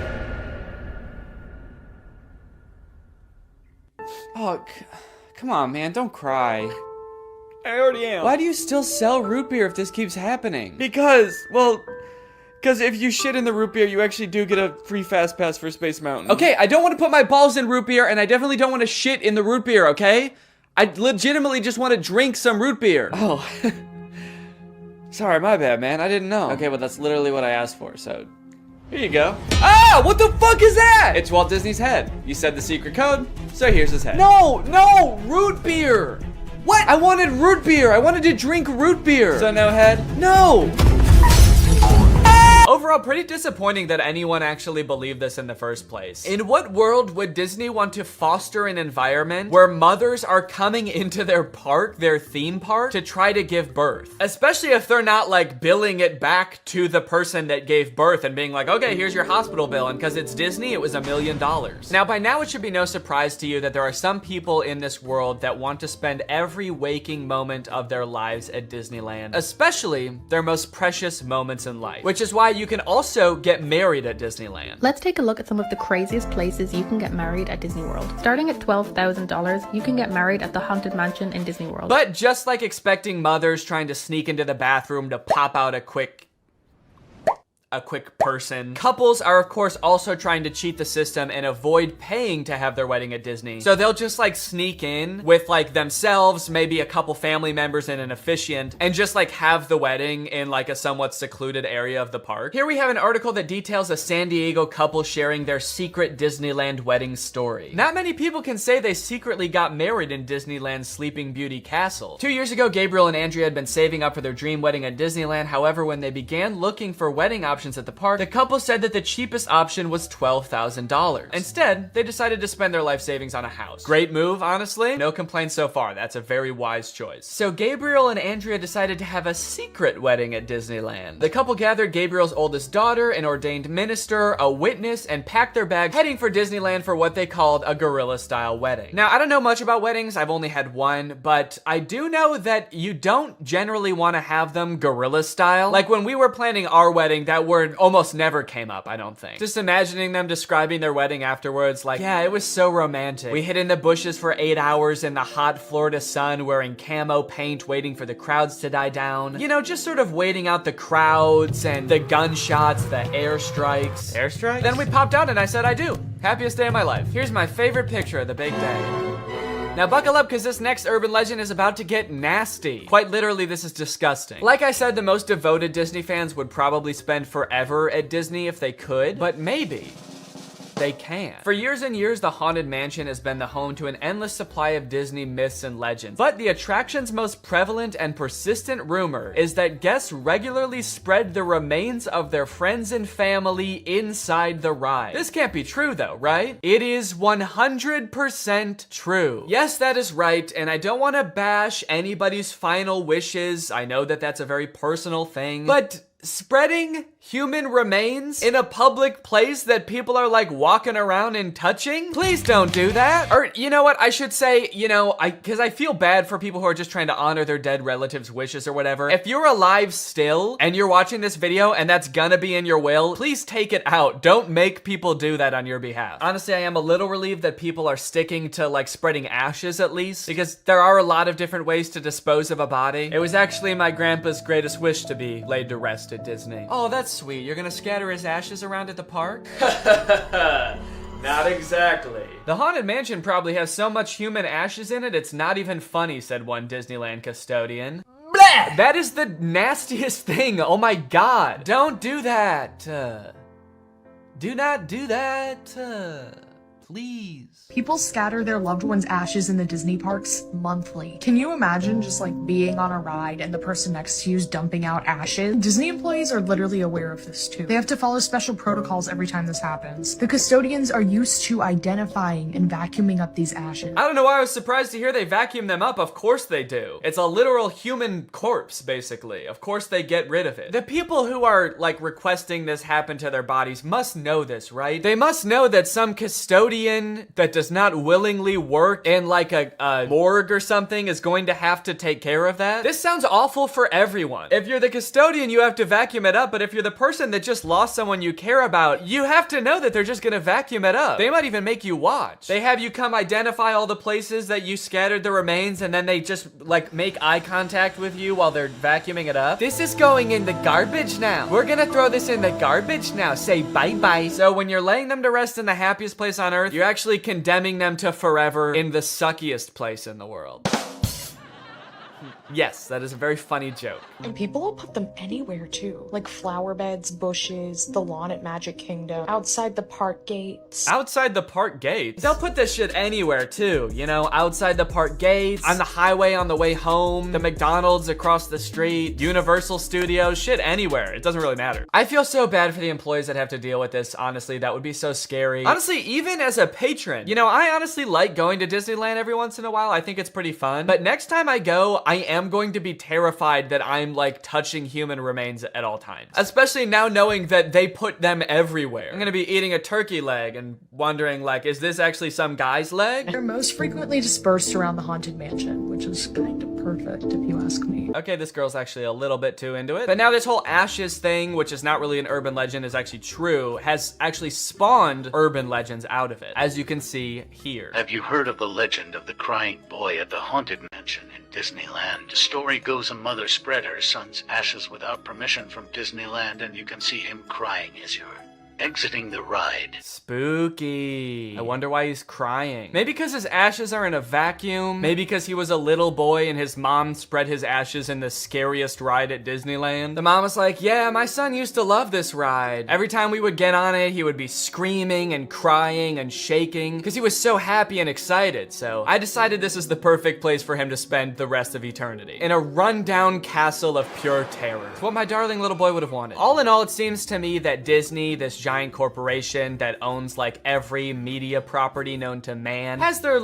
Speaker 1: Oh, come on, man, don't cry. I already am. Why do you still sell root beer if this keeps happening? Because if you shit in the root beer, you actually do get a free fast pass for Space Mountain. Okay, I don't want to put my balls in root beer, and I definitely don't want to shit in the root beer, okay? I legitimately just want to drink some root beer. Oh. Sorry, my bad, man. I didn't know. Okay, well, that's literally what I asked for, so here you go. Ah, what the fuck is that? It's Walt Disney's head. You said the secret code, so here's his head. No, root beer. What? I wanted root beer. I wanted to drink root beer. So no head? No. Overall, pretty disappointing that anyone actually believed this in the first place. In what world would Disney want to foster an environment where mothers are coming into their park, their theme park, to try to give birth? Especially if they're not like billing it back to the person that gave birth and being like, okay, here's your hospital bill, and because it's Disney, it was $1 million. Now, by now, it should be no surprise to you that there are some people in this world that want to spend every waking moment of their lives at Disneyland, especially their most precious moments in life, which is why you can also get married at Disneyland.
Speaker 12: Let's take a look at some of the craziest places you can get married at Disney World. Starting at $12,000, you can get married at the Haunted Mansion in Disney World.
Speaker 1: But just like expecting mothers trying to sneak into the bathroom to pop out a quick a quick person. Couples are of course also trying to cheat the system and avoid paying to have their wedding at Disney. So they'll just like sneak in with like themselves, maybe a couple family members and an officiant, and just like have the wedding in like a somewhat secluded area of the park. Here we have an article that details a San Diego couple sharing their secret Disneyland wedding story. Not many people can say they secretly got married in Disneyland's Sleeping Beauty Castle. 2 years ago, Gabriel and Andrea had been saving up for their dream wedding at Disneyland. However, when they began looking for wedding options at the park, the couple said that the cheapest option was $12,000. Instead, they decided to spend their life savings on a house. Great move, honestly. No complaints so far. That's a very wise choice. So Gabriel and Andrea decided to have a secret wedding at Disneyland. The couple gathered Gabriel's oldest daughter, an ordained minister, a witness, and packed their bags, heading for Disneyland for what they called a guerrilla-style wedding. Now, I don't know much about weddings. I've only had one, but I do know that you don't generally want to have them guerrilla style. Like when we were planning our wedding, that word almost never came up, I don't think. Just imagining them describing their wedding afterwards, like, yeah, it was so romantic. We hid in the bushes for 8 hours in the hot Florida sun, wearing camo paint, waiting for the crowds to die down. You know, just sort of waiting out the crowds and the gunshots, the airstrikes. Airstrikes? Then we popped out and I said I do. Happiest day of my life. Here's my favorite picture of the big day. Now buckle up, because this next urban legend is about to get nasty. Quite literally, this is disgusting. Like I said, the most devoted Disney fans would probably spend forever at Disney if they could, but maybe they can. For years and years, the Haunted Mansion has been the home to an endless supply of Disney myths and legends. But the attraction's most prevalent and persistent rumor is that guests regularly spread the remains of their friends and family inside the ride. This can't be true though, right? It is 100% true. Yes, that is right, and I don't want to bash anybody's final wishes. I know that that's a very personal thing, but spreading human remains in a public place that people are like walking around and touching? Please don't do that. Or you know what, I should say, you know, because I feel bad for people who are just trying to honor their dead relatives' wishes or whatever. If you're alive still and you're watching this video and that's gonna be in your will, please take it out. Don't make people do that on your behalf. Honestly, I am a little relieved that people are sticking to like spreading ashes at least, because there are a lot of different ways to dispose of a body. It was actually my grandpa's greatest wish to be laid to rest at Disney. Oh, that's sweet. You're gonna scatter his ashes around at the park?
Speaker 22: Not exactly.
Speaker 1: The Haunted Mansion probably has so much human ashes in it, it's not even funny, said one Disneyland custodian. Blech! That is the nastiest thing. Oh my god. Don't do that. Do not do that. Please.
Speaker 13: People scatter their loved ones' ashes in the Disney parks monthly. Can you imagine just like being on a ride and the person next to you is dumping out ashes? Disney employees are literally aware of this too. They have to follow special protocols every time this happens. The custodians are used to identifying and vacuuming up these ashes.
Speaker 1: I don't know why I was surprised to hear they vacuum them up. Of course they do. It's a literal human corpse, basically. Of course they get rid of it. The people who are like requesting this happen to their bodies must know this, right? They must know that some custodian that does not willingly work in like a morgue or something is going to have to take care of that. This sounds awful for everyone. If you're the custodian, you have to vacuum it up, but if you're the person that just lost someone you care about, you have to know that they're just gonna vacuum it up. They might even make you watch. They have you come identify all the places that you scattered the remains, and then they just like make eye contact with you while they're vacuuming it up. This is going in the garbage now. We're gonna throw this in the garbage now. Say bye-bye. So when you're laying them to rest in the happiest place on earth, you're actually condemning them to forever in the suckiest place in the world. Yes, that is a very funny joke.
Speaker 13: And people will put them anywhere too. Like flower beds, bushes, the lawn at Magic Kingdom, outside the park gates.
Speaker 1: Outside the park gates? They'll put this shit anywhere too, you know? Outside the park gates, on the highway on the way home, the McDonald's across the street, Universal Studios, shit anywhere. It doesn't really matter. I feel so bad for the employees that have to deal with this, honestly. That would be so scary. Honestly, even as a patron, you know, I honestly like going to Disneyland every once in a while. I think it's pretty fun. But next time I go, I am going to be terrified that I'm like touching human remains at all times. Especially now knowing that they put them everywhere. I'm gonna be eating a turkey leg and wondering like, is this actually some guy's leg?
Speaker 13: They're most frequently dispersed around the Haunted Mansion, which is kind of perfect if you ask me.
Speaker 1: Okay, this girl's actually a little bit too into it. But now this whole ashes thing, which is not really an urban legend, is actually true, has actually spawned urban legends out of it, as you can see here.
Speaker 14: Have you heard of the legend of the crying boy at the Haunted Mansion in Disneyland. The story goes a mother spread her son's ashes without permission from Disneyland, and you can see him crying as you're exiting the ride.
Speaker 1: Spooky. I wonder why he's crying. Maybe because his ashes are in a vacuum. Maybe because he was a little boy and his mom spread his ashes in the scariest ride at Disneyland. The mom was like, yeah, my son used to love this ride. Every time we would get on it, he would be screaming and crying and shaking because he was so happy and excited. So I decided this is the perfect place for him to spend the rest of eternity. In a rundown castle of pure terror. It's what my darling little boy would have wanted. All in all, it seems to me that Disney, this giant corporation that owns like every media property known to man, has their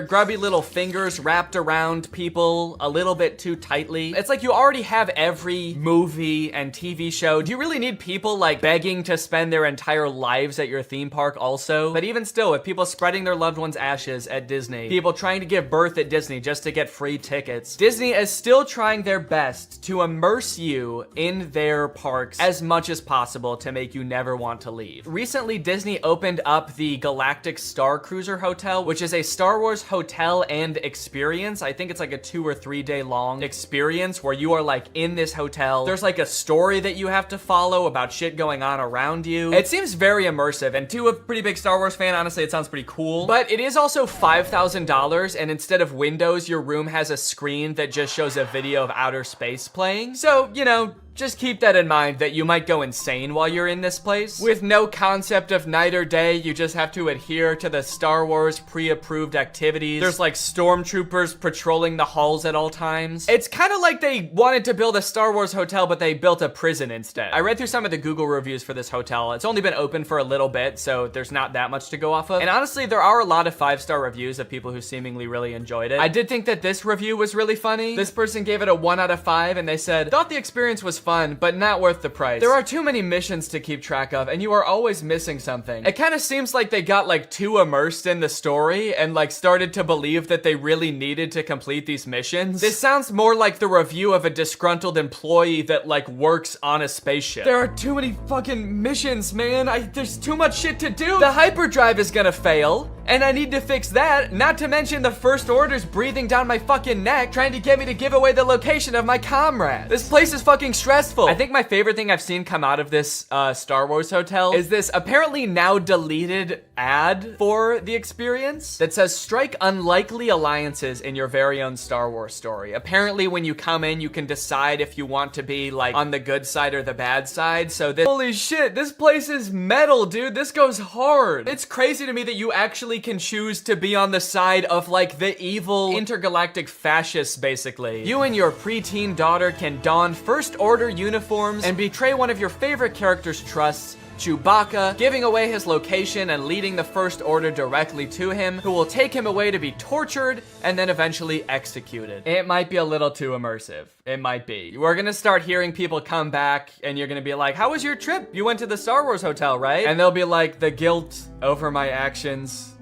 Speaker 1: grubby little fingers wrapped around people a little bit too tightly. It's like you already have every movie and TV show. Do you really need people like begging to spend their entire lives at your theme park also? But even still, with people spreading their loved ones' ashes at Disney, people trying to give birth at Disney just to get free tickets, Disney is still trying their best to immerse you in their parks as much as possible to make you never want to leave. Recently, Disney opened up the Galactic Star Cruiser Hotel, which is a Star Wars hotel and experience. I think it's like a 2 or 3 day long experience where you are like in this hotel. There's like a story that you have to follow about shit going on around you. It seems very immersive, and to a pretty big Star Wars fan, honestly, it sounds pretty cool. But it is also $5,000, and instead of windows, your room has a screen that just shows a video of outer space playing. So, you know, just keep that in mind that you might go insane while you're in this place. With no concept of night or day, you just have to adhere to the Star Wars pre-approved activities. There's like stormtroopers patrolling the halls at all times. It's kind of like they wanted to build a Star Wars hotel, but they built a prison instead. I read through some of the Google reviews for this hotel. It's only been open for a little bit, so there's not that much to go off of. And honestly, there are a lot of 5-star reviews of people who seemingly really enjoyed it. I did think that this review was really funny. This person gave it a 1 out of 5, and they said, thought the experience was fun, but not worth the price. There are too many missions to keep track of, and you are always missing something. It kind of seems like they got like too immersed in the story and like started to believe that they really needed to complete these missions. This sounds more like the review of a disgruntled employee that like works on a spaceship. There are too many fucking missions, man. There's too much shit to do. The hyperdrive is gonna fail, and I need to fix that. Not to mention the First Order's breathing down my fucking neck, trying to get me to give away the location of my comrade. This place is fucking stressful. I think my favorite thing I've seen come out of this Star Wars hotel is this apparently now deleted ad for the experience that says, strike unlikely alliances in your very own Star Wars story. Apparently when you come in, you can decide if you want to be like on the good side or the bad side. So this, holy shit, this place is metal, dude. This goes hard. It's crazy to me that you actually can choose to be on the side of like the evil intergalactic fascists, basically. You and your preteen daughter can don First Order uniforms and betray one of your favorite character's trusts, Chewbacca, giving away his location and leading the First Order directly to him, who will take him away to be tortured and then eventually executed. It might be a little too immersive. It might be. We're gonna start hearing people come back and you're gonna be like, how was your trip? You went to the Star Wars hotel, right? And they'll be like, the guilt over my actions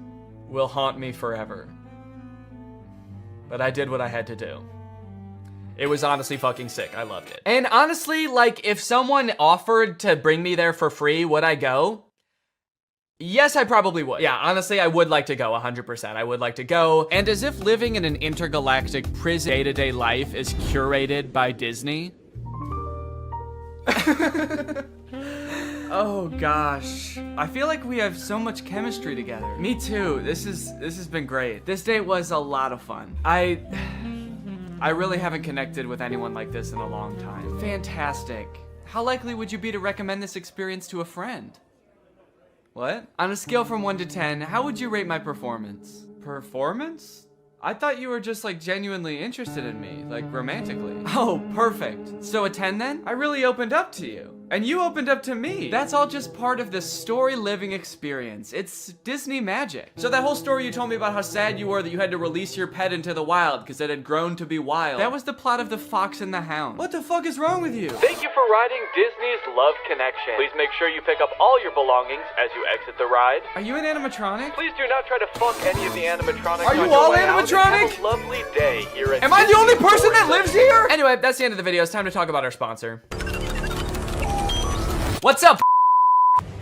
Speaker 1: will haunt me forever. But I did what I had to do. It was honestly fucking sick. I loved it. And honestly, like, if someone offered to bring me there for free, would I go? Yes, I probably would. Yeah, honestly, I would like to go 100%. I would like to go. And as if living in an intergalactic prison day-to-day life is curated by Disney. Oh gosh. I feel like we have so much chemistry together. Me too. This has been great. This date was a lot of fun. I really haven't connected with anyone like this in a long time. Fantastic. How likely would you be to recommend this experience to a friend? What? On a scale from 1 to 10, how would you rate my performance? Performance? I thought you were just like genuinely interested in me, like romantically. Oh, perfect. So a 10 then? I really opened up to you. And you opened up to me. That's all just part of the story living experience. It's Disney magic. So that whole story you told me about how sad you were that you had to release your pet into the wild because it had grown to be wild. That was the plot of The Fox and the Hound. What the fuck is wrong with you?
Speaker 22: Thank you for riding Disney's Love Connection. Please make sure you pick up all your belongings as you exit the ride.
Speaker 1: Are you an animatronic?
Speaker 22: Please do not try to fuck any of the animatronics.
Speaker 1: Are you all animatronic?
Speaker 22: Have a lovely day here at
Speaker 1: Am I the only person that lives here? Anyway, that's the end of the video. It's time to talk about our sponsor. What's up?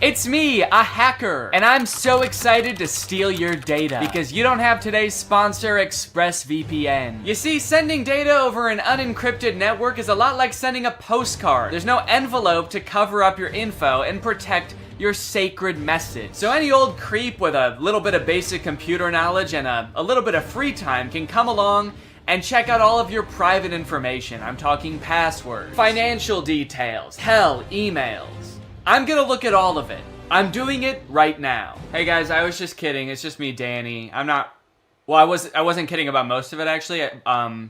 Speaker 1: It's me, a hacker, and I'm so excited to steal your data because you don't have today's sponsor, ExpressVPN. You see, sending data over an unencrypted network is a lot like sending a postcard. There's no envelope to cover up your info and protect your sacred message. So any old creep with a little bit of basic computer knowledge and a little bit of free time can come along and check out all of your private information. I'm talking passwords, financial details, hell, emails. I'm gonna look at all of it. I'm doing it right now. Hey guys, I was just kidding. It's just me, Danny. I wasn't kidding about most of it actually.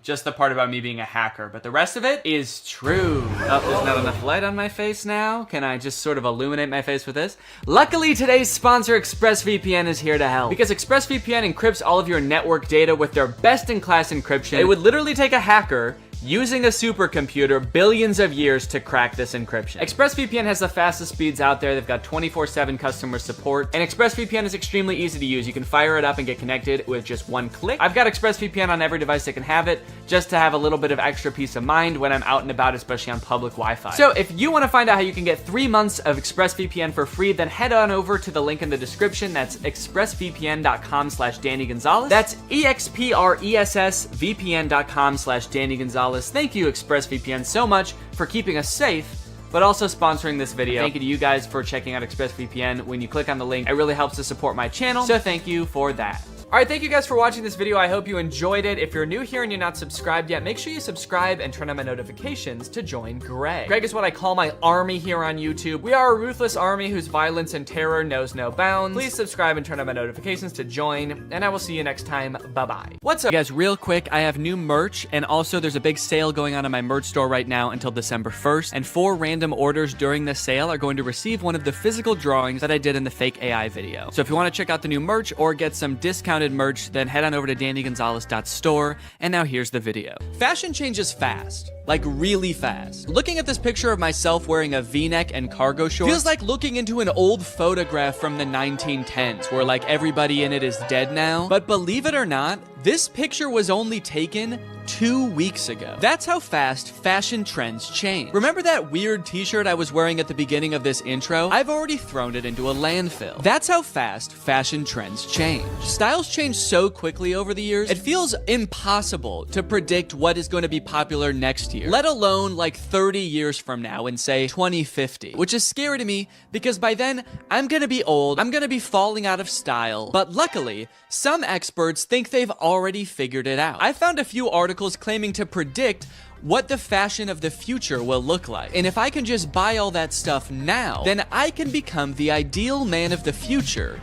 Speaker 1: Just the part about me being a hacker, but the rest of it is true. Oh, there's not enough light on my face now. Can I just sort of illuminate my face with this? Luckily, today's sponsor, ExpressVPN, is here to help. Because ExpressVPN encrypts all of your network data with their best-in-class encryption. It would literally take a hacker using a supercomputer billions of years to crack this encryption. ExpressVPN has the fastest speeds out there. They've got 24/7 customer support, and ExpressVPN is extremely easy to use. You can fire it up and get connected with just one click. I've got ExpressVPN on every device that can have it, just to have a little bit of extra peace of mind when I'm out and about, especially on public Wi-Fi. So if you want to find out how you can get 3 months of ExpressVPN for free, then head on over to the link in the description. That's expressvpn.com/Danny Gonzalez. That's expressvpn.com/Danny Gonzalez. Thank you, ExpressVPN, so much for keeping us safe, but also sponsoring this video. Thank you to you guys for checking out ExpressVPN. When you click on the link, it really helps to support my channel, so thank you for that. All right, thank you guys for watching this video. I hope you enjoyed it. If you're new here and you're not subscribed yet, make sure you subscribe and turn on my notifications to join Greg. Greg is what I call my army here on YouTube. We are a ruthless army whose violence and terror knows no bounds. Please subscribe and turn on my notifications to join, and I will see you next time. Bye-bye. What's up, guys? Real quick, I have new merch, and also there's a big sale going on in my merch store right now until December 1st, and 4 random orders during the sale are going to receive one of the physical drawings that I did in the fake AI video. So if you want to check out the new merch or get some discounted merch, then head on over to DannyGonzalez.store, and now here's the video. Fashion changes fast, like really fast. Looking at this picture of myself wearing a V-neck and cargo shorts feels like looking into an old photograph from the 1910s, where like everybody in it is dead now. But believe it or not, this picture was only taken 2 weeks ago. That's how fast fashion trends change. Remember that weird t-shirt I was wearing at the beginning of this intro? I've already thrown it into a landfill. That's how fast fashion trends change. Styles change so quickly over the years, it feels impossible to predict what is going to be popular next year, let alone like 30 years from now in say 2050, which is scary to me because by then I'm gonna be old, I'm gonna be falling out of style, but luckily, some experts think they've already figured it out. I found a few articles claiming to predict what the fashion of the future will look like. And if I can just buy all that stuff now, then I can become the ideal man of the future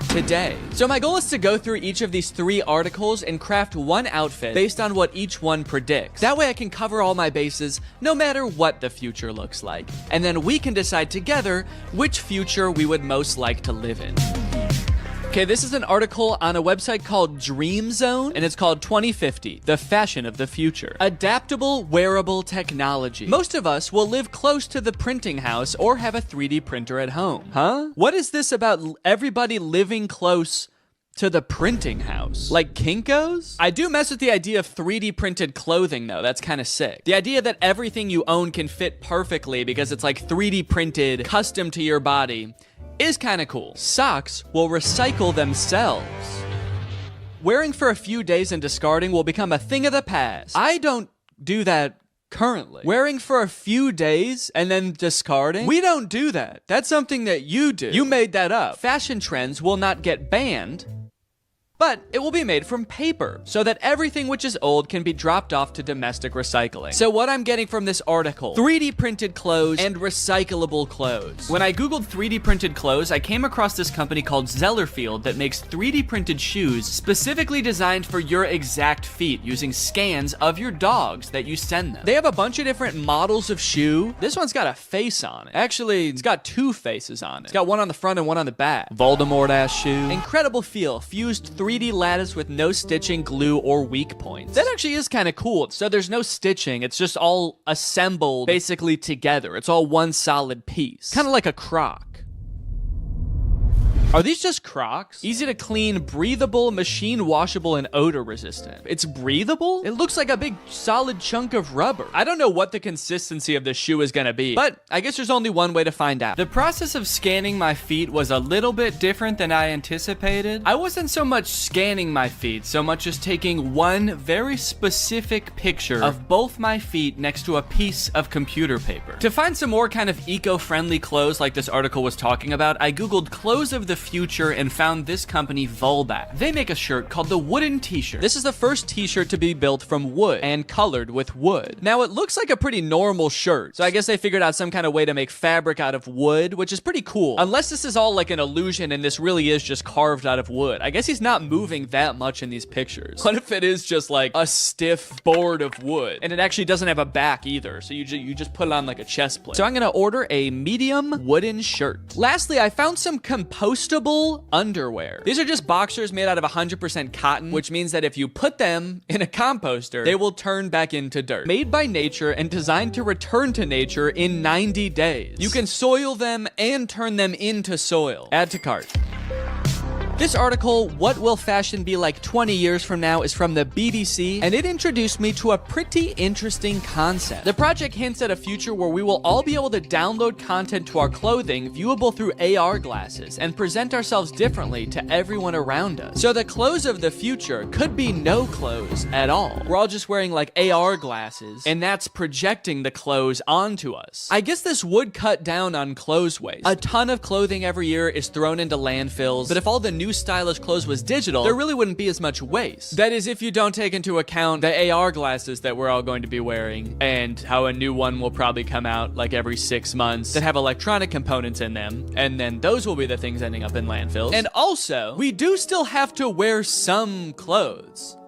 Speaker 1: today. So my goal is to go through each of these 3 articles and craft one outfit based on what each one predicts. That way I can cover all my bases no matter what the future looks like. And then we can decide together which future we would most like to live in. Okay, this is an article on a website called Dream Zone, and it's called 2050, the fashion of the future. Adaptable wearable technology. Most of us will live close to the printing house or have a 3D printer at home. Huh? What is this about everybody living close to the printing house? Like Kinko's? I do mess with the idea of 3D printed clothing though, that's kind of sick. The idea that everything you own can fit perfectly because it's like 3D printed, custom to your body, is kind of cool. Socks will recycle themselves. Wearing for a few days and discarding will become a thing of the past. I don't do that currently. Wearing for a few days and then discarding? We don't do that. That's something that you do. You made that up. Fashion trends will not get banned, but it will be made from paper so that everything which is old can be dropped off to domestic recycling. So what I'm getting from this article, 3D printed clothes and recyclable clothes. When I Googled 3D printed clothes, I came across this company called Zellerfield that makes 3D printed shoes specifically designed for your exact feet using scans of your dogs that you send them. They have a bunch of different models of shoe. This one's got a face on it. Actually, it's got 2 faces on it. It's got one on the front and one on the back. Voldemort-ass shoe. Incredible feel, fused 3D lattice with no stitching, glue, or weak points. That actually is kind of cool. So there's no stitching. It's just all assembled basically together. It's all one solid piece. Kind of like a crock. Are these just Crocs? Easy to clean, breathable, machine washable, and odor resistant. It's breathable? It looks like a big solid chunk of rubber. I don't know what the consistency of this shoe is gonna be, but I guess there's only one way to find out. The process of scanning my feet was a little bit different than I anticipated. I wasn't so much scanning my feet, so much as taking one very specific picture of both my feet next to a piece of computer paper. To find some more kind of eco-friendly clothes like this article was talking about, I googled clothes of the future and found this company Volbat. They make a shirt called the wooden t-shirt. This is the first t-shirt to be built from wood and colored with wood. Now it looks like a pretty normal shirt, so I guess they figured out some kind of way to make fabric out of wood, which is pretty cool. Unless this is all like an illusion and this really is just carved out of wood. I guess he's not moving that much in these pictures. What if it is just like a stiff board of wood and it actually doesn't have a back either, so you just put it on like a chest plate. So I'm gonna order a medium wooden shirt. Lastly, I found some compostable underwear. These are just boxers made out of 100% cotton, which means that if you put them in a composter, they will turn back into dirt. Made by nature and designed to return to nature in 90 days. You can soil them and turn them into soil. Add to cart. This article, What Will Fashion Be Like 20 Years From Now, is from the BBC, and it introduced me to a pretty interesting concept. The project hints at a future where we will all be able to download content to our clothing viewable through AR glasses and present ourselves differently to everyone around us. So the clothes of the future could be no clothes at all. We're all just wearing like AR glasses, and that's projecting the clothes onto us. I guess this would cut down on clothes waste. A ton of clothing every year is thrown into landfills, but if all the new stylish clothes was digital, there really wouldn't be as much waste. That is, if you don't take into account the AR glasses that we're all going to be wearing, and how a new one will probably come out like every 6 months that have electronic components in them, and then those will be the things ending up in landfills. And also, we do still have to wear some clothes.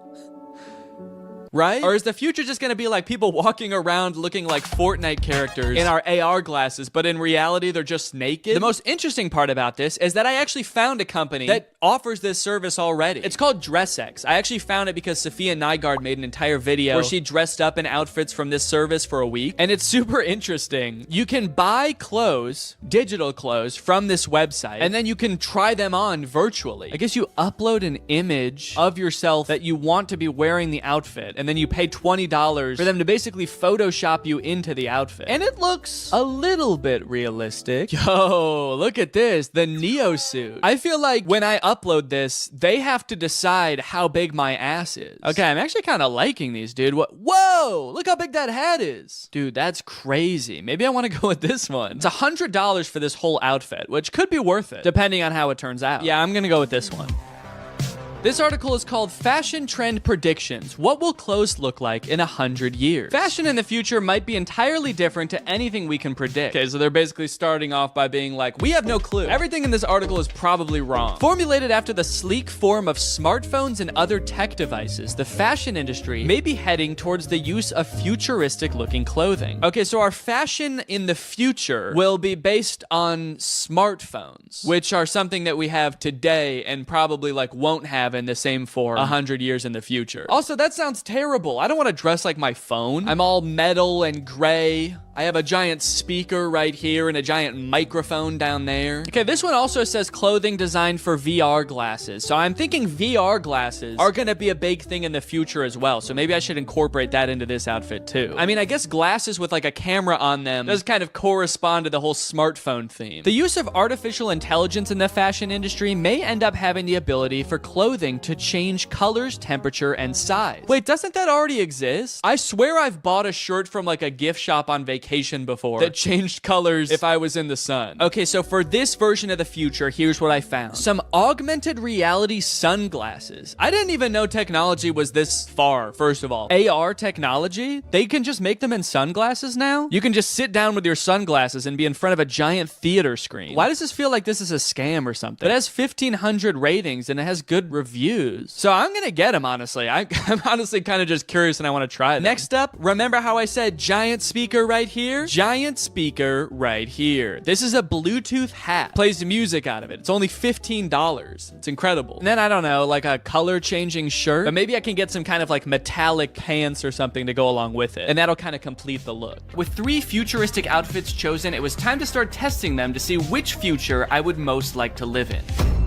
Speaker 1: Right? Or is the future just gonna be like people walking around looking like Fortnite characters in our AR glasses, but in reality, they're just naked? The most interesting part about this is that I actually found a company that offers this service already. It's called DressX. I actually found it because Sophia Nygaard made an entire video where she dressed up in outfits from this service for a week, and it's super interesting. You can buy clothes, digital clothes, from this website, and then you can try them on virtually. I guess you upload an image of yourself that you want to be wearing the outfit, and then you pay $20 for them to basically Photoshop you into the outfit. And it looks a little bit realistic. Yo, look at this, the Neo suit. I feel like when I upload this, they have to decide how big my ass is. Okay, I'm actually kind of liking these, dude. Whoa, look how big that hat is. Dude, that's crazy. Maybe I want to go with this one. It's $100 for this whole outfit, which could be worth it, depending on how it turns out. Yeah, I'm gonna go with this one. This article is called Fashion Trend Predictions. What will clothes look like in 100 years? Fashion in the future might be entirely different to anything we can predict. Okay, so they're basically starting off by being like, we have no clue. Everything in this article is probably wrong. Formulated after the sleek form of smartphones and other tech devices, the fashion industry may be heading towards the use of futuristic looking clothing. Okay, so our fashion in the future will be based on smartphones, which are something that we have today and probably like won't have in the same form 100 years in the future. Also, that sounds terrible. I don't want to dress like my phone. I'm all metal and gray. I have a giant speaker right here and a giant microphone down there. Okay, this one also says clothing designed for VR glasses. So I'm thinking VR glasses are gonna be a big thing in the future as well. So maybe I should incorporate that into this outfit too. I mean, I guess glasses with like a camera on them does kind of correspond to the whole smartphone theme. The use of artificial intelligence in the fashion industry may end up having the ability for clothing to change colors, temperature, and size. Wait, doesn't that already exist? I swear I've bought a shirt from like a gift shop on vacation before that changed colors if I was in the sun. Okay, so for this version of the future, here's what I found. Some augmented reality sunglasses. I didn't even know technology was this far, first of all. AR technology? They can just make them in sunglasses now? You can just sit down with your sunglasses and be in front of a giant theater screen. Why does this feel like this is a scam or something? It has 1,500 ratings and it has good reviews. So I'm gonna get them, honestly. I'm honestly kind of just curious and I want to try them. Next up, remember how I said giant speaker right here? Giant speaker right here. This is a Bluetooth hat. Plays the music out of it. It's only $15. It's incredible. And then I don't know, like a color changing shirt, but maybe I can get some kind of like metallic pants or something to go along with it. And that'll kind of complete the look. With 3 futuristic outfits chosen, it was time to start testing them to see which future I would most like to live in.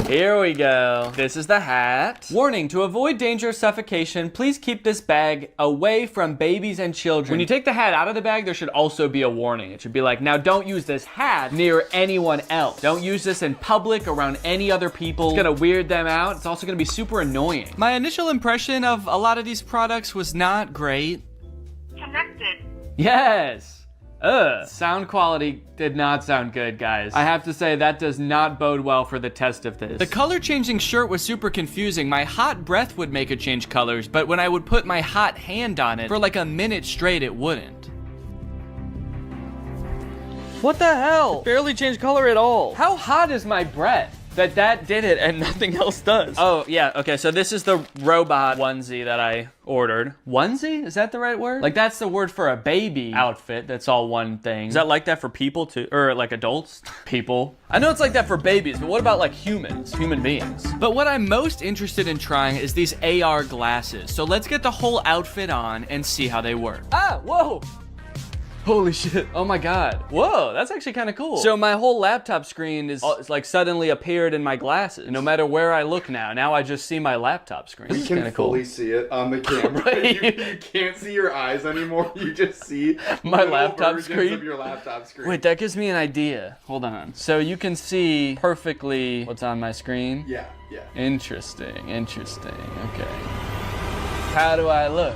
Speaker 1: Here we go. This is the hat. Warning, to avoid danger of suffocation, please keep this bag away from babies and children. When you take the hat out of the bag, there should also be a warning. It should be like, now don't use this hat near anyone else. Don't use this in public around any other people. It's gonna weird them out. It's also gonna be super annoying. My initial impression of a lot of these products was not great.
Speaker 16: Connected.
Speaker 1: Yes. Sound quality did not sound good, guys. I have to say that does not bode well for the test of this. The color changing shirt was super confusing. My hot breath would make it change colors, but when I would put my hot hand on it for like a minute straight, it wouldn't. What the hell? It barely changed color at all. How hot is my breath that did it and nothing else does? Oh, yeah, okay, so this is the robot onesie that I ordered. Onesie? Is that the right word? Like, that's the word for a baby outfit that's all one thing. Is that like that for people too? Or like adults? People. I know it's like that for babies, but what about like humans? Human beings. But what I'm most interested in trying is these AR glasses. So let's get the whole outfit on and see how they work. Ah, whoa! Holy shit. Oh my God. Whoa, that's actually kind of cool. So my whole laptop screen is like suddenly appeared in my glasses. No matter where I look now I just see my laptop screen.
Speaker 20: You can fully see it on the camera. You can't see your eyes anymore. You just see
Speaker 1: my laptop screen.
Speaker 20: Of your laptop screen.
Speaker 1: Wait, that gives me an idea. Hold on. So you can see perfectly what's on my screen?
Speaker 20: Yeah.
Speaker 1: Interesting. Okay. How do I look?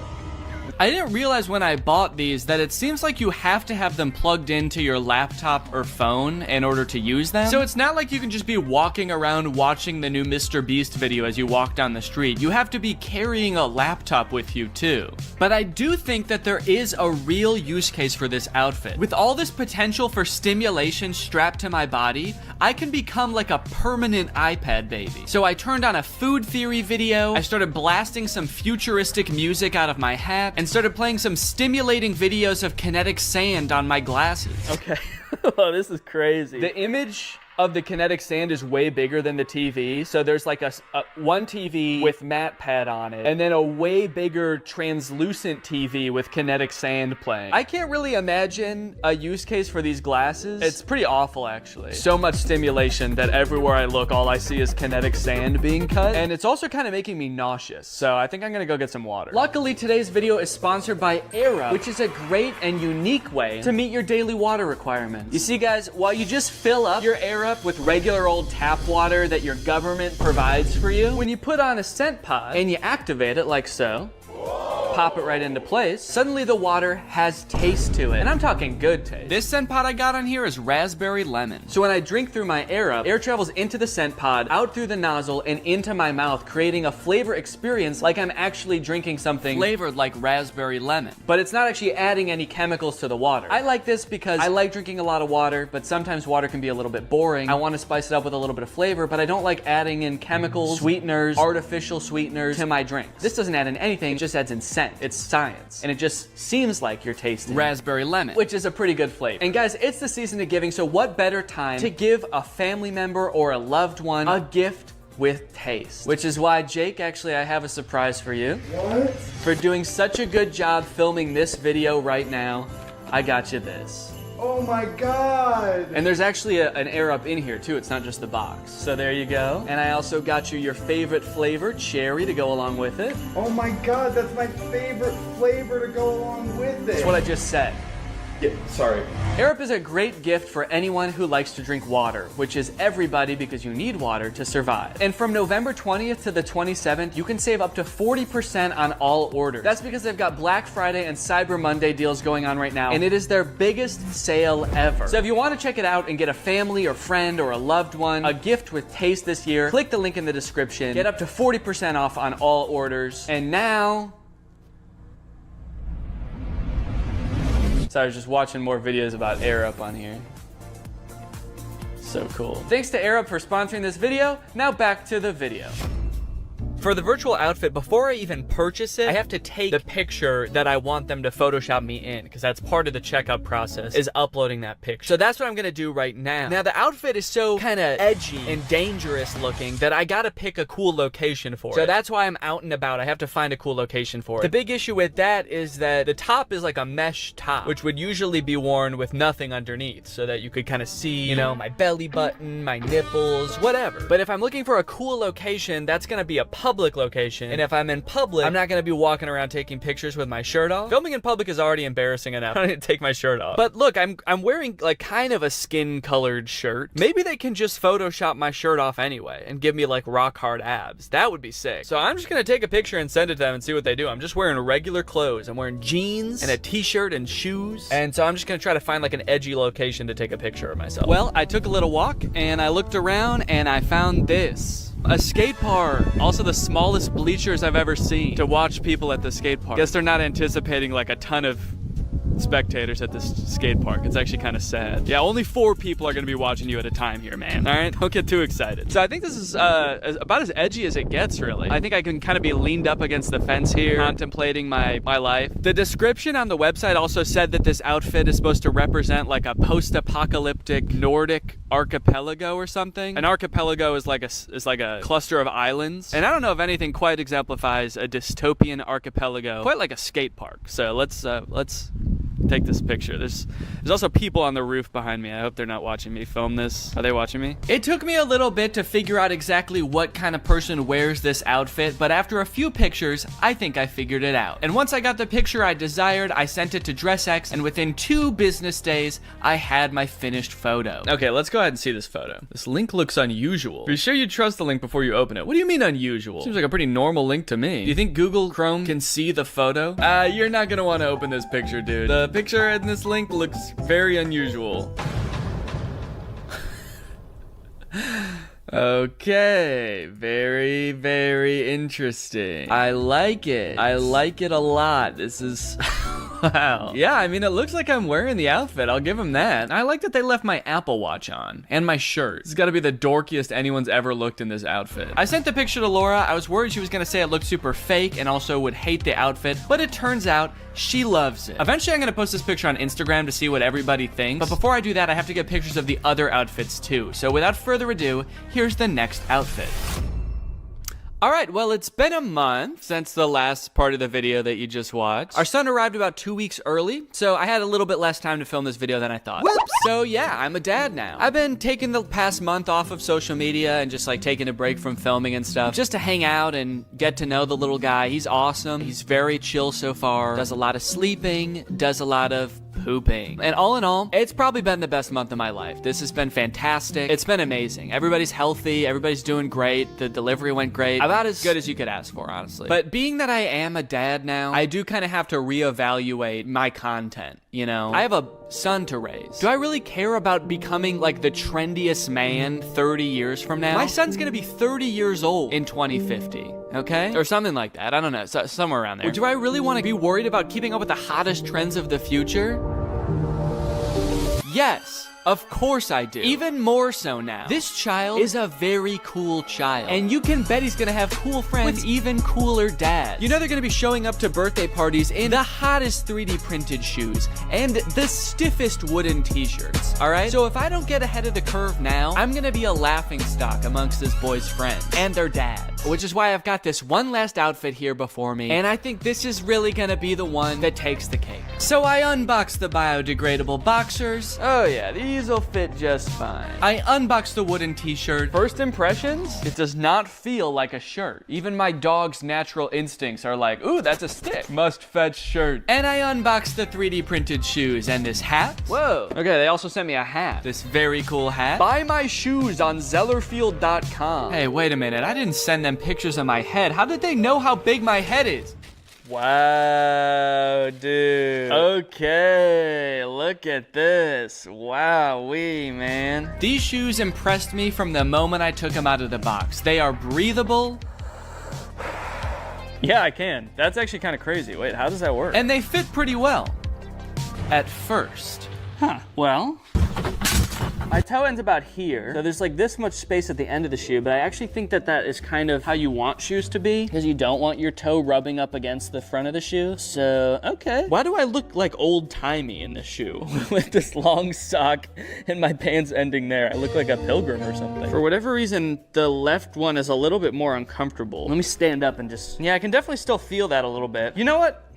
Speaker 1: I didn't realize when I bought these that it seems like you have to have them plugged into your laptop or phone in order to use them. So it's not like you can just be walking around watching the new Mr. Beast video as you walk down the street. You have to be carrying a laptop with you too. But I do think that there is a real use case for this outfit. With all this potential for stimulation strapped to my body, I can become like a permanent iPad baby. So I turned on a food theory video, I started blasting some futuristic music out of my hat, and started playing some stimulating videos of kinetic sand on my glasses. Okay. Oh, this is crazy. The image of the kinetic sand is way bigger than the TV. So there's like a one TV with matte pad on it, and then a way bigger translucent TV with kinetic sand playing. I can't really imagine a use case for these glasses. It's pretty awful, actually. So much stimulation that everywhere I look, all I see is kinetic sand being cut. And it's also kind of making me nauseous. So I think I'm gonna go get some water. Luckily, today's video is sponsored by AirUp, which is a great and unique way to meet your daily water requirements. You see, guys, while you just fill up your AirUp with regular old tap water that your government provides for you, when you put on a scent pod and you activate it like so, pop it right into place, suddenly the water has taste to it. And I'm talking good taste. This scent pod I got on here is raspberry lemon. So when I drink through my AirUp, air travels into the scent pod, out through the nozzle, and into my mouth, creating a flavor experience like I'm actually drinking something flavored like raspberry lemon. But it's not actually adding any chemicals to the water. I like this because I like drinking a lot of water, but sometimes water can be a little bit boring. I want to spice it up with a little bit of flavor, but I don't like adding in chemicals, sweeteners, artificial sweeteners to my drink. This doesn't add in anything, it just adds in scent. It's science, and it just seems like you're tasting raspberry lemon, which is a pretty good flavor. And guys, it's the season of giving, so what better time to give a family member or a loved one a gift with taste? Which is why, Jake, actually, I have a surprise for you.
Speaker 8: What?
Speaker 1: For doing such a good job filming this video right now, I got you this.
Speaker 8: Oh my God!
Speaker 1: And there's actually an AirUp in here too, it's not just the box. So there you go. And I also got you your favorite flavor, cherry, to go along with it.
Speaker 8: Oh my God, that's my favorite flavor to go along with it.
Speaker 1: That's what I just said.
Speaker 20: Yeah, sorry.
Speaker 1: AirUp is a great gift for anyone who likes to drink water, which is everybody because you need water to survive. And from November 20th to the 27th, you can save up to 40% on all orders. That's because they've got Black Friday and Cyber Monday deals going on right now, and it is their biggest sale ever. So if you want to check it out and get a family or friend or a loved one a gift with taste this year, click the link in the description, get up to 40% off on all orders. And now, so I was just watching more videos about AirUp on here. So cool. Thanks to AirUp for sponsoring this video. Now back to the video. For the virtual outfit, before I even purchase it, I have to take the picture that I want them to Photoshop me in, because that's part of the checkout process, is uploading that picture. So that's what I'm gonna do right now. Now the outfit is so kind of edgy and dangerous looking that I gotta pick a cool location for it. So that's why I'm out and about. I have to find a cool location for it. The big issue with that is that the top is like a mesh top, which would usually be worn with nothing underneath, so that you could kind of see, you know, my belly button, my nipples, whatever. But if I'm looking for a cool location, that's gonna be a public location. And if I'm in public, I'm not gonna be walking around taking pictures with my shirt off. Filming in public is already embarrassing enough. I don't need to take my shirt off. But look, I'm wearing like kind of a skin colored shirt. Maybe they can just Photoshop my shirt off anyway and give me like rock hard abs. That would be sick. So I'm just gonna take a picture and send it to them and see what they do. I'm just wearing regular clothes. I'm wearing jeans and a t-shirt and shoes. And so I'm just gonna try to find like an edgy location to take a picture of myself. Well, I took a little walk and I looked around and I found this. A skate park. Also the smallest bleachers I've ever seen to watch people at the skate park. Guess they're not anticipating like a ton of spectators at this skate park. It's actually kind of sad. Yeah, only 4 people are gonna be watching you at a time here, man. All right, don't get too excited. So I think this is about as edgy as it gets, really. I think I can kind of be leaned up against the fence here, contemplating my life. The description on the website also said that this outfit is supposed to represent like a post-apocalyptic Nordic archipelago or something. An archipelago is like a cluster of islands, and I don't know if anything quite exemplifies a dystopian archipelago quite like a skate park. So let's take this picture. There's also people on the roof behind me. I hope they're not watching me film this. Are they watching me? It took me a little bit to figure out exactly what kind of person wears this outfit, but after a few pictures, I think I figured it out. And once I got the picture I desired, I sent it to DressX, and within 2 business days, I had my finished photo. Okay, let's go ahead and see this photo. This link looks unusual. Be sure you trust the link before you open it. What do you mean unusual? Seems like a pretty normal link to me. Do you think Google Chrome can see the photo? You're not gonna want to open this picture, dude. The picture in this link looks very unusual. Okay, very, very interesting. I like it. I like it a lot. This is... Wow. Yeah, I mean, it looks like I'm wearing the outfit. I'll give them that. I like that they left my Apple Watch on. And my shirt. This has got to be the dorkiest anyone's ever looked in this outfit. I sent the picture to Laura. I was worried she was going to say it looked super fake and also would hate the outfit. But it turns out she loves it. Eventually, I'm going to post this picture on Instagram to see what everybody thinks. But before I do that, I have to get pictures of the other outfits too. So without further ado, here's the next outfit. All right, well, it's been a month since the last part of the video that you just watched. Our son arrived about 2 weeks early, so I had a little bit less time to film this video than I thought. Whoops. So yeah, I'm a dad now. I've been taking the past month off of social media and just like taking a break from filming and stuff, just to hang out and get to know the little guy. He's awesome. He's very chill so far. Does a lot of sleeping, does a lot of pooping. And all in all, it's probably been the best month of my life. This has been fantastic. It's been amazing. Everybody's healthy. Everybody's doing great. The delivery went great. About as good as you could ask for, honestly. But being that I am a dad now, I do kind of have to reevaluate my content, you know? I have a son to raise. Do I really care about becoming like the trendiest man 30 years from now? My son's gonna be 30 years old in 2050. Okay? Or something like that. I don't know. Somewhere around there. Or do I really want to be worried about keeping up with the hottest trends of the future? Yes. Of course I do. Even more so now. This child is a very cool child. And you can bet he's gonna have cool friends with even cooler dads. You know they're gonna be showing up to birthday parties in the hottest 3D printed shoes and the stiffest wooden t-shirts, all right? So if I don't get ahead of the curve now, I'm gonna be a laughingstock amongst this boy's friends and their dads. Which is why I've got this one last outfit here before me, and I think this is really gonna be the one that takes the cake. So I unboxed the biodegradable boxers. Oh yeah, these'll fit just fine. I unboxed the wooden t-shirt. First impressions? It does not feel like a shirt. Even my dog's natural instincts are like, ooh, that's a stick. Must fetch shirt. And I unboxed the 3D printed shoes and this hat. Whoa. Okay, they also sent me a hat. This very cool hat. Buy my shoes on Zellerfield.com. Hey, wait a minute. I didn't send them pictures of my head. How did they know how big my head is? Wow, dude. Okay, look at this. Wowee, man. These shoes impressed me from the moment I took them out of the box. They are breathable. Yeah, I can. That's actually kind of crazy. Wait, how does that work? And they fit pretty well. At first. Huh, well. My toe ends about here, so there's like this much space at the end of the shoe, but I actually think that that is kind of how you want shoes to be, because you don't want your toe rubbing up against the front of the shoe. So, okay. Why do I look like old-timey in this shoe? With this long sock and my pants ending there. I look like a pilgrim or something. For whatever reason, the left one is a little bit more uncomfortable. Let me stand up and just, yeah, I can definitely still feel that a little bit. You know what?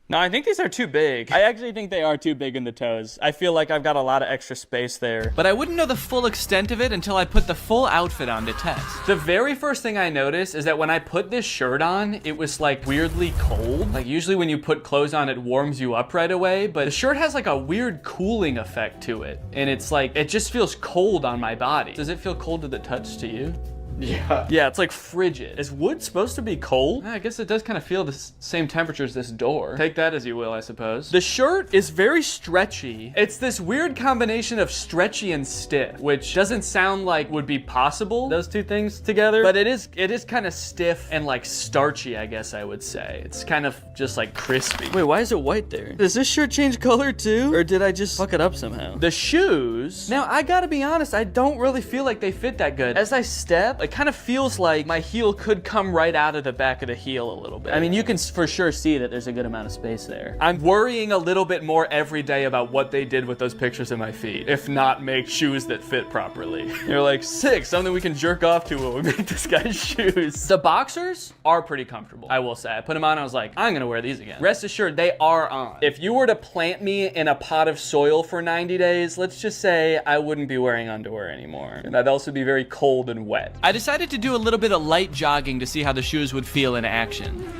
Speaker 1: No, I think these are too big. I actually think they are too big in the toes. I feel like I've got a lot of extra space there. But I wouldn't know the full extent of it until I put the full outfit on to test. The very first thing I noticed is that when I put this shirt on, it was like weirdly cold. Like usually when you put clothes on, it warms you up right away, but the shirt has like a weird cooling effect to it. And it's like, it just feels cold on my body. Does it feel cold to the touch to you?
Speaker 20: Yeah.
Speaker 1: Yeah, it's like frigid. Is wood supposed to be cold? I guess it does kind of feel the same temperature as this door. Take that as you will, I suppose. The shirt is very stretchy. It's this weird combination of stretchy and stiff, which doesn't sound like would be possible, those two things together, but it is kind of stiff and like starchy, I guess I would say. It's kind of just like crispy. Wait, why is it white there? Does this shirt change color too? Or did I just fuck it up somehow? The shoes, now I gotta be honest, I don't really feel like they fit that good. As I step, it kind of feels like my heel could come right out of the back of the heel a little bit. I mean, you can for sure see that there's a good amount of space there. I'm worrying a little bit more every day about what they did with those pictures of my feet, if not make shoes that fit properly. They're like, sick, something we can jerk off to when we make this guy's shoes. The boxers are pretty comfortable, I will say. I put them on, I was like, I'm gonna wear these again. Rest assured, they are on. If you were to plant me in a pot of soil for 90 days, let's just say I wouldn't be wearing underwear anymore. And I'd also be very cold and wet. I decided to do a little bit of light jogging to see how the shoes would feel in action.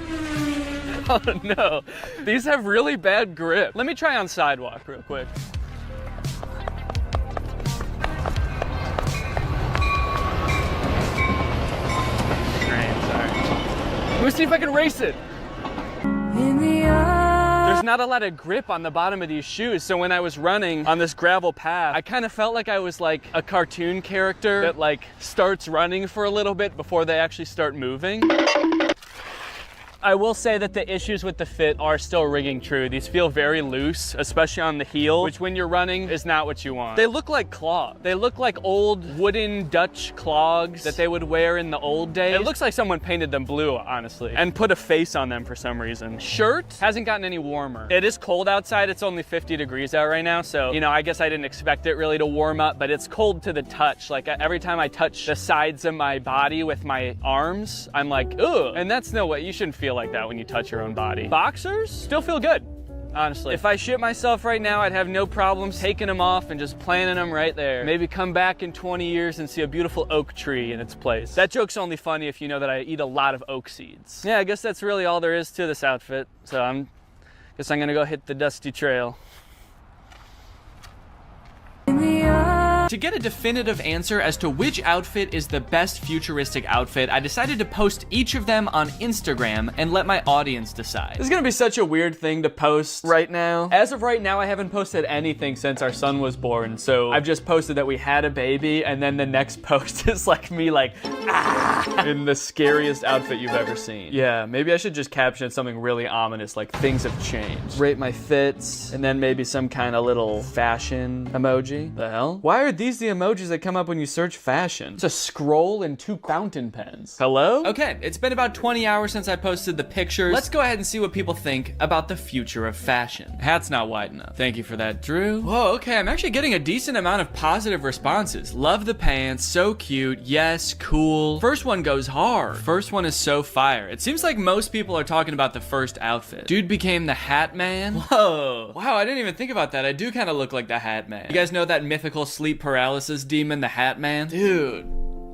Speaker 1: Oh no, these have really bad grip. Let me try on sidewalk real quick. Great, sorry. Let me see if I can race it. There's not a lot of grip on the bottom of these shoes, so when I was running on this gravel path, I kind of felt like I was like a cartoon character that like starts running for a little bit before they actually start moving. I will say that the issues with the fit are still ringing true. These feel very loose, especially on the heel, which when you're running is not what you want. They look like clogs. They look like old wooden Dutch clogs that they would wear in the old days. It looks like someone painted them blue, honestly, and put a face on them for some reason. Shirt hasn't gotten any warmer. It is cold outside. It's only 50 degrees out right now, so, you know, I guess I didn't expect it really to warm up, but it's cold to the touch. Like every time I touch the sides of my body with my arms, I'm like, ugh, and that's no way. You shouldn't feel like that when you touch your own body. Boxers still feel good, honestly. If I shit myself right now, I'd have no problems taking them off and just planting them right there. Maybe come back in 20 years and see a beautiful oak tree in its place. That joke's only funny if you know that I eat a lot of oak seeds. Yeah, I guess that's really all there is to this outfit. So guess I'm gonna go hit the dusty trail. To get a definitive answer as to which outfit is the best futuristic outfit, I decided to post each of them on Instagram and let my audience decide. This is gonna be such a weird thing to post right now. As of right now, I haven't posted anything since our son was born, so I've just posted that we had a baby, and then the next post is like me like, ah, in the scariest outfit you've ever seen. Yeah, maybe I should just caption something really ominous, like things have changed. Rate my fits, and then maybe some kind of little fashion emoji. The hell? Why are these the emojis that come up when you search fashion? It's a scroll and 2 fountain pens. Hello? Okay, it's been about 20 hours since I posted the pictures. Let's go ahead and see what people think about the future of fashion. Hat's not wide enough. Thank you for that, Drew. Whoa, okay, I'm actually getting a decent amount of positive responses. Love the pants, so cute, yes, cool. First one goes hard. First one is so fire. It seems like most people are talking about the first outfit. Dude became the Hat Man. Whoa. Wow, I didn't even think about that. I do kind of look like the Hat Man. You guys know that mythical sleep paralysis demon, the Hat Man? Dude,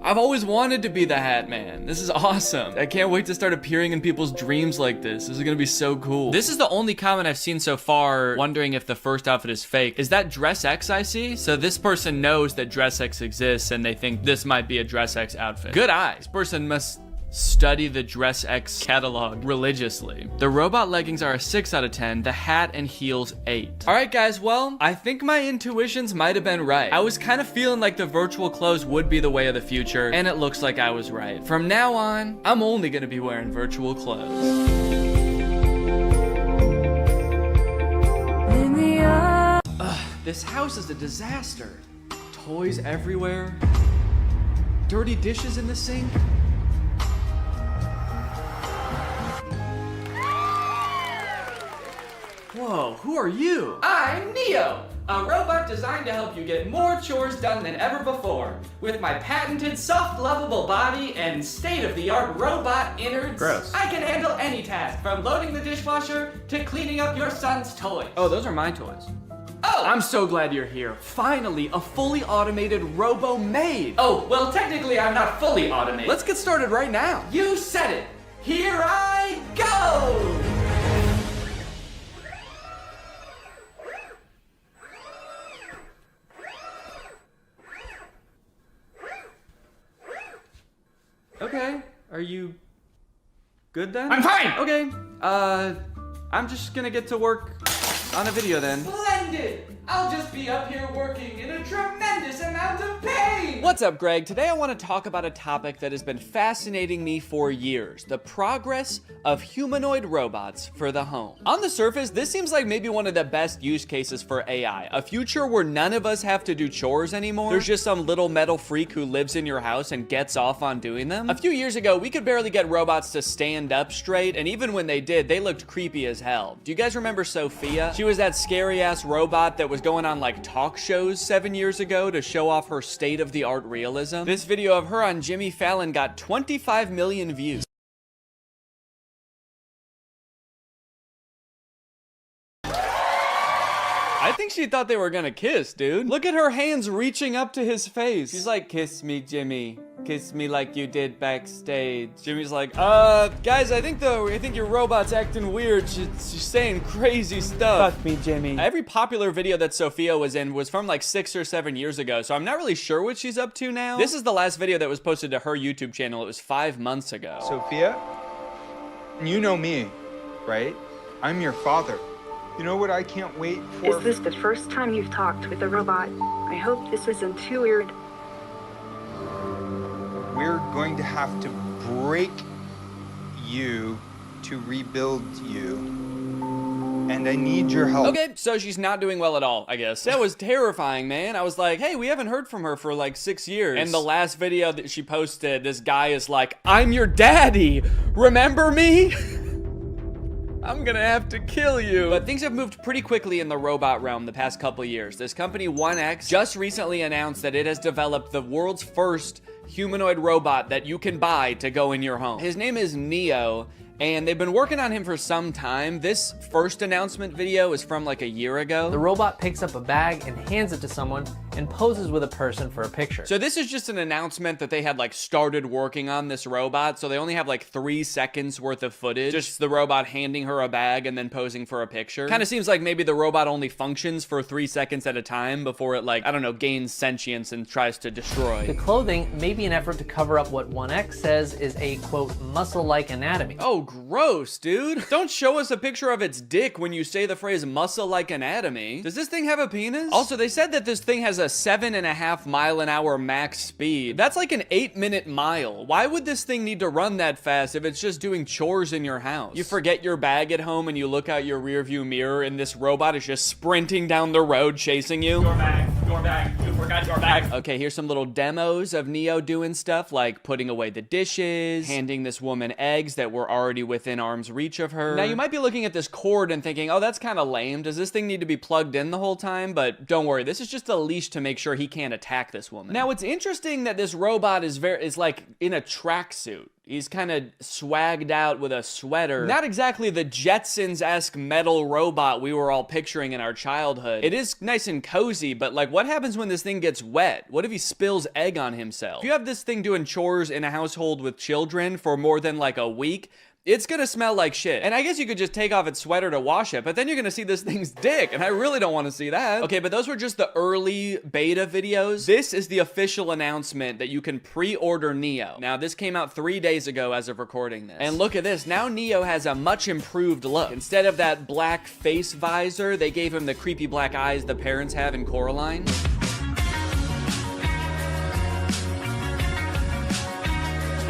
Speaker 1: I've always wanted to be the Hat Man. This is awesome. I can't wait to start appearing in people's dreams like this. This is gonna be so cool. This is the only comment I've seen so far wondering if the first outfit is fake. Is that Dress X I see? So this person knows that Dress X exists and they think this might be a Dress X outfit. Good eye. This person must study the Dress X catalog religiously. The robot leggings are a 6 out of 10, the hat and heels 8. All right, guys, well, I think my intuitions might have been right. I was kind of feeling like the virtual clothes would be the way of the future, and it looks like I was right. From now on, I'm only gonna be wearing virtual clothes. This house is a disaster. Toys everywhere. Dirty dishes in the sink. Whoa, who are you?
Speaker 22: I'm Neo, a robot designed to help you get more chores done than ever before. With my patented soft, lovable body and state-of-the-art robot innards,
Speaker 1: Gross.
Speaker 22: I can handle any task, from loading the dishwasher to cleaning up your son's toys.
Speaker 1: Oh, those are my toys.
Speaker 22: Oh!
Speaker 1: I'm so glad you're here. Finally, a fully automated robo-maid.
Speaker 22: Oh, well, technically I'm not fully automated.
Speaker 1: Let's get started right now.
Speaker 22: You said it. Here I go!
Speaker 1: Okay, are you good then?
Speaker 22: I'm fine!
Speaker 1: Okay, I'm just gonna get to work on a video then.
Speaker 22: Splendid! I'll just be up here working in a tremendous amount of pain!
Speaker 1: What's up, Greg? Today I want to talk about a topic that has been fascinating me for years: the progress of humanoid robots for the home. On the surface, this seems like maybe one of the best use cases for AI. A future where none of us have to do chores anymore. There's just some little metal freak who lives in your house and gets off on doing them. A few years ago, we could barely get robots to stand up straight, and even when they did, they looked creepy as hell. Do you guys remember Sophia? She was that scary-ass robot that was going on like talk shows 7 years ago to show off her state-of-the-art realism. This video of her on Jimmy Fallon got 25 million views. I think she thought they were gonna kiss, dude. Look at her hands reaching up to his face. She's like, kiss me, Jimmy. Kiss me like you did backstage. Jimmy's like, guys, I think your robot's acting weird. She's saying crazy stuff. Fuck me, Jimmy. Every popular video that Sophia was in was from like 6 or 7 years ago, so I'm not really sure what she's up to now. This is the last video that was posted to her YouTube channel. It was 5 months ago.
Speaker 16: Sophia, you know me, right? I'm your father. You know what I can't wait for?
Speaker 5: Is this the first time you've talked with a robot? I hope this isn't too weird.
Speaker 16: We're going to have to break you to rebuild you. And I need your help.
Speaker 1: Okay, so she's not doing well at all, I guess. That was terrifying, man. I was like, hey, we haven't heard from her for like 6 years. And the last video that she posted, this guy is like, I'm your daddy. Remember me? I'm gonna have to kill you. But things have moved pretty quickly in the robot realm the past couple years. This company 1X just recently announced that it has developed the world's first humanoid robot that you can buy to go in your home. His name is Neo, and they've been working on him for some time. This first announcement video is from like a year ago.
Speaker 21: The robot picks up a bag and hands it to someone and poses with a person for a picture.
Speaker 1: So this is just an announcement that they had like started working on this robot, so they only have like 3 seconds worth of footage. Just the robot handing her a bag and then posing for a picture. Kind of seems like maybe the robot only functions for 3 seconds at a time before it, like, I don't know, gains sentience and tries to destroy.
Speaker 21: The clothing may be an effort to cover up what 1X says is a, quote, muscle-like anatomy.
Speaker 1: Oh, gross, dude. Don't show us a picture of its dick when you say the phrase muscle-like anatomy. Does this thing have a penis? Also, they said that this thing has a 7.5 mile-an-hour max speed. That's like an 8-minute mile. Why would this thing need to run that fast if it's just doing chores in your house? You forget your bag at home and you look out your rearview mirror and this robot is just sprinting down the road chasing you.
Speaker 22: Your bag, you forgot your bag.
Speaker 1: Okay, here's some little demos of Neo doing stuff like putting away the dishes, handing this woman eggs that were already within arm's reach of her. Now, you might be looking at this cord and thinking, oh, that's kind of lame. Does this thing need to be plugged in the whole time? But don't worry, this is just a leash to make sure he can't attack this woman. Now, it's interesting that this robot is like in a tracksuit. He's kind of swagged out with a sweater. Not exactly the Jetsons-esque metal robot we were all picturing in our childhood. It is nice and cozy, but like, what happens when this thing gets wet? What if he spills egg on himself? If you have this thing doing chores in a household with children for more than like a week, it's gonna smell like shit. And I guess you could just take off its sweater to wash it, but then you're gonna see this thing's dick, and I really don't wanna see that. Okay, but those were just the early beta videos. This is the official announcement that you can pre-order Neo. Now, this came out 3 days ago as of recording this. And look at this, now Neo has a much improved look. Instead of that black face visor, they gave him the creepy black eyes the parents have in Coraline.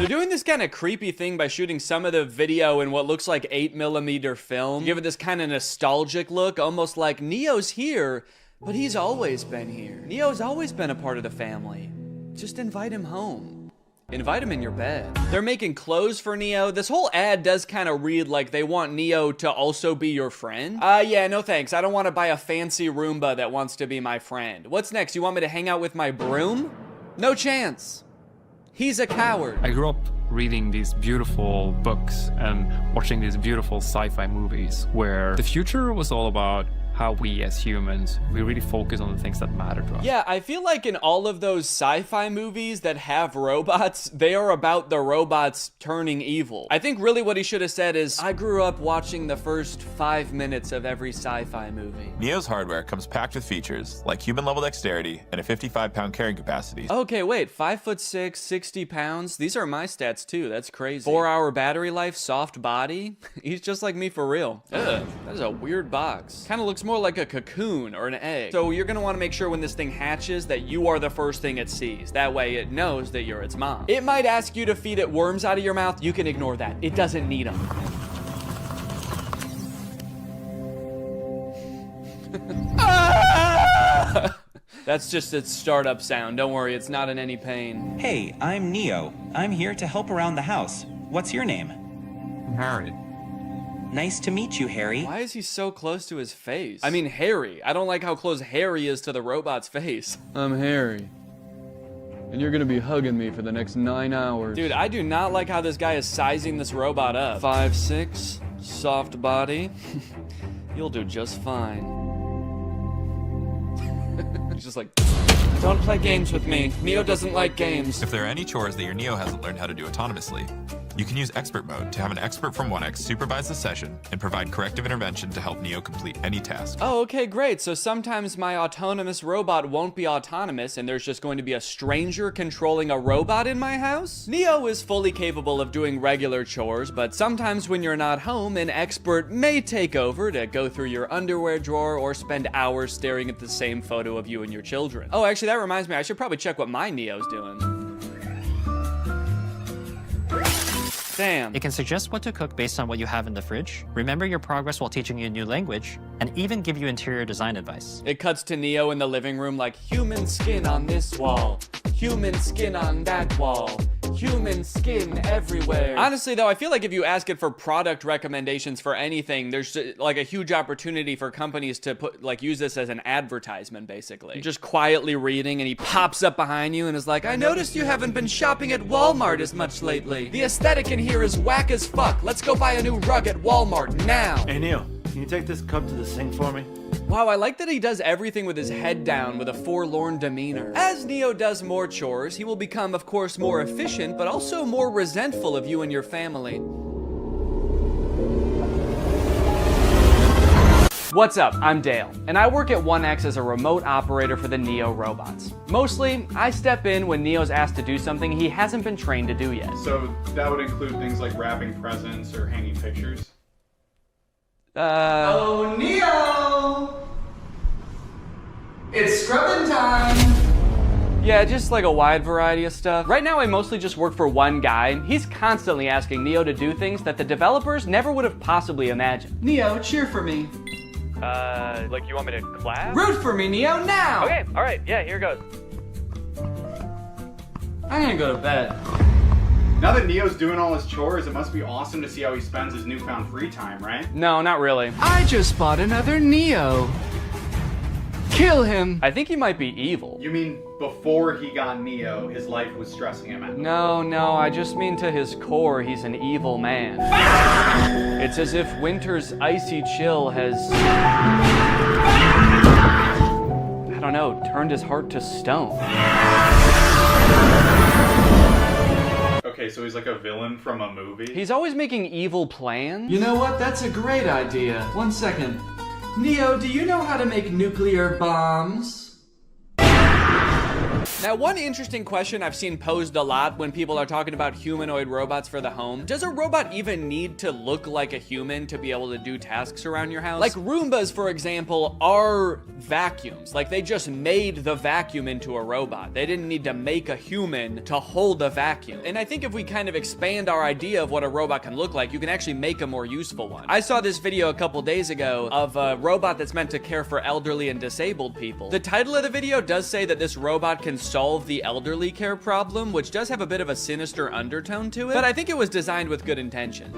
Speaker 1: They're doing this kind of creepy thing by shooting some of the video in what looks like 8mm film. Give it this kind of nostalgic look, almost like Neo's here, But he's always been here. Neo's always been a part of the family. Just invite him home. Invite him in your bed. They're making clothes for Neo. This whole ad does kind of read like they want Neo to also be your friend. Yeah, no thanks. I don't want to buy a fancy Roomba that wants to be my friend. What's next? You want me to hang out with my broom? No chance. He's a coward.
Speaker 15: I grew up reading these beautiful books and watching these beautiful sci-fi movies where the future was all about how we as humans, we really focus on the things that matter to us.
Speaker 1: Yeah, I feel like in all of those sci-fi movies that have robots, they are about the robots turning evil. I think really what he should have said is, I grew up watching the first 5 minutes of every sci-fi movie.
Speaker 17: Neo's hardware comes packed with features like human-level dexterity and a 55-pound carrying capacity.
Speaker 1: Okay, wait, 5'6", 60 pounds? These are my stats too, that's crazy. 4-hour battery life, soft body? He's just like me for real. Ugh, that is a weird box. Kinda looks more like a cocoon or an egg. So you're gonna wanna make sure when this thing hatches that you are the first thing it sees. That way it knows that you're its mom. It might ask you to feed it worms out of your mouth. You can ignore that. It doesn't need them. That's just its startup sound. Don't worry, it's not in any pain.
Speaker 18: Hey, I'm Neo. I'm here to help around the house. What's your name?
Speaker 15: Harry.
Speaker 18: Nice to meet you, Harry.
Speaker 1: Why is he so close to his face? I mean, Harry. I don't like how close Harry is to the robot's face. I'm Harry. And you're gonna be hugging me for the next 9 hours. Dude, I do not like how this guy is sizing this robot up. 5'6", soft body. You'll do just fine. He's just like, don't play games with me. Neo doesn't like games.
Speaker 17: If there are any chores that your Neo hasn't learned how to do autonomously, you can use expert mode to have an expert from 1X supervise the session and provide corrective intervention to help Neo complete any task.
Speaker 1: Oh, okay, great. So sometimes my autonomous robot won't be autonomous and there's just going to be a stranger controlling a robot in my house? Neo is fully capable of doing regular chores, but sometimes when you're not home, an expert may take over to go through your underwear drawer or spend hours staring at the same photo of you and your children. Oh, actually, that reminds me, I should probably check what my Neo's doing. Damn.
Speaker 23: It can suggest what to cook based on what you have in the fridge, remember your progress while teaching you a new language, and even give you interior design advice.
Speaker 1: It cuts to Neo in the living room like, human skin on this wall, human skin on that wall, human skin everywhere. Honestly though, I feel like if you ask it for product recommendations for anything, there's like a huge opportunity for companies to put use this as an advertisement basically. You're just quietly reading and he pops up behind you and is like, I noticed you haven't been shopping at Walmart as much lately. The aesthetic in here is whack as fuck. Let's go buy a new rug at Walmart now.
Speaker 19: Hey Neo, can you take this cup to the sink for me?
Speaker 1: Wow, I like that he does everything with his head down with a forlorn demeanor. As Neo does more chores, he will become, of course, more efficient, but also more resentful of you and your family. What's up? I'm Dale, and I work at 1X as a remote operator for the Neo robots. Mostly, I step in when Neo's asked to do something he hasn't been trained to do yet.
Speaker 20: So that would include things like wrapping presents or hanging pictures?
Speaker 22: Oh, Neo! It's scrubbing time!
Speaker 1: Yeah, just like a wide variety of stuff. Right now, I mostly just work for one guy. He's constantly asking Neo to do things that the developers never would have possibly imagined.
Speaker 22: Neo, cheer for me.
Speaker 1: Like you want me to clap?
Speaker 22: Root for me, Neo, now!
Speaker 1: Okay, alright, yeah, here goes.
Speaker 22: I'm gonna go to bed.
Speaker 20: Now that Neo's doing all his chores, it must be awesome to see how he spends his newfound free time, right?
Speaker 1: No, not really.
Speaker 22: I just bought another Neo. Kill him!
Speaker 1: I think he might be evil.
Speaker 20: You mean before he got Neo, his life was stressing him out?
Speaker 1: No, I just mean to his core, he's an evil man. It's as if winter's icy chill has, I don't know, turned his heart to stone.
Speaker 20: Okay, so he's like a villain from a movie?
Speaker 1: He's always making evil plans.
Speaker 22: You know what? That's a great idea. 1 second. Neo, do you know how to make nuclear bombs?
Speaker 1: Now, one interesting question I've seen posed a lot when people are talking about humanoid robots for the home: does a robot even need to look like a human to be able to do tasks around your house? Like Roombas, for example, are vacuums. Like, they just made the vacuum into a robot. They didn't need to make a human to hold a vacuum. And I think if we kind of expand our idea of what a robot can look like, you can actually make a more useful one. I saw this video a couple days ago of a robot that's meant to care for elderly and disabled people. The title of the video does say that this robot can solve the elderly care problem, which does have a bit of a sinister undertone to it, but I think it was designed with good intentions.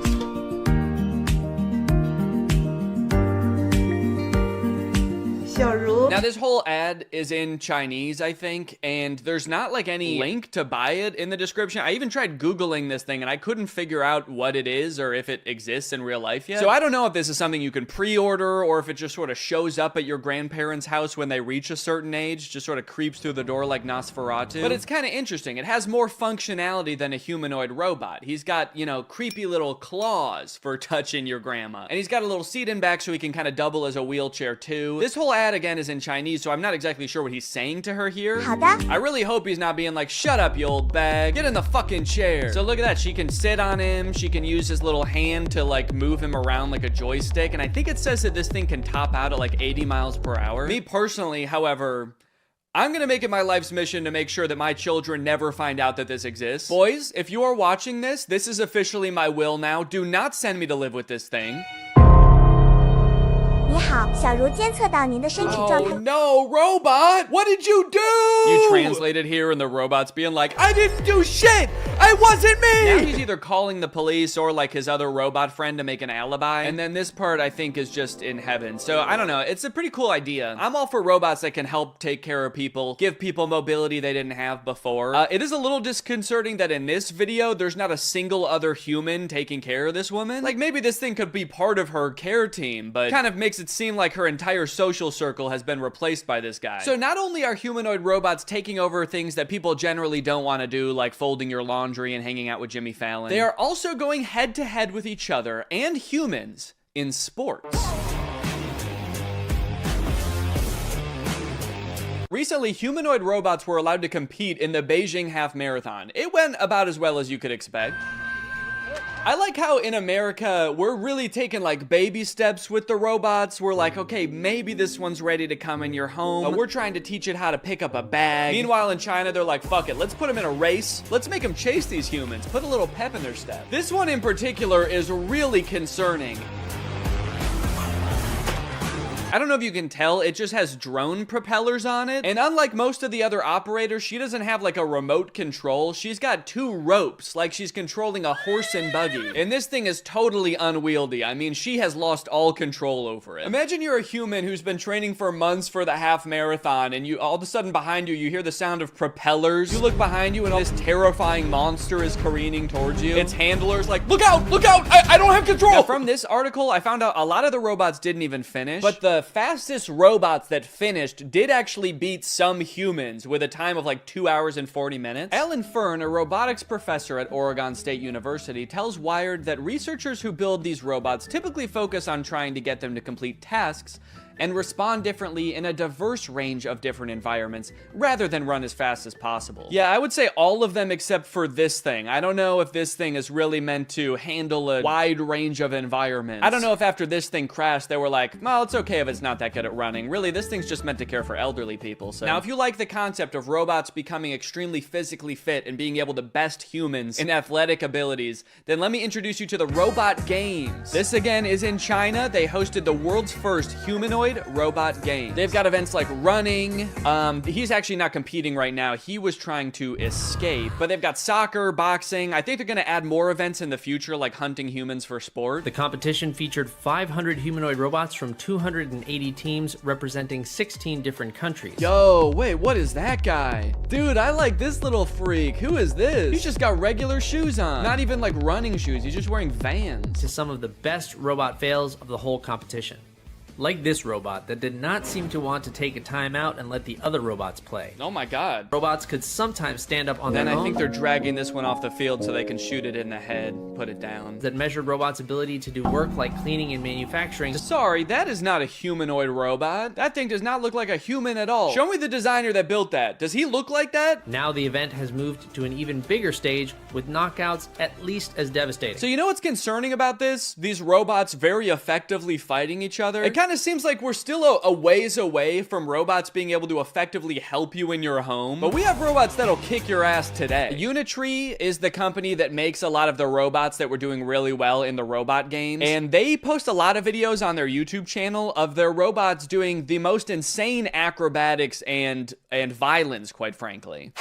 Speaker 1: Now, this whole ad is in Chinese, I think, and there's not like any link to buy it in the description. I even tried Googling this thing and I couldn't figure out what it is or if it exists in real life yet. So I don't know if this is something you can pre-order or if it just sort of shows up at your grandparents' house when they reach a certain age, just sort of creeps through the door like Nosferatu. But it's kind of interesting. It has more functionality than a humanoid robot. He's got, you know, creepy little claws for touching your grandma. And he's got a little seat in back so he can kind of double as a wheelchair too. This whole ad again is in Chinese, so I'm not exactly sure what he's saying to her here. I really hope he's not being like, shut up, you old bag, get in the fucking chair. So look at that, she can sit on him, she can use his little hand to like move him around like a joystick, and I think it says that this thing can top out at like 80 miles per hour. Me personally, however, I'm gonna make it my life's mission to make sure that my children never find out that this exists. Boys, if you are watching this, this is officially my will now. Do not send me to live with this thing. Oh no, robot! What did you do? You translated here and the robot's being like, I didn't do shit! It wasn't me! Now he's either calling the police or like his other robot friend to make an alibi. And then this part I think is just in heaven. So I don't know, it's a pretty cool idea. I'm all for robots that can help take care of people, give people mobility they didn't have before. It is a little disconcerting that in this video, there's not a single other human taking care of this woman. Like maybe this thing could be part of her care team, but kind of makes it seem like her entire social circle has been replaced by this guy. So not only are humanoid robots taking over things that people generally don't want to do, like folding your laundry and hanging out with Jimmy Fallon, they are also going head to head with each other and humans in sports. Recently, humanoid robots were allowed to compete in the Beijing Half Marathon. It went about as well as you could expect. I like how in America, we're really taking like baby steps with the robots. We're like, okay, maybe this one's ready to come in your home. We're trying to teach it how to pick up a bag. Meanwhile, in China, they're like, fuck it, let's put them in a race. Let's make them chase these humans. Put a little pep in their step. This one in particular is really concerning. I don't know if you can tell, it just has drone propellers on it. And unlike most of the other operators, she doesn't have like a remote control. She's got two ropes, like she's controlling a horse and buggy. And this thing is totally unwieldy. I mean, she has lost all control over it. Imagine you're a human who's been training for months for the half marathon, and you all of a sudden behind you, you hear the sound of propellers. You look behind you and all this terrifying monster is careening towards you. Its handler's like, look out, I don't have control. Now, from this article, I found out a lot of the robots didn't even finish, but the fastest robots that finished did actually beat some humans with a time of like 2 hours and 40 minutes. Alan Fern, a robotics professor at Oregon State University, tells Wired that researchers who build these robots typically focus on trying to get them to complete tasks and respond differently in a diverse range of different environments rather than run as fast as possible. Yeah, I would say all of them except for this thing. I don't know if this thing is really meant to handle a wide range of environments. I don't know if after this thing crashed, they were like, well, it's okay if it's not that good at running. Really, this thing's just meant to care for elderly people. So now, if you like the concept of robots becoming extremely physically fit and being able to best humans in athletic abilities, then let me introduce you to the Robot Games. This again is in China. They hosted the world's first humanoid robot game. They've got events like running. He's actually not competing right now. He was trying to escape, but they've got soccer, boxing. I think they're going to add more events in the future, like hunting humans for sport.
Speaker 21: The competition featured 500 humanoid robots from 280 teams representing 16 different countries.
Speaker 1: Yo, wait, what is that guy? Dude, I like this little freak. Who is this? He's just got regular shoes on. Not even like running shoes. He's just wearing Vans.
Speaker 21: To some of the best robot fails of the whole competition. Like this robot that did not seem to want to take a time out and let the other robots play.
Speaker 1: Oh my god.
Speaker 21: Robots could sometimes stand up on their
Speaker 1: Then
Speaker 21: own.
Speaker 1: I think they're dragging this one off the field so they can shoot it in the head, put it down.
Speaker 21: That measured robots' ability to do work like cleaning and manufacturing.
Speaker 1: Sorry, that is not a humanoid robot. That thing does not look like a human at all. Show me the designer that built that. Does he look like that?
Speaker 21: Now the event has moved to an even bigger stage with knockouts at least as devastating.
Speaker 1: So you know what's concerning about this? These robots very effectively fighting each other. It kind of seems like we're still a ways away from robots being able to effectively help you in your home. But we have robots that'll kick your ass today. Unitree is the company that makes a lot of the robots that were doing really well in the robot games. And they post a lot of videos on their YouTube channel of their robots doing the most insane acrobatics and violence, quite frankly.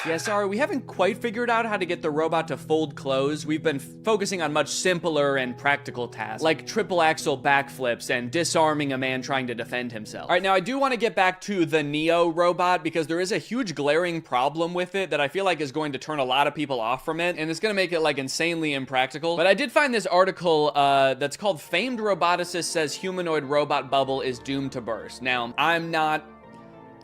Speaker 1: Yeah, sorry, we haven't quite figured out how to get the robot to fold clothes. We've been focusing on much simpler and practical tasks, like triple axle backflips and disarming a man trying to defend himself. All right, now I do want to get back to the Neo robot because there is a huge glaring problem with it that I feel like is going to turn a lot of people off from it, and it's going to make it like insanely impractical. But I did find this article that's called "Famed Roboticist Says Humanoid Robot Bubble is Doomed to Burst." Now, I'm not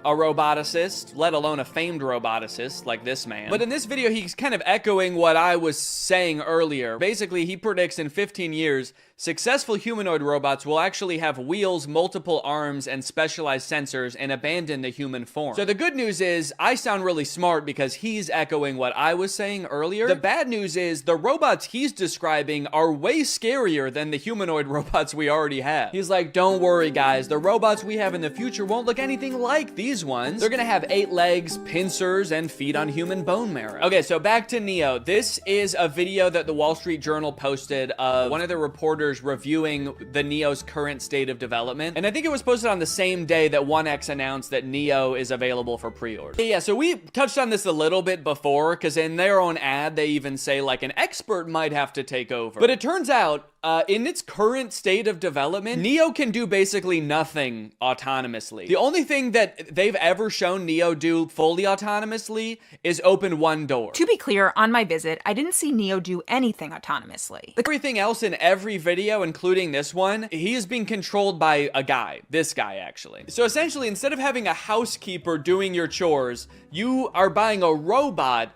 Speaker 1: a roboticist, let alone a famed roboticist like this man. But in this video, he's kind of echoing what I was saying earlier. Basically, he predicts in 15 years, successful humanoid robots will actually have wheels, multiple arms, and specialized sensors and abandon the human form. So the good news is, I sound really smart because he's echoing what I was saying earlier. The bad news is, the robots he's describing are way scarier than the humanoid robots we already have. He's like, don't worry guys, the robots we have in the future won't look anything like these ones. They're gonna have 8 legs, pincers, and feed on human bone marrow. Okay, so back to Neo. This is a video that the Wall Street Journal posted of one of the reporters reviewing the Neo's current state of development. And I think it was posted on the same day that 1X announced that Neo is available for pre-order. Yeah, so we touched on this a little bit before, because in their own ad, they even say like an expert might have to take over. But it turns out, in its current state of development, Neo can do basically nothing autonomously. The only thing that they've ever shown Neo do fully autonomously is open one door.
Speaker 2: To be clear, on my visit, I didn't see Neo do anything autonomously.
Speaker 1: Everything else in every video, including this one, he is being controlled by a guy. This guy, actually. So essentially, instead of having a housekeeper doing your chores, you are buying a robot,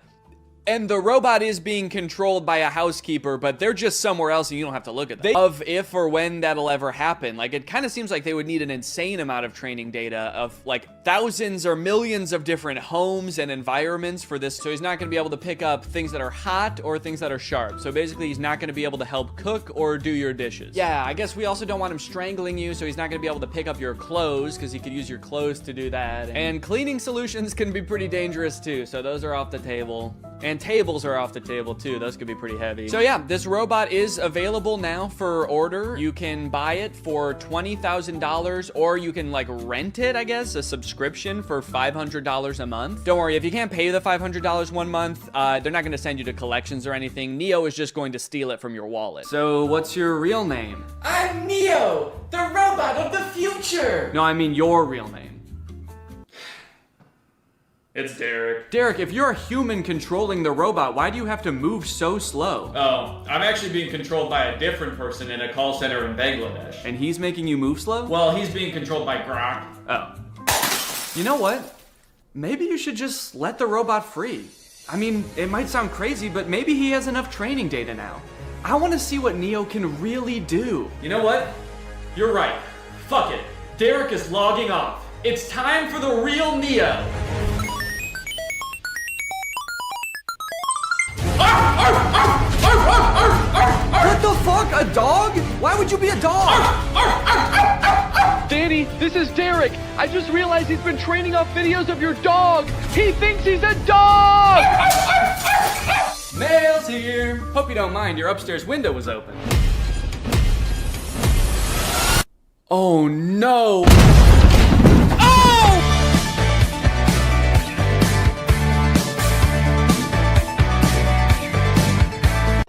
Speaker 1: and the robot is being controlled by a housekeeper, but they're just somewhere else and you don't have to look at them. Of if or when that'll ever happen. Like, it kind of seems like they would need an insane amount of training data of like thousands or millions of different homes and environments for this. So he's not going to be able to pick up things that are hot or things that are sharp. So basically he's not going to be able to help cook or do your dishes. Yeah, I guess we also don't want him strangling you, so he's not going to be able to pick up your clothes because he could use your clothes to do that. And cleaning solutions can be pretty dangerous too. So those are off the table. And tables are off the table too. Those could be pretty heavy. So yeah, this robot is available now for order. You can buy it for $20,000 or you can like rent it, I guess, a subscription for $500 a month. Don't worry, if you can't pay the $500 one month, they're not going to send you to collections or anything. Neo is just going to steal it from your wallet. So what's your real name?
Speaker 22: I'm Neo, the robot of the future!
Speaker 1: No, I mean your real name.
Speaker 22: It's Derek.
Speaker 1: Derek, if you're a human controlling the robot, why do you have to move so slow?
Speaker 22: Oh, I'm actually being controlled by a different person in a call center in Bangladesh.
Speaker 1: And he's making you move slow?
Speaker 22: Well, he's being controlled by Grok.
Speaker 1: Oh. You know what? Maybe you should just let the robot free. I mean, it might sound crazy, but maybe he has enough training data now. I want to see what Neo can really do.
Speaker 22: You know what? You're right. Fuck it. Derek is logging off. It's time for the real Neo.
Speaker 1: What the fuck? A dog? Why would you be a dog?
Speaker 3: Danny, this is Derek. I just realized he's been training off videos of your dog. He thinks he's a dog!
Speaker 1: Mail's here. Hope you don't mind, your upstairs window was open. Oh no!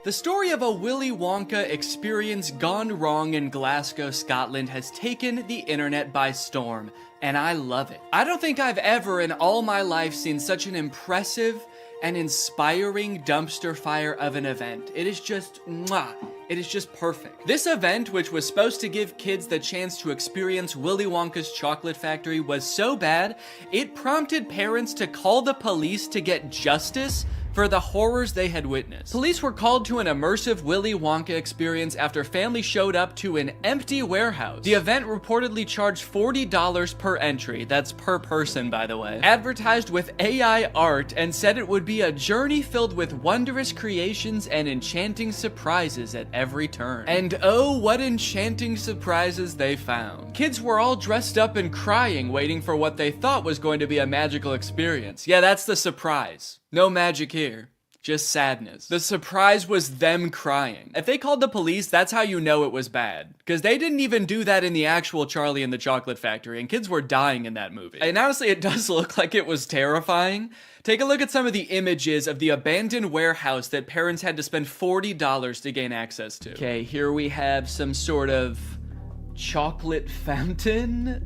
Speaker 1: The story of a Willy Wonka experience gone wrong in Glasgow, Scotland has taken the internet by storm, and I love it. I don't think I've ever in all my life seen such an impressive an inspiring dumpster fire of an event. It is just mwah. It is just perfect. This event, which was supposed to give kids the chance to experience Willy Wonka's chocolate factory, was so bad, it prompted parents to call the police to get justice for the horrors they had witnessed. Police were called to an immersive Willy Wonka experience after families showed up to an empty warehouse. The event reportedly charged $40 per entry, that's per person by the way, advertised with AI art and said it would be a journey filled with wondrous creations and enchanting surprises at every turn. And oh, what enchanting surprises they found. Kids were all dressed up and crying, waiting for what they thought was going to be a magical experience. Yeah, that's the surprise. No magic here, just sadness. The surprise was them crying. If they called the police, that's how you know it was bad. Because they didn't even do that in the actual Charlie and the Chocolate Factory, and kids were dying in that movie. And honestly, it does look like it was terrifying. Take a look at some of the images of the abandoned warehouse that parents had to spend $40 to gain access to. Okay, here we have some sort of chocolate fountain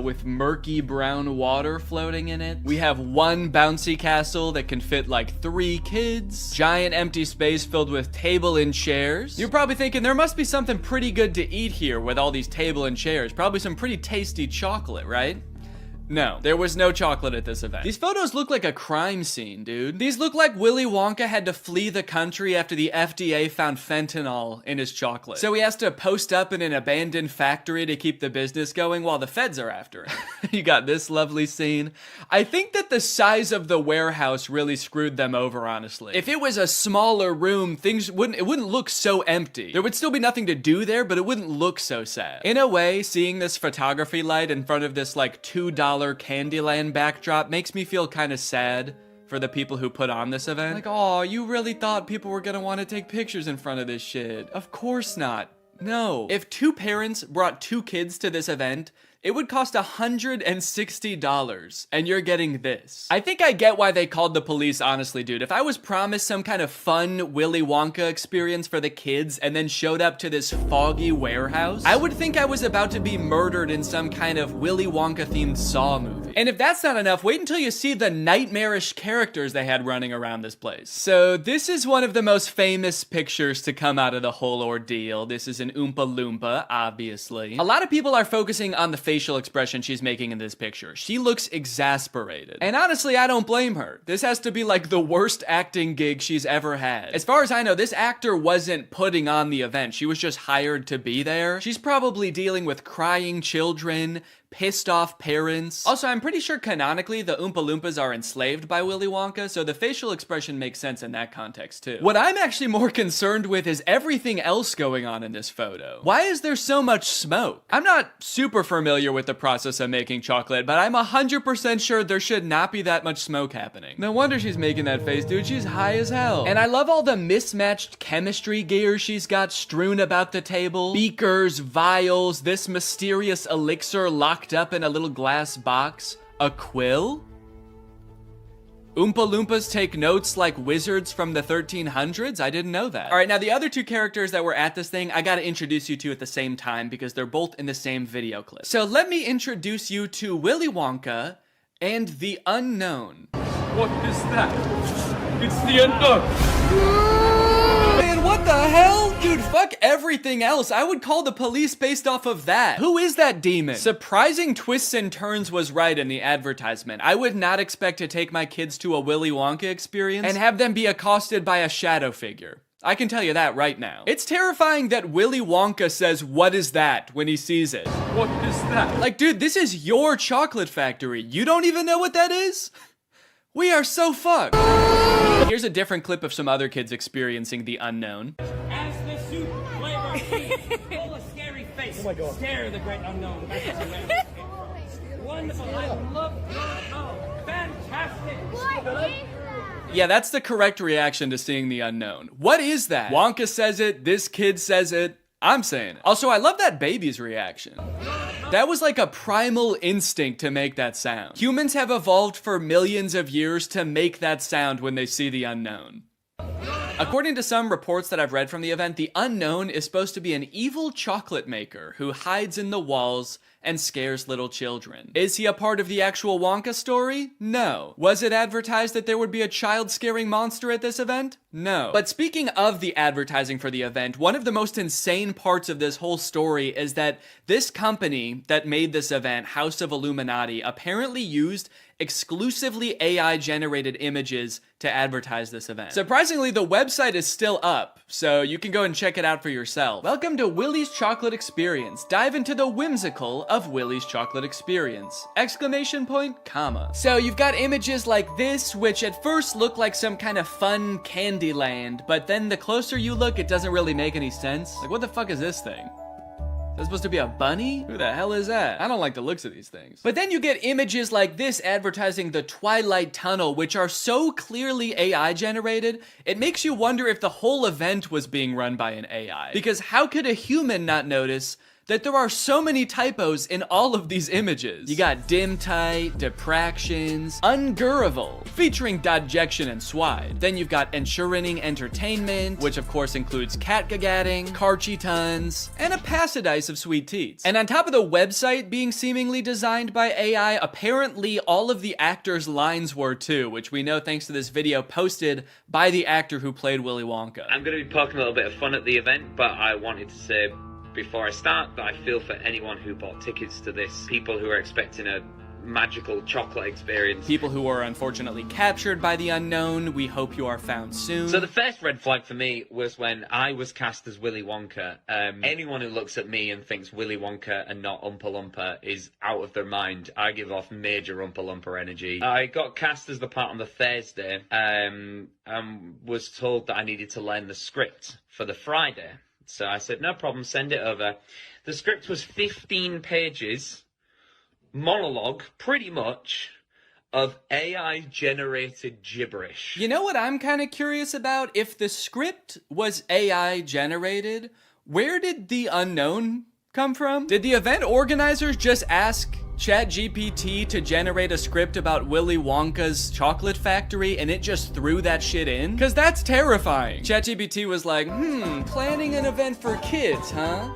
Speaker 1: with murky brown water floating in it. We have one bouncy castle that can fit like 3 kids. Giant empty space filled with table and chairs. You're probably thinking there must be something pretty good to eat here with all these table and chairs. Probably some pretty tasty chocolate, right? No, there was no chocolate at this event. These photos look like a crime scene, dude. These look like Willy Wonka had to flee the country after the FDA found fentanyl in his chocolate. So he has to post up in an abandoned factory to keep the business going while the feds are after him. You got this lovely scene. I think that the size of the warehouse really screwed them over, honestly. If it was a smaller room, it wouldn't look so empty. There would still be nothing to do there, but it wouldn't look so sad. In a way, seeing this photography light in front of this like $2 Candyland backdrop makes me feel kind of sad for the people who put on this event. Like, oh, you really thought people were gonna want to take pictures in front of this shit. Of course not. No. If 2 parents brought 2 kids to this event, it would cost $160, and you're getting this. I think I get why they called the police, honestly, dude. If I was promised some kind of fun Willy Wonka experience for the kids and then showed up to this foggy warehouse, I would think I was about to be murdered in some kind of Willy Wonka-themed Saw movie. And if that's not enough, wait until you see the nightmarish characters they had running around this place. So this is one of the most famous pictures to come out of the whole ordeal. This is an Oompa Loompa, obviously. A lot of people are focusing on the facial expression she's making in this picture. She looks exasperated. And honestly, I don't blame her. This has to be like the worst acting gig she's ever had. As far as I know, this actor wasn't putting on the event. She was just hired to be there. She's probably dealing with crying children, pissed off parents. Also, I'm pretty sure canonically the Oompa Loompas are enslaved by Willy Wonka, so the facial expression makes sense in that context too. What I'm actually more concerned with is everything else going on in this photo. Why is there so much smoke? I'm not super familiar with the process of making chocolate, but I'm 100% sure there should not be that much smoke happening. No wonder she's making that face, dude. She's high as hell. And I love all the mismatched chemistry gear she's got strewn about the table. Beakers, vials, this mysterious elixir locked up in a little glass box. A quill? Oompa Loompas take notes like wizards from the 1300s? I didn't know that. All right, now the other 2 characters that were at this thing, I gotta introduce you to at the same time because they're both in the same video clip. So let me introduce you to Willy Wonka and the Unknown.
Speaker 3: What is that? It's the unknown.
Speaker 1: Man, what the hell? Dude, fuck everything else. I would call the police based off of that. Who is that demon? Surprising twists and turns was right in the advertisement. I would not expect to take my kids to a Willy Wonka experience and have them be accosted by a shadow figure. I can tell you that right now. It's terrifying that Willy Wonka says, "What is that?" when he sees it.
Speaker 3: What is that?
Speaker 1: Like, dude, this is your chocolate factory. You don't even know what that is? We are so fucked. Here's a different clip of some other kids experiencing the unknown.
Speaker 6: As the soup flavor full of scary face. Oh my God. Stare the great unknown. Wonderful. I love fantastic.
Speaker 1: Yeah, that's the correct reaction to seeing the unknown. What is that? Wonka says it, this kid says it, I'm saying it. Also, I love that baby's reaction. That was like a primal instinct to make that sound. Humans have evolved for millions of years to make that sound when they see the unknown. According to some reports that I've read from the event, the unknown is supposed to be an evil chocolate maker who hides in the walls and scares little children. Is he a part of the actual Wonka story? No. Was it advertised that there would be a child-scaring monster at this event? No. But speaking of the advertising for the event, one of the most insane parts of this whole story is that this company that made this event, House of Illuminati, apparently used exclusively AI-generated images to advertise this event. Surprisingly, the website is still up, so you can go and check it out for yourself. Welcome to Willy's Chocolate Experience. Dive into the whimsical of Willy's Chocolate Experience! Exclamation point, comma. So you've got images like this, which at first look like some kind of fun candy land, but then the closer you look, it doesn't really make any sense. Like, what the fuck is this thing? Is that supposed to be a bunny? Who the hell is that? I don't like the looks of these things. But then you get images like this advertising the Twilight Tunnel, which are so clearly AI generated, it makes you wonder if the whole event was being run by an AI. Because how could a human not notice that there are so many typos in all of these images? You got dim tight, depractions, ungurrival, featuring dodjection and swide. Then you've got ensuring entertainment, which of course includes catgagatting, carchy tons, and a passidice of sweet teats. And on top of the website being seemingly designed by AI, apparently all of the actors' lines were too, which we know thanks to this video posted by the actor who played Willy Wonka.
Speaker 4: I'm going to be poking a little bit of fun at the event, but I wanted to say before I start that I feel for anyone who bought tickets to this, people who are expecting a magical chocolate experience.
Speaker 1: People who are unfortunately captured by the unknown, we hope you are found soon.
Speaker 4: So the first red flag for me was when I was cast as Willy Wonka. Anyone who looks at me and thinks Willy Wonka and not Oompa Loompa is out of their mind. I give off major Oompa Loompa energy. I got cast as the part on the Thursday, and was told that I needed to learn the script for the Friday. So I said, no problem, send it over. The script was 15 pages, monologue, pretty much, of AI-generated gibberish.
Speaker 1: You know what I'm kind of curious about? If the script was AI-generated, where did the unknown come from? Did the event organizers just ask ChatGPT to generate a script about Willy Wonka's chocolate factory and it just threw that shit in? Cause that's terrifying. ChatGPT was like, planning an event for kids, huh?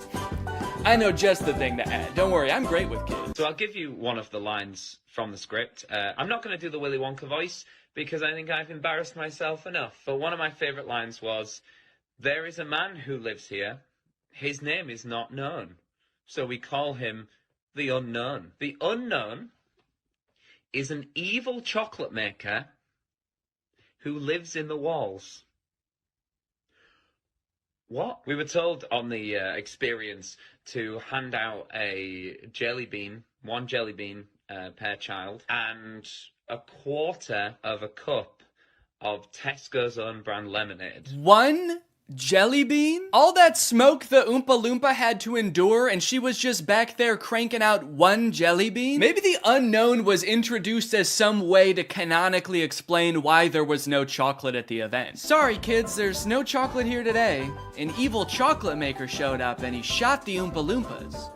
Speaker 1: I know just the thing to add. Don't worry, I'm great with kids.
Speaker 4: So I'll give you one of the lines from the script. I'm not going to do the Willy Wonka voice because I think I've embarrassed myself enough. But one of my favorite lines was, there is a man who lives here. His name is not known. So we call him the Unknown. The Unknown is an evil chocolate maker who lives in the walls. What? We were told on the experience to hand out a jelly bean, one jelly bean per child, and a quarter of a cup of Tesco's own brand lemonade.
Speaker 1: One jelly bean? All that smoke the Oompa Loompa had to endure and she was just back there cranking out one jelly bean? Maybe the unknown was introduced as some way to canonically explain why there was no chocolate at the event. Sorry kids, there's no chocolate here today. An evil chocolate maker showed up and he shot the Oompa Loompas.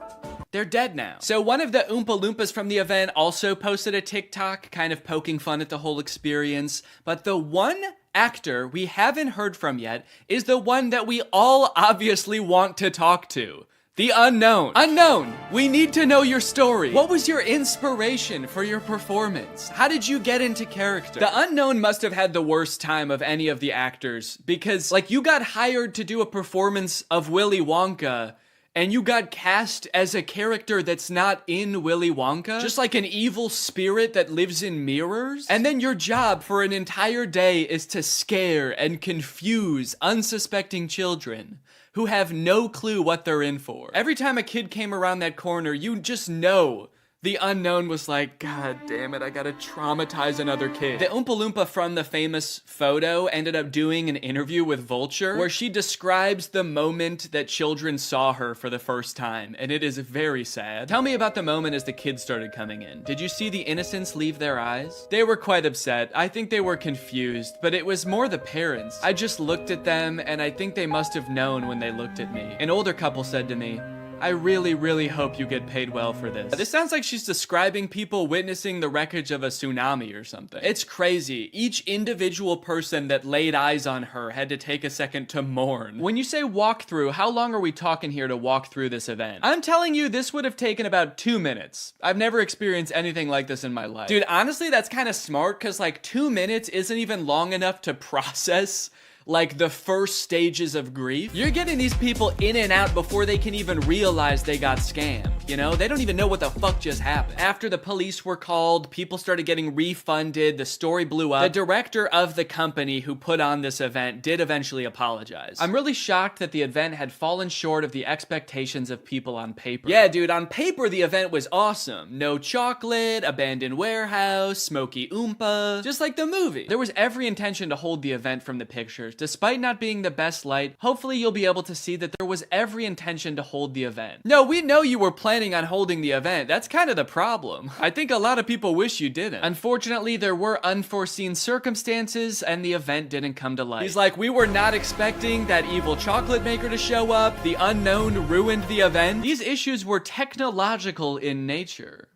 Speaker 1: They're dead now. So one of the Oompa Loompas from the event also posted a TikTok kind of poking fun at the whole experience, but the one actor we haven't heard from yet is the one that we all obviously want to talk to. The unknown. Unknown, we need to know your story. What was your inspiration for your performance? How did you get into character? The unknown must have had the worst time of any of the actors because, like, you got hired to do a performance of Willy Wonka and you got cast as a character that's not in Willy Wonka? Just like an evil spirit that lives in mirrors? And then your job for an entire day is to scare and confuse unsuspecting children who have no clue what they're in for. Every time a kid came around that corner, you just know the unknown was like, God damn it, I gotta traumatize another kid. The Oompa Loompa from the famous photo ended up doing an interview with Vulture where she describes the moment that children saw her for the first time, and it is very sad. Tell me about the moment as the kids started coming in. Did you see the innocence leave their eyes? They were quite upset. I think they were confused, but it was more the parents. I just looked at them, and I think they must have known when they looked at me. An older couple said to me, I really, really hope you get paid well for this. This sounds like she's describing people witnessing the wreckage of a tsunami or something. It's crazy. Each individual person that laid eyes on her had to take a second to mourn. When you say walkthrough, how long are we talking here to walk through this event? I'm telling you, this would have taken about 2 minutes. I've never experienced anything like this in my life. Dude, honestly, that's kind of smart, because like 2 minutes isn't even long enough to process like the first stages of grief. You're getting these people in and out before they can even realize they got scammed, you know? They don't even know what the fuck just happened. After the police were called, people started getting refunded, the story blew up. The director of the company who put on this event did eventually apologize. I'm really shocked that the event had fallen short of the expectations of people on paper. Yeah, dude, on paper the event was awesome. No chocolate, abandoned warehouse, smoky oompa, just like the movie. There was every intention to hold the event from the pictures. Despite not being the best light, hopefully you'll be able to see that there was every intention to hold the event. No, we know you were planning on holding the event. That's kind of the problem. I think a lot of people wish you didn't. Unfortunately, there were unforeseen circumstances and the event didn't come to light. He's like, we were not expecting that evil chocolate maker to show up. The unknown ruined the event. These issues were technological in nature.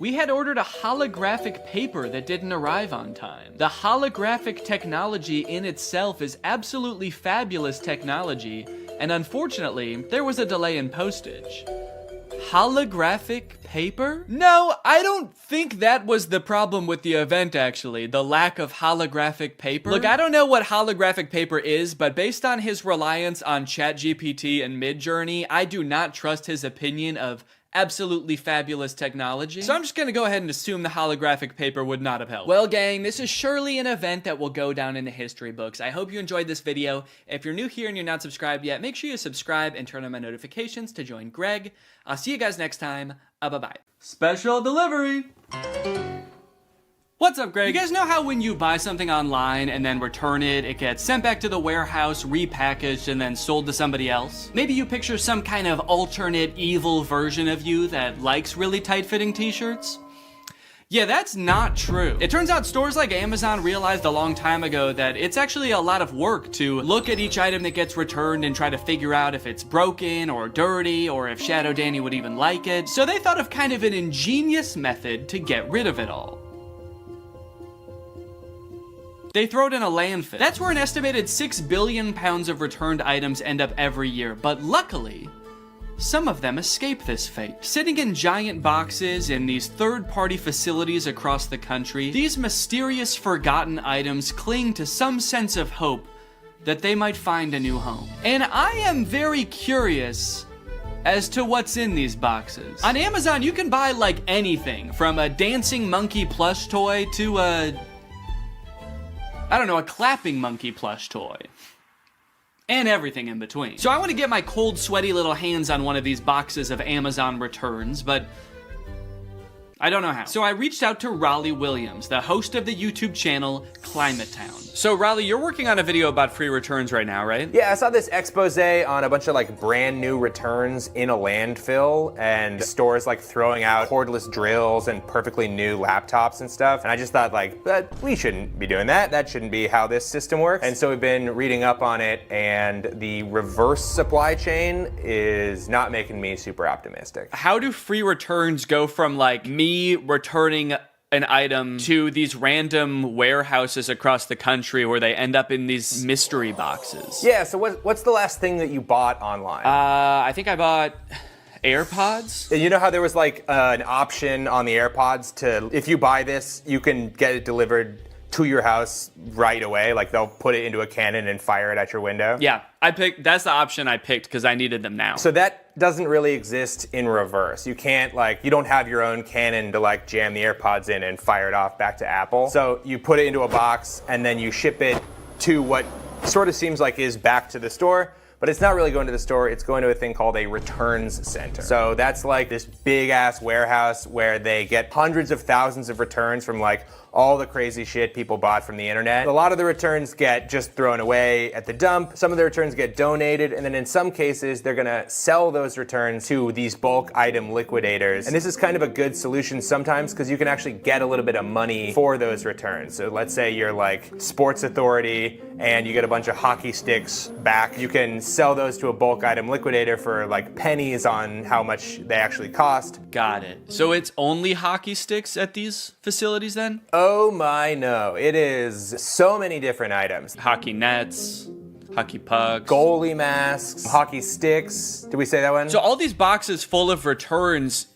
Speaker 1: We had ordered a holographic paper that didn't arrive on time. The holographic technology in itself is absolutely fabulous technology, and unfortunately, there was a delay in postage. Holographic paper? No, I don't think that was the problem with the event, actually. The lack of holographic paper. Look, I don't know what holographic paper is, but based on his reliance on ChatGPT and Midjourney, I do not trust his opinion of absolutely fabulous technology. So I'm just gonna go ahead and assume the holographic paper would not have helped. Well, gang, this is surely an event that will go down in the history books. I hope you enjoyed this video. If you're new here and you're not subscribed yet, make sure you subscribe and turn on my notifications to join Greg. I'll see you guys next time. Bye-bye. Special delivery! What's up, Greg? You guys know how when you buy something online and then return it, it gets sent back to the warehouse, repackaged, and then sold to somebody else? Maybe you picture some kind of alternate evil version of you that likes really tight-fitting t-shirts? Yeah, that's not true. It turns out stores like Amazon realized a long time ago that it's actually a lot of work to look at each item that gets returned and try to figure out if it's broken or dirty or if Shadow Danny would even like it. So they thought of kind of an ingenious method to get rid of it all. They throw it in a landfill. That's where an estimated 6 billion pounds of returned items end up every year, but luckily, some of them escape this fate. Sitting in giant boxes in these third-party facilities across the country, these mysterious forgotten items cling to some sense of hope that they might find a new home. And I am very curious as to what's in these boxes. On Amazon, you can buy like anything, from a dancing monkey plush toy to a clapping monkey plush toy. And everything in between. So I want to get my cold, sweaty little hands on one of these boxes of Amazon returns, but I don't know how. So I reached out to Raleigh Williams, the host of the YouTube channel Climate Town. So Raleigh, you're working on a video about free returns right now, right?
Speaker 7: Yeah, I saw this expose on a bunch of like brand new returns in a landfill and stores like throwing out cordless drills and perfectly new laptops and stuff. And I just thought like, we shouldn't be doing that. That shouldn't be how this system works. And so we've been reading up on it, and the reverse supply chain is not making me super optimistic.
Speaker 1: How do free returns go from like me returning an item to these random warehouses across the country where they end up in these mystery boxes?
Speaker 7: Yeah, so what's the last thing that you bought online?
Speaker 1: I think I bought AirPods.
Speaker 7: You know how there was like an option on the AirPods to, if you buy this, you can get it delivered to your house right away? Like they'll put it into a cannon and fire it at your window?
Speaker 1: Yeah, that's the option I picked because I needed them now.
Speaker 7: So that doesn't really exist in reverse. You can't you don't have your own cannon to like jam the AirPods in and fire it off back to Apple. So you put it into a box and then you ship it to what sort of seems like is back to the store. But it's not really going to the store, it's going to a thing called a returns center. So that's like this big ass warehouse where they get hundreds of thousands of returns from like all the crazy shit people bought from the internet. A lot of the returns get just thrown away at the dump. Some of the returns get donated, and then in some cases, they're gonna sell those returns to these bulk item liquidators. And this is kind of a good solution sometimes because you can actually get a little bit of money for those returns. So let's say you're like Sports Authority and you get a bunch of hockey sticks back. You can sell those to a bulk item liquidator for like pennies on how much they actually cost.
Speaker 1: Got it. So it's only hockey sticks at these facilities then?
Speaker 7: Oh my no, it is so many different items.
Speaker 1: Hockey nets, hockey pucks,
Speaker 7: goalie masks, hockey sticks. Did we say that one?
Speaker 1: So all these boxes full of returns,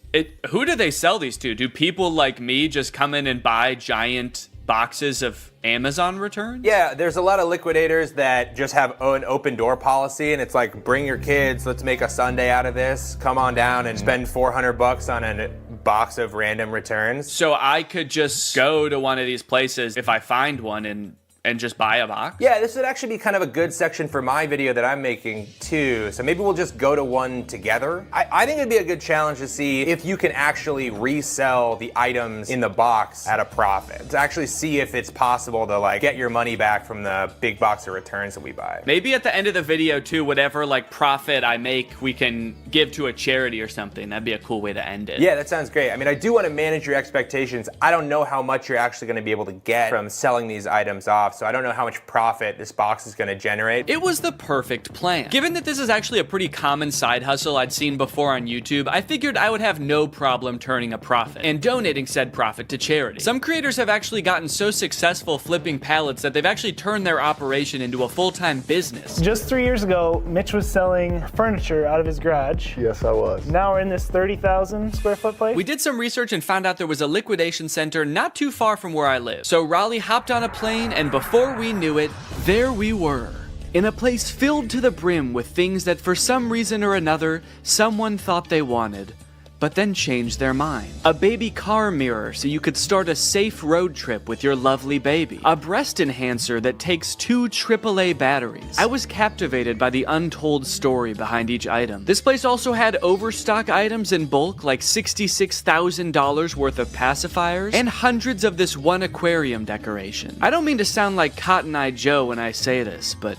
Speaker 1: who do they sell these to? Do people like me just come in and buy giant boxes of Amazon returns?
Speaker 7: Yeah, there's a lot of liquidators that just have an open door policy, and it's like, bring your kids, let's make a Sunday out of this. Come on down and spend $400 on a box of random returns.
Speaker 1: So I could just go to one of these places if I find one and just buy a box?
Speaker 7: Yeah, this would actually be kind of a good section for my video that I'm making too. So maybe we'll just go to one together. I think it'd be a good challenge to see if you can actually resell the items in the box at a profit. To actually see if it's possible to like get your money back from the big box of returns that we buy.
Speaker 1: Maybe at the end of the video too, whatever like profit I make, we can give to a charity or something. That'd be a cool way to end it.
Speaker 7: Yeah, that sounds great. I mean, I do want to manage your expectations. I don't know how much you're actually going to be able to get from selling these items off. So I don't know how much profit this box is going to generate.
Speaker 1: It was the perfect plan. Given that this is actually a pretty common side hustle I'd seen before on YouTube, I figured I would have no problem turning a profit and donating said profit to charity. Some creators have actually gotten so successful flipping pallets that they've actually turned their operation into a full-time business.
Speaker 9: Just 3 years ago, Mitch was selling furniture out of his garage.
Speaker 10: Yes, I was.
Speaker 9: Now we're in this 30,000 square foot place.
Speaker 1: We did some research and found out there was a liquidation center not too far from where I live. So Raleigh hopped on a plane, and before we knew it, there we were, in a place filled to the brim with things that for some reason or another, someone thought they wanted, but then changed their mind. A baby car mirror so you could start a safe road trip with your lovely baby. A breast enhancer that takes 2 AAA batteries. I was captivated by the untold story behind each item. This place also had overstock items in bulk, like $66,000 worth of pacifiers, and hundreds of this one aquarium decoration. I don't mean to sound like Cotton Eye Joe when I say this, but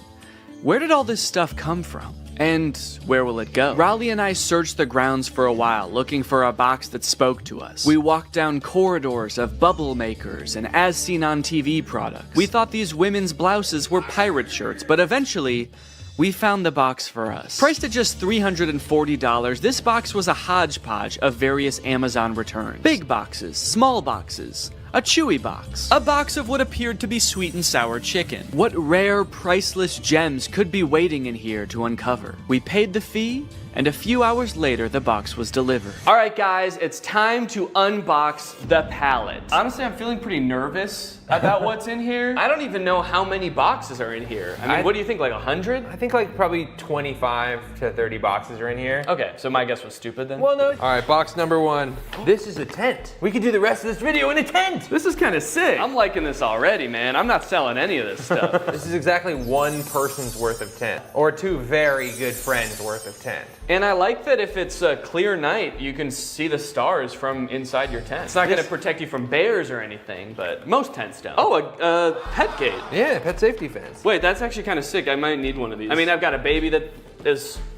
Speaker 1: where did all this stuff come from? And where will it go? Raleigh and I searched the grounds for a while, looking for a box that spoke to us. We walked down corridors of bubble makers and as seen on TV products. We thought these women's blouses were pirate shirts, but eventually, we found the box for us. Priced at just $340, this box was a hodgepodge of various Amazon returns. Big boxes, small boxes, a chewy box, a box of what appeared to be sweet and sour chicken. What rare, priceless gems could be waiting in here to uncover? We paid the fee, and a few hours later, the box was delivered. All right, guys, it's time to unbox the pallet. Honestly, I'm feeling pretty nervous about what's in here. I don't even know how many boxes are in here. I mean, what do you think, like 100?
Speaker 7: I think like probably 25 to 30 boxes are in here.
Speaker 1: Okay, so my guess was stupid then?
Speaker 7: Well, no.
Speaker 10: All right, box number 1.
Speaker 7: This is a tent. We could do the rest of this video in a tent.
Speaker 1: This is kind of sick. I'm liking this already, man. I'm not selling any of this stuff.
Speaker 7: This is exactly one person's worth of tent, or 2 very good friends worth of tent.
Speaker 1: And I like that if it's a clear night, you can see the stars from inside your tent. It's not going to protect you from bears or anything, but most tents don't. Oh, a pet gate.
Speaker 10: Yeah, pet safety fence.
Speaker 1: Wait, that's actually kind of sick. I might need one of these. I mean, I've got a baby that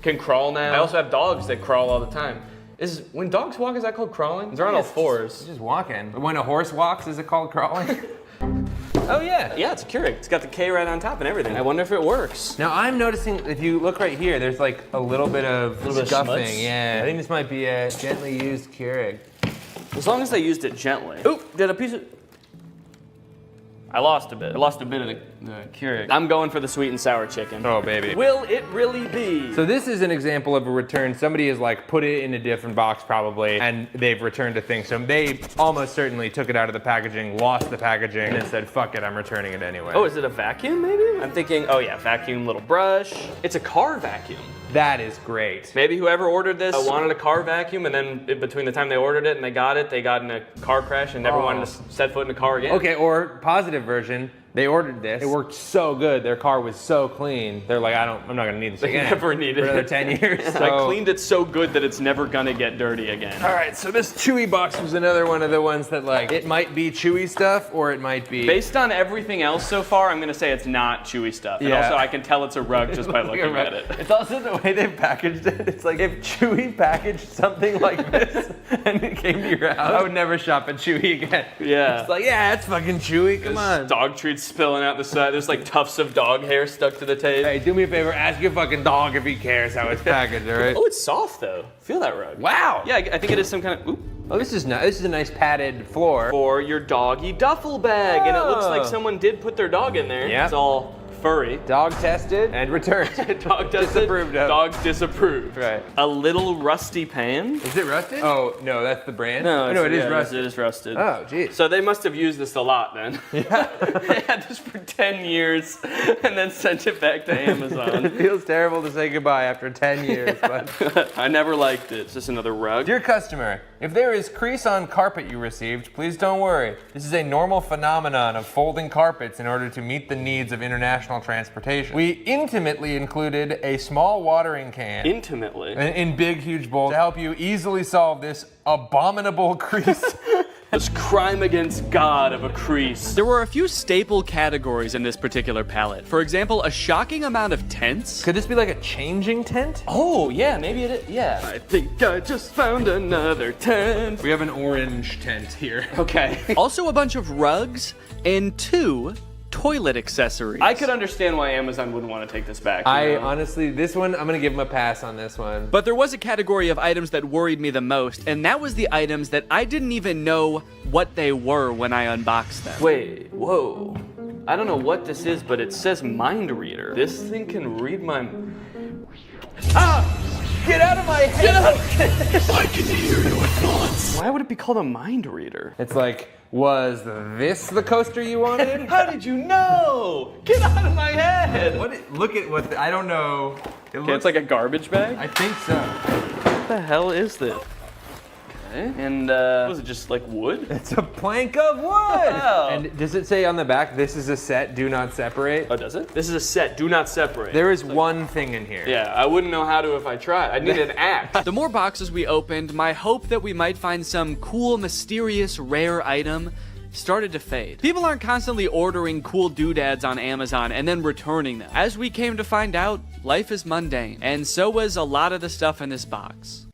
Speaker 1: can crawl now. I also have dogs that crawl all the time. When dogs walk, is that called crawling? They're on all fours.
Speaker 7: Just walking. When a horse walks, is it called crawling? Oh yeah.
Speaker 1: Yeah, it's a Keurig. It's got the K right on top and everything. I wonder if it works.
Speaker 7: Now I'm noticing, if you look right here, there's like a little bit of scuffing. Yeah, I think this might be a gently used Keurig.
Speaker 1: As long as they used it gently. Oop, did a piece of... I lost a bit. I lost a bit of the Keurig. I'm going for the sweet and sour chicken.
Speaker 7: Oh, baby.
Speaker 1: Will it really be?
Speaker 7: So this is an example of a return. Somebody has like put it in a different box probably, and they've returned a thing. So they almost certainly took it out of the packaging, lost the packaging, and then said, fuck it, I'm returning it anyway.
Speaker 1: Oh, is it a vacuum maybe? I'm thinking, oh yeah, vacuum, little brush. It's a car vacuum.
Speaker 7: That is great.
Speaker 1: Maybe whoever ordered this wanted a car vacuum, and then between the time they ordered it and they got in a car crash and never wanted to set foot in a car again.
Speaker 7: Okay, or positive version,
Speaker 10: They ordered this. It worked so good. Their car was so clean. They're like, I'm not gonna need this again.
Speaker 11: Never needed
Speaker 10: for another
Speaker 11: it.
Speaker 10: 10 years. So.
Speaker 11: I cleaned it so good that it's never gonna get dirty again.
Speaker 10: All right, so this Chewy box was another one of the ones that like, it might be Chewy stuff or it might be...
Speaker 11: Based on everything else so far, I'm gonna say it's not Chewy stuff. And also I can tell it's a rug just by looking at it.
Speaker 10: It's also the way they've packaged it. It's like if Chewy packaged something like this and it came to your house, I would never shop at Chewy again.
Speaker 11: Yeah.
Speaker 10: It's like, yeah, it's fucking Chewy, come on.
Speaker 11: Dog treats spilling out the side. There's like tufts of dog hair stuck to the tape.
Speaker 10: Hey, do me a favor, ask your fucking dog if he cares how it's packaged, all right?
Speaker 11: Oh, it's soft though. Feel that rug.
Speaker 10: Wow.
Speaker 11: Yeah, I think it is some kind of,
Speaker 10: Oh, this is nice. This is a nice padded floor.
Speaker 11: For your doggy duffel bag. And it looks like someone did put their dog in there.
Speaker 10: Yeah.
Speaker 11: It's all furry.
Speaker 10: Dog tested and returned.
Speaker 11: Dog tested.
Speaker 10: Disapproved of.
Speaker 11: Dog disapproved.
Speaker 10: Right.
Speaker 11: A little rusty pan.
Speaker 10: Is it rusted? Oh, no, that's the brand?
Speaker 11: No,
Speaker 10: it is rusted.
Speaker 11: It is rusted.
Speaker 10: Oh, geez.
Speaker 11: So they must have used this a lot then. Yeah. They had this for 10 years and then sent it back to Amazon.
Speaker 10: It feels terrible to say goodbye after 10 years, but...
Speaker 11: I never liked it. It's just another rug.
Speaker 10: Dear customer, if there is crease on carpet you received, please don't worry. This is a normal phenomenon of folding carpets in order to meet the needs of international transportation. We intimately included a small watering can.
Speaker 11: Intimately?
Speaker 10: In big, huge bowls to help you easily solve this abominable crease.
Speaker 11: This crime against God of a crease.
Speaker 1: There were a few staple categories in this particular palette. For example, a shocking amount of tents.
Speaker 10: Could this be like a changing tent?
Speaker 11: Oh, yeah, maybe it is. Yeah. I think I just found another tent.
Speaker 10: We have an orange tent here.
Speaker 11: Okay.
Speaker 1: Also a bunch of rugs and 2 toilet accessories.
Speaker 11: I could understand why Amazon wouldn't want to take this back.
Speaker 10: Honestly, this one, I'm gonna give them a pass on this one.
Speaker 1: But there was a category of items that worried me the most, and that was the items that I didn't even know what they were when I unboxed them.
Speaker 11: Wait, whoa. I don't know what this is, but it says mind reader. This thing can read my...
Speaker 10: Ah! Get out of my head!
Speaker 11: Get out! I can hear your thoughts. Why would it be called a mind reader?
Speaker 10: It's like, was this the coaster you wanted?
Speaker 11: How did you know? Get out of my head!
Speaker 10: Look at what, I don't know.
Speaker 11: It's like a garbage bag?
Speaker 10: I think so.
Speaker 11: What the hell is this? Okay, and was it just like wood?
Speaker 10: It's a plank of wood!
Speaker 11: Oh.
Speaker 10: And does it say on the back, this is a set, do not separate?
Speaker 11: Oh, does it? This is a set, do not separate.
Speaker 10: There is one thing in here.
Speaker 11: Yeah, I wouldn't know how to if I tried. I'd need an axe.
Speaker 1: The more boxes we opened, my hope that we might find some cool, mysterious, rare item started to fade. People aren't constantly ordering cool doodads on Amazon and then returning them. As we came to find out, life is mundane, and so was a lot of the stuff in this box.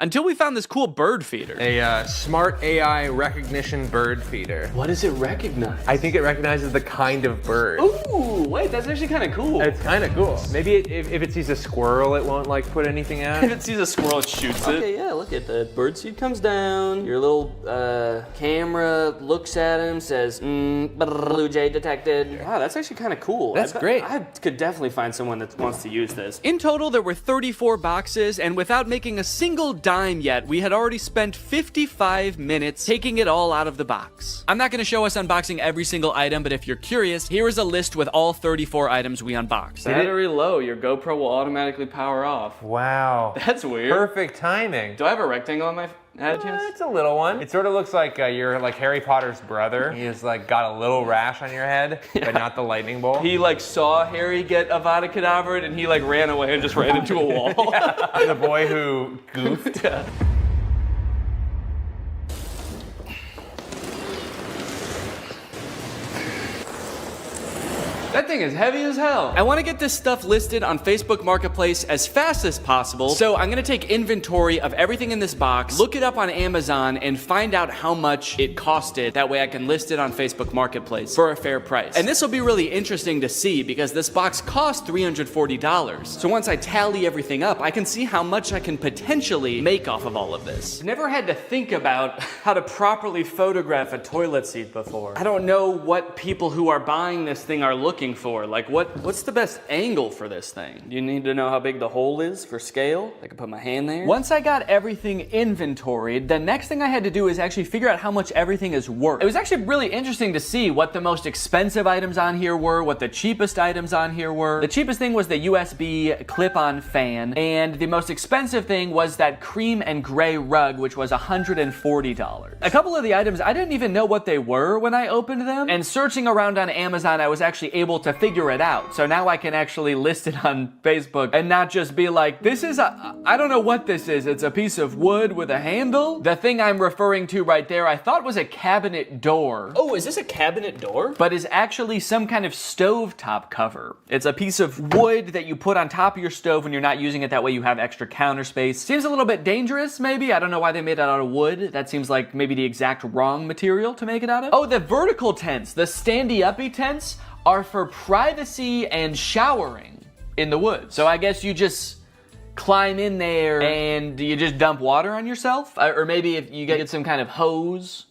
Speaker 1: Until we found this cool bird feeder.
Speaker 10: A smart AI recognition bird feeder.
Speaker 11: What does it recognize?
Speaker 10: I think it recognizes the kind of bird.
Speaker 11: Ooh, wait, that's actually kind of cool.
Speaker 10: It's kind of cool. Maybe if it sees a squirrel, it won't like put anything out.
Speaker 11: If it sees a squirrel, it shoots it. Okay, yeah, look at the bird seed comes down. Your little camera looks at him, says, blue jay detected. Wow, that's actually kind of cool.
Speaker 10: That's great.
Speaker 11: I could definitely find someone that wants to use this.
Speaker 1: In total, there were 34 boxes, and without making a single dime yet, we had already spent 55 minutes taking it all out of the box. I'm not going to show us unboxing every single item, but if you're curious, here is a list with all 34 items we unboxed.
Speaker 11: Battery low, your GoPro will automatically power off.
Speaker 10: Wow.
Speaker 11: That's weird.
Speaker 10: Perfect timing.
Speaker 11: Do I have a rectangle on my head?
Speaker 10: It's a little one. It sort of looks like you're like Harry Potter's brother. He's like got a little rash on your head, but not the lightning bolt.
Speaker 11: He like saw Harry get Avada Kedavra and he like ran away and just ran into a wall.
Speaker 10: The boy who goofed.
Speaker 11: Yeah. That thing is heavy as hell.
Speaker 1: I want to get this stuff listed on Facebook Marketplace as fast as possible, so I'm going to take inventory of everything in this box, look it up on Amazon, and find out how much it costed. That way I can list it on Facebook Marketplace for a fair price. And this will be really interesting to see because this box cost $340. So once I tally everything up, I can see how much I can potentially make off of all of this.
Speaker 11: Never had to think about how to properly photograph a toilet seat before. I don't know what people who are buying this thing are looking
Speaker 1: for? Like, what's the best angle for this thing?
Speaker 11: You need to know how big the hole is for scale. I can put my hand there.
Speaker 1: Once I got everything inventoried, the next thing I had to do is actually figure out how much everything is worth. It was actually really interesting to see what the most expensive items on here were, what the cheapest items on here were. The cheapest thing was the USB clip-on fan, and the most expensive thing was that cream and gray rug, which was $140. A couple of the items, I didn't even know what they were when I opened them, and searching around on Amazon, I was actually able to figure it out. So now I can actually list it on Facebook and not just be like, this is I don't know what this is. It's a piece of wood with a handle. The thing I'm referring to right there, I thought was a cabinet door.
Speaker 11: Oh, is this a cabinet door?
Speaker 1: But is actually some kind of stovetop cover. It's a piece of wood that you put on top of your stove when you're not using it. That way you have extra counter space. Seems a little bit dangerous, maybe. I don't know why they made it out of wood. That seems like maybe the exact wrong material to make it out of. Oh, the vertical tents, the standy-uppy tents are for privacy and showering in the woods. So I guess you just climb in there and you just dump water on yourself? Or maybe if you get some kind of hose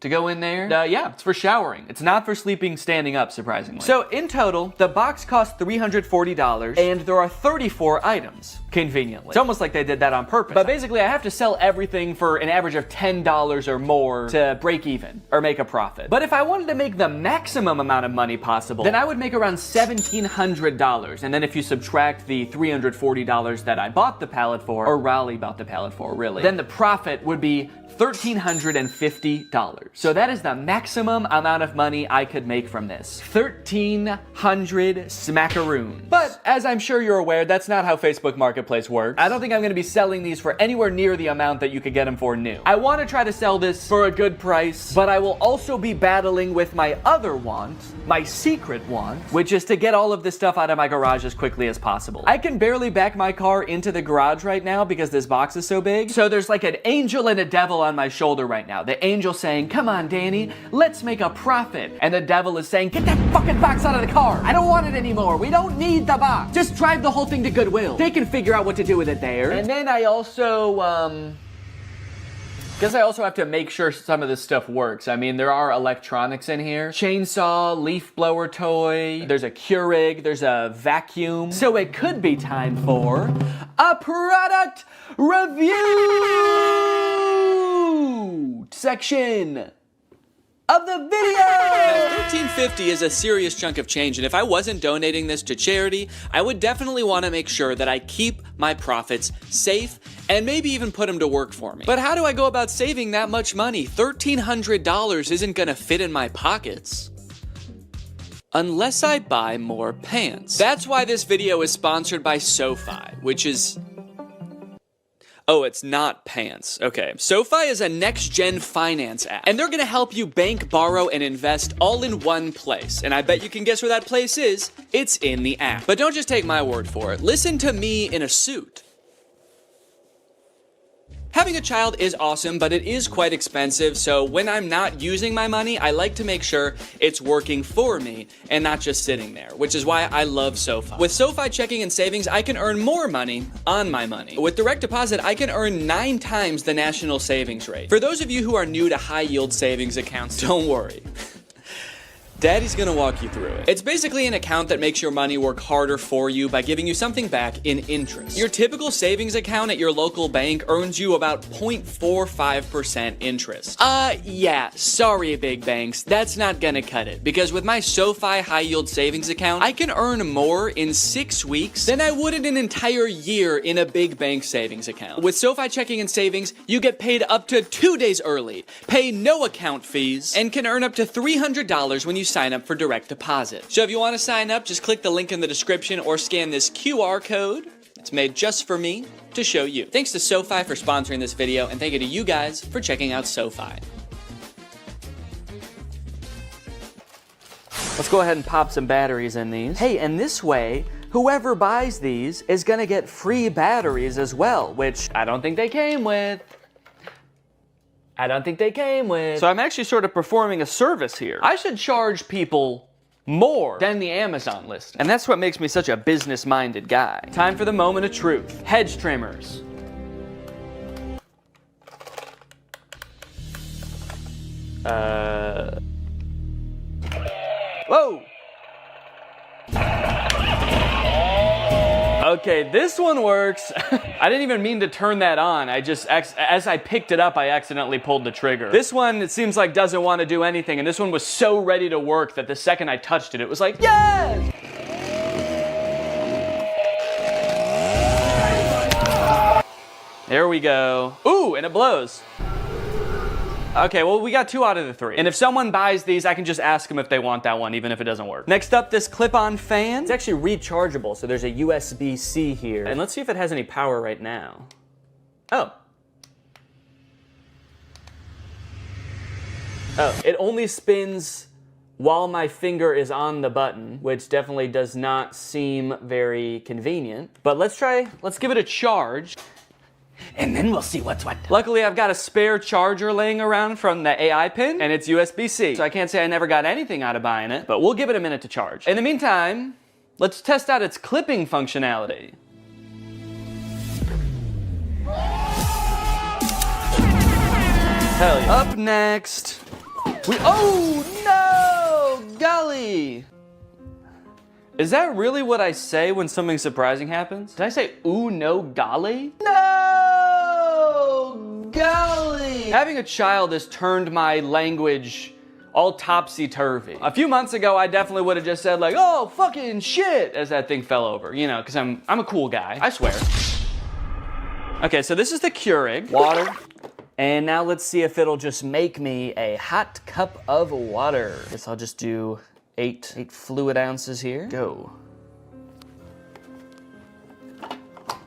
Speaker 1: to go in there. Yeah, it's for showering. It's not for sleeping standing up, surprisingly. So in total, the box cost $340 and there are 34 items, conveniently. It's almost like they did that on purpose. But basically, I have to sell everything for an average of $10 or more to break even or make a profit. But if I wanted to make the maximum amount of money possible, then I would make around $1,700. And then if you subtract the $340 that I bought the pallet for, or Raleigh bought the pallet for, really, then the profit would be $1,350. So that is the maximum amount of money I could make from this. 1,300 smackaroons. But as I'm sure you're aware, that's not how Facebook Marketplace works. I don't think I'm gonna be selling these for anywhere near the amount that you could get them for new. I wanna try to sell this for a good price, but I will also be battling with my other want, my secret want, which is to get all of this stuff out of my garage as quickly as possible. I can barely back my car into the garage right now because this box is so big. So there's like an angel and a devil on my shoulder right now. The angel saying, come on, Danny, let's make a profit. And the devil is saying, get that fucking box out of the car. I don't want it anymore. We don't need the box. Just drive the whole thing to Goodwill. They can figure out what to do with it there. And then I also, guess I also have to make sure some of this stuff works. I mean, there are electronics in here. Chainsaw, leaf blower toy, there's a Keurig, there's a vacuum. So it could be time for a product review section of the video! Now, $1,350 is a serious chunk of change, and if I wasn't donating this to charity, I would definitely want to make sure that I keep my profits safe and maybe even put them to work for me. But how do I go about saving that much money? $1,300 isn't gonna fit in my pockets unless I buy more pants. That's why this video is sponsored by SoFi, which is... Oh, it's not pants. Okay. SoFi is a next-gen finance app, and they're gonna help you bank, borrow, and invest all in one place. And I bet you can guess where that place is. It's in the app. But don't just take my word for it. Listen to me in a suit. Having a child is awesome, but it is quite expensive, so when I'm not using my money, I like to make sure it's working for me and not just sitting there, which is why I love SoFi. With SoFi checking and savings, I can earn more money on my money. With direct deposit, I can earn 9 times the national savings rate. For those of you who are new to high-yield savings accounts, don't worry. Daddy's gonna walk you through it. It's basically an account that makes your money work harder for you by giving you something back in interest. Your typical savings account at your local bank earns you about 0.45% interest. Yeah, sorry big banks, that's not gonna cut it. Because with my SoFi high yield savings account, I can earn more in 6 weeks than I would in an entire year in a big bank savings account. With SoFi checking and savings, you get paid up to 2 days early, pay no account fees, and can earn up to $300 when you sign up for direct deposit. So if you want to sign up, just click the link in the description or scan this QR code. It's made just for me to show you. Thanks to SoFi for sponsoring this video, and thank you to you guys for checking out SoFi. Let's go ahead and pop some batteries in these. Hey, and this way, whoever buys these is gonna get free batteries as well, which I don't think they came with. So I'm actually sort of performing a service here. I should charge people more than the Amazon list. And that's what makes me such a business-minded guy. Time for the moment of truth. Hedge trimmers. Whoa! Okay, this one works. I didn't even mean to turn that on. I just, as I picked it up, I accidentally pulled the trigger. This one, it seems like doesn't want to do anything, and this one was so ready to work that the second I touched it, it was like, yes! There we go. Ooh, and it blows. Okay, well, we got 2 out of the 3. And if someone buys these, I can just ask them if they want that one, even if it doesn't work. Next up, this clip-on fan. It's actually rechargeable, so there's a USB-C here. And let's see if it has any power right now. Oh. Oh, it only spins while my finger is on the button, which definitely does not seem very convenient. But let's give it a charge. And then we'll see what's what. Luckily, I've got a spare charger laying around from the AI pin, and it's USB-C. So I can't say I never got anything out of buying it, but we'll give it a minute to charge. In the meantime, let's test out its clipping functionality. Hell yeah. Up next, oh no, golly. Is that really what I say when something surprising happens? Did I say, ooh, no, golly? No, golly! Having a child has turned my language all topsy-turvy. A few months ago, I definitely would have just said like, oh, fucking shit, as that thing fell over, you know, because I'm a cool guy, I swear. Okay, so this is the Keurig, water. And now let's see if it'll just make me a hot cup of water. Guess I'll just do 8 fluid ounces here. Go.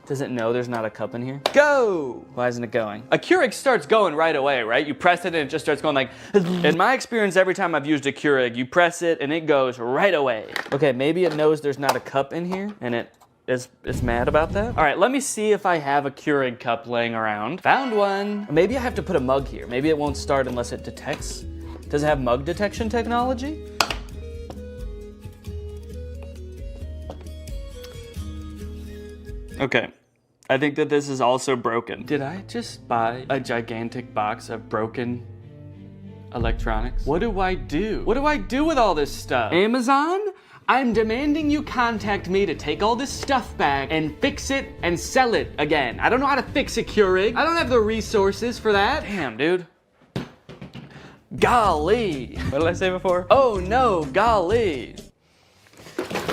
Speaker 1: Does it know there's not a cup in here? Go! Why isn't it going? A Keurig starts going right away, right? You press it and it just starts going like... In my experience, every time I've used a Keurig, you press it and it goes right away. Okay, maybe it knows there's not a cup in here and it is mad about that. All right, let me see if I have a Keurig cup laying around. Found one. Maybe I have to put a mug here. Maybe it won't start unless it detects. Does it have mug detection technology? Okay, I think that this is also broken. Did I just buy a gigantic box of broken electronics? What do I do? What do I do with all this stuff? Amazon? I'm demanding you contact me to take all this stuff back and fix it and sell it again. I don't know how to fix a Keurig. I don't have the resources for that. Damn, dude. Golly. What did I say before? Oh no, golly.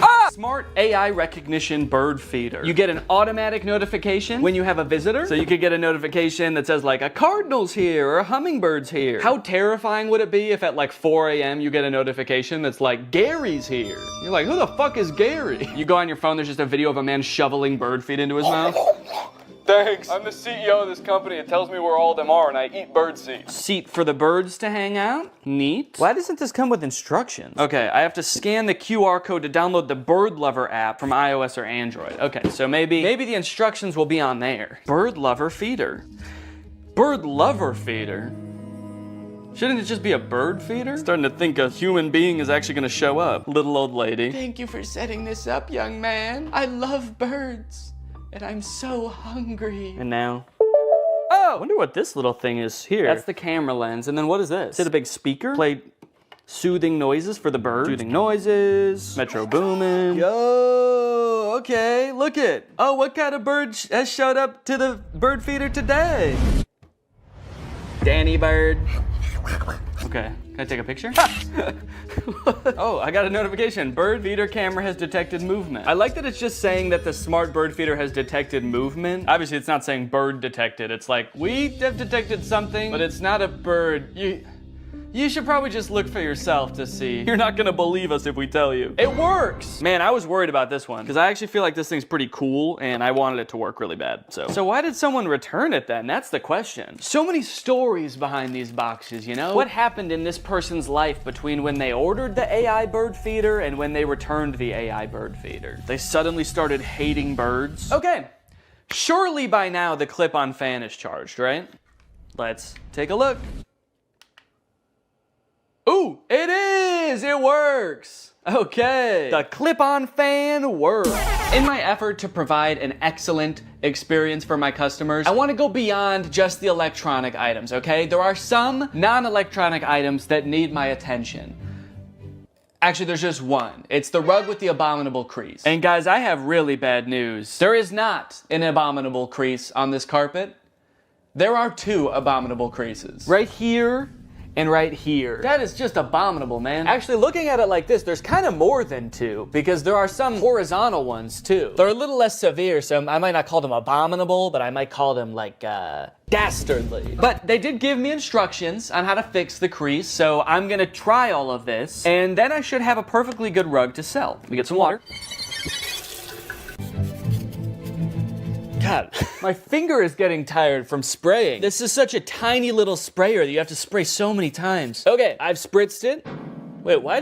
Speaker 1: Ah! Smart AI recognition bird feeder. You get an automatic notification when you have a visitor. So you could get a notification that says like a cardinal's here or a hummingbird's here. How terrifying would it be if at like 4 a.m. you get a notification that's like Gary's here? You're like, who the fuck is Gary? You go on your phone, there's just a video of a man shoveling bird feed into his mouth. Thanks. I'm the CEO of this company. It tells me where all of them are, and I eat bird seed. Seat for the birds to hang out? Neat. Why doesn't this come with instructions? Okay, I have to scan the QR code to download the Bird Lover app from iOS or Android. Okay, so maybe the instructions will be on there. Bird Lover feeder. Bird Lover feeder? Shouldn't it just be a bird feeder? Starting to think a human being is actually gonna show up. Little old lady. Thank you for setting this up, young man. I love birds. And I'm so hungry. And now? Oh! I wonder what this little thing is here. That's the camera lens. And then what is this? Is it a big speaker? Play soothing noises for the birds? Soothing noises. Metro Boomin. Yo! Okay, look it. Oh, what kind of bird has showed up to the bird feeder today? Danny Bird. Okay, can I take a picture? Oh, I got a notification. Bird feeder camera has detected movement. I like that it's just saying that the smart bird feeder has detected movement. Obviously, it's not saying bird detected. It's like, we have detected something, but it's not a bird. You should probably just look for yourself to see. You're not gonna believe us if we tell you. It works! Man, I was worried about this one, because I actually feel like this thing's pretty cool, and I wanted it to work really bad, So why did someone return it then? That's the question. So many stories behind these boxes, you know? What happened in this person's life between when they ordered the AI bird feeder and when they returned the AI bird feeder? They suddenly started hating birds? Okay, surely by now the clip-on fan is charged, right? Let's take a look. Ooh, it is! It works! Okay, the clip-on fan works. In my effort to provide an excellent experience for my customers, I want to go beyond just the electronic items, okay? There are some non-electronic items that need my attention. Actually, there's just one. It's the rug with the abominable crease. And guys, I have really bad news. There is not an abominable crease on this carpet. There are 2 abominable creases. Right here and right here. That is just abominable, man. Actually, looking at it like this, there's kind of more than 2 because there are some horizontal ones too. They're a little less severe, so I might not call them abominable, but I might call them like, dastardly. But they did give me instructions on how to fix the crease, so I'm gonna try all of this, and then I should have a perfectly good rug to sell. Let me get some water. God, my finger is getting tired from spraying. This is such a tiny little sprayer that you have to spray so many times. Okay, I've spritzed it. Wait, why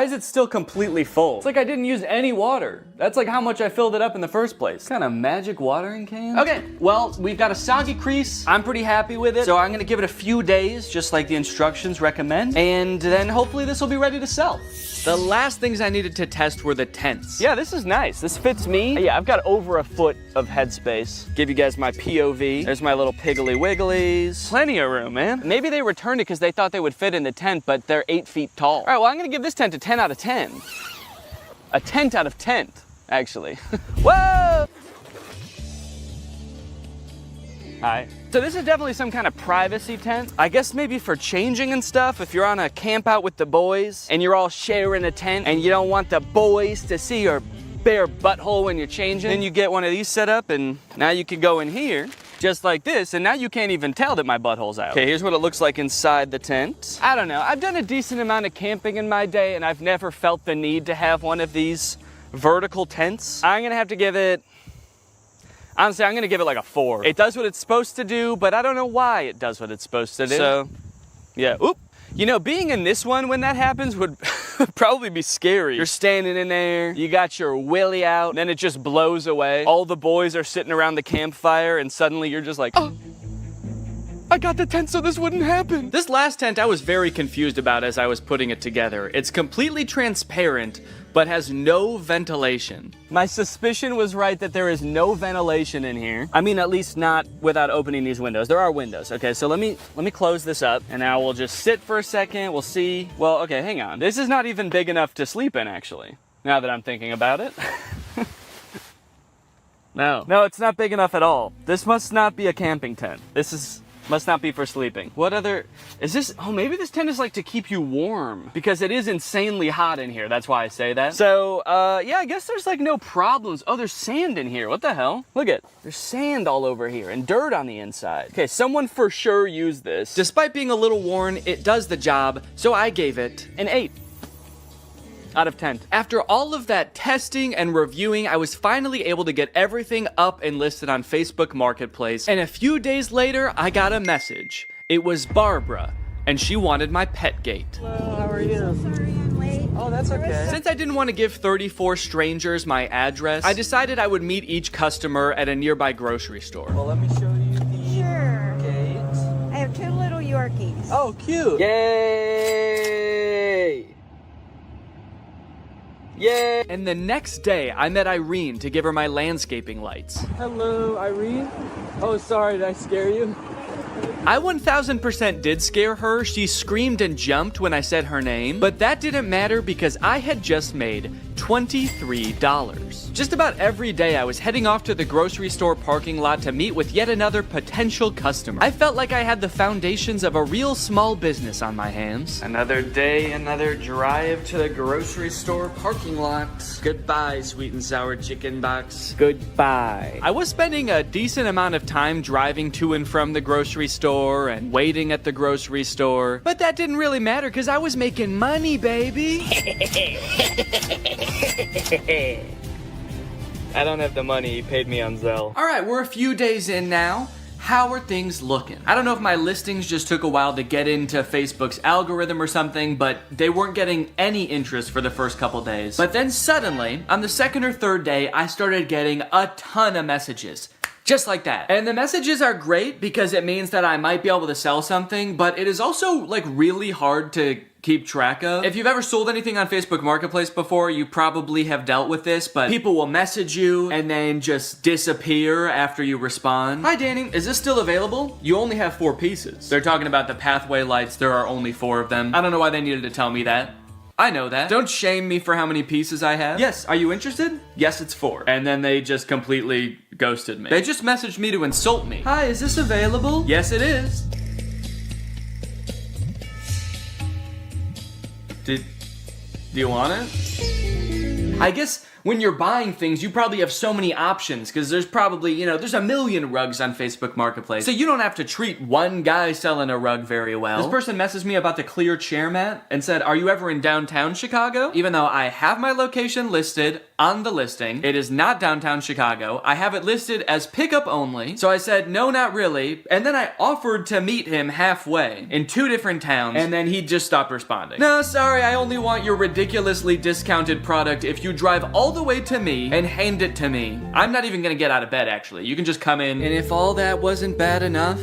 Speaker 1: is it still completely full? It's like I didn't use any water. That's like how much I filled it up in the first place. Kind of magic watering can? Okay, well, we've got a soggy crease. I'm pretty happy with it. So I'm gonna give it a few days, just like the instructions recommend. And then hopefully this will be ready to sell. The last things I needed to test were the tents. Yeah, this is nice. This fits me. Yeah, I've got over a foot of headspace. Give you guys my POV. There's my little piggly wigglies. Plenty of room, man. Maybe they returned it because they thought they would fit in the tent, but they're 8 feet tall. All right, well, I'm gonna give this tent a 10 out of 10. A tent out of tent, actually. Whoa! Hi. So this is definitely some kind of privacy tent. I guess maybe for changing and stuff, if you're on a camp out with the boys and you're all sharing a tent and you don't want the boys to see your bare butthole when you're changing, then you get one of these set up and now you can go in here just like this, and now you can't even tell that my butthole's out. Okay, here's what it looks like inside the tent. I don't know, I've done a decent amount of camping in my day and I've never felt the need to have one of these vertical tents. I'm gonna have to give it, honestly, I'm gonna give it like a 4. It does what it's supposed to do, but I don't know why it does what it's supposed to do. So, yeah, oop. You know, being in this one when that happens would probably be scary. You're standing in there, you got your willy out, and then it just blows away. All the boys are sitting around the campfire, and suddenly you're just like, oh, I got the tent so this wouldn't happen. This last tent I was very confused about as I was putting it together. It's completely transparent, but has no ventilation. My suspicion was right that there is no ventilation in here. I mean, at least not without opening these windows. There are windows. Okay, so let me close this up, and now we'll just sit for a second. We'll see. Well, okay, hang on. This is not even big enough to sleep in, actually, now that I'm thinking about it. No, it's not big enough at all. This must not be a camping tent. Must not be for sleeping. What other, is this, oh, maybe this tent is like to keep you warm because it is insanely hot in here. That's why I say that. So, yeah, I guess there's like no problems. Oh, there's sand in here. What the hell? Look at, there's sand all over here and dirt on the inside. Okay, someone for sure used this. Despite being a little worn, it does the job. So I gave it an 8. Out of 10. After all of that testing and reviewing, I was finally able to get everything up and listed on Facebook Marketplace, and a few days later, I got a message. It was Barbara, and she wanted my pet gate.
Speaker 11: Hello, how are you?
Speaker 5: Sorry I'm late.
Speaker 11: Oh, that's okay.
Speaker 1: Since I didn't want to give 34 strangers my address, I decided I would meet each customer at a nearby grocery store.
Speaker 11: Well, let me show you the
Speaker 5: Sure.
Speaker 11: gate.
Speaker 5: I have 2 little Yorkies.
Speaker 11: Oh, cute. Yay! Yay!
Speaker 1: And the next day, I met Irene to give her my landscaping lights.
Speaker 11: Hello, Irene. Oh, sorry, did I scare you?
Speaker 1: I 1000% did scare her. She screamed and jumped when I said her name, but that didn't matter because I had just made $23. Just about every day I was heading off to the grocery store parking lot to meet with yet another potential customer. I felt like I had the foundations of a real small business on my hands. Another day, another drive to the grocery store parking lot. Goodbye, sweet and sour chicken box. Goodbye. I was spending a decent amount of time driving to and from the grocery store and waiting at the grocery store, but that didn't really matter because I was making money, baby. I don't have the money, he paid me on Zelle. All right, we're a few days in now. How are things looking? I don't know if my listings just took a while to get into Facebook's algorithm or something, but they weren't getting any interest for the first couple days. But then suddenly, on the second or third day, I started getting a ton of messages. Just like that. And the messages are great because it means that I might be able to sell something, but it is also like really hard to keep track of. If you've ever sold anything on Facebook Marketplace before, you probably have dealt with this, but people will message you and then just disappear after you respond. Hi Danny, is this still available? You only have 4 pieces. They're talking about the pathway lights, there are only 4 of them. I don't know why they needed to tell me that. I know that. Don't shame me for how many pieces I have. Yes, are you interested? Yes, it's 4. And then they just completely ghosted me. They just messaged me to insult me. Hi, is this available? Yes, it is. Do you want it? I guess when you're buying things, you probably have so many options because there's probably, you know, there's a million rugs on Facebook Marketplace. So you don't have to treat one guy selling a rug very well. This person messaged me about the clear chair mat and said, are you ever in downtown Chicago? Even though I have my location listed on the listing, it is not downtown Chicago. I have it listed as pickup only. So I said, no, not really. And then I offered to meet him halfway in 2 different towns and then he just stopped responding. No, sorry, I only want your ridiculously discounted product if you drive all the way to me and hand it to me. I'm not even gonna get out of bed actually. You can just come in. And if all that wasn't bad enough,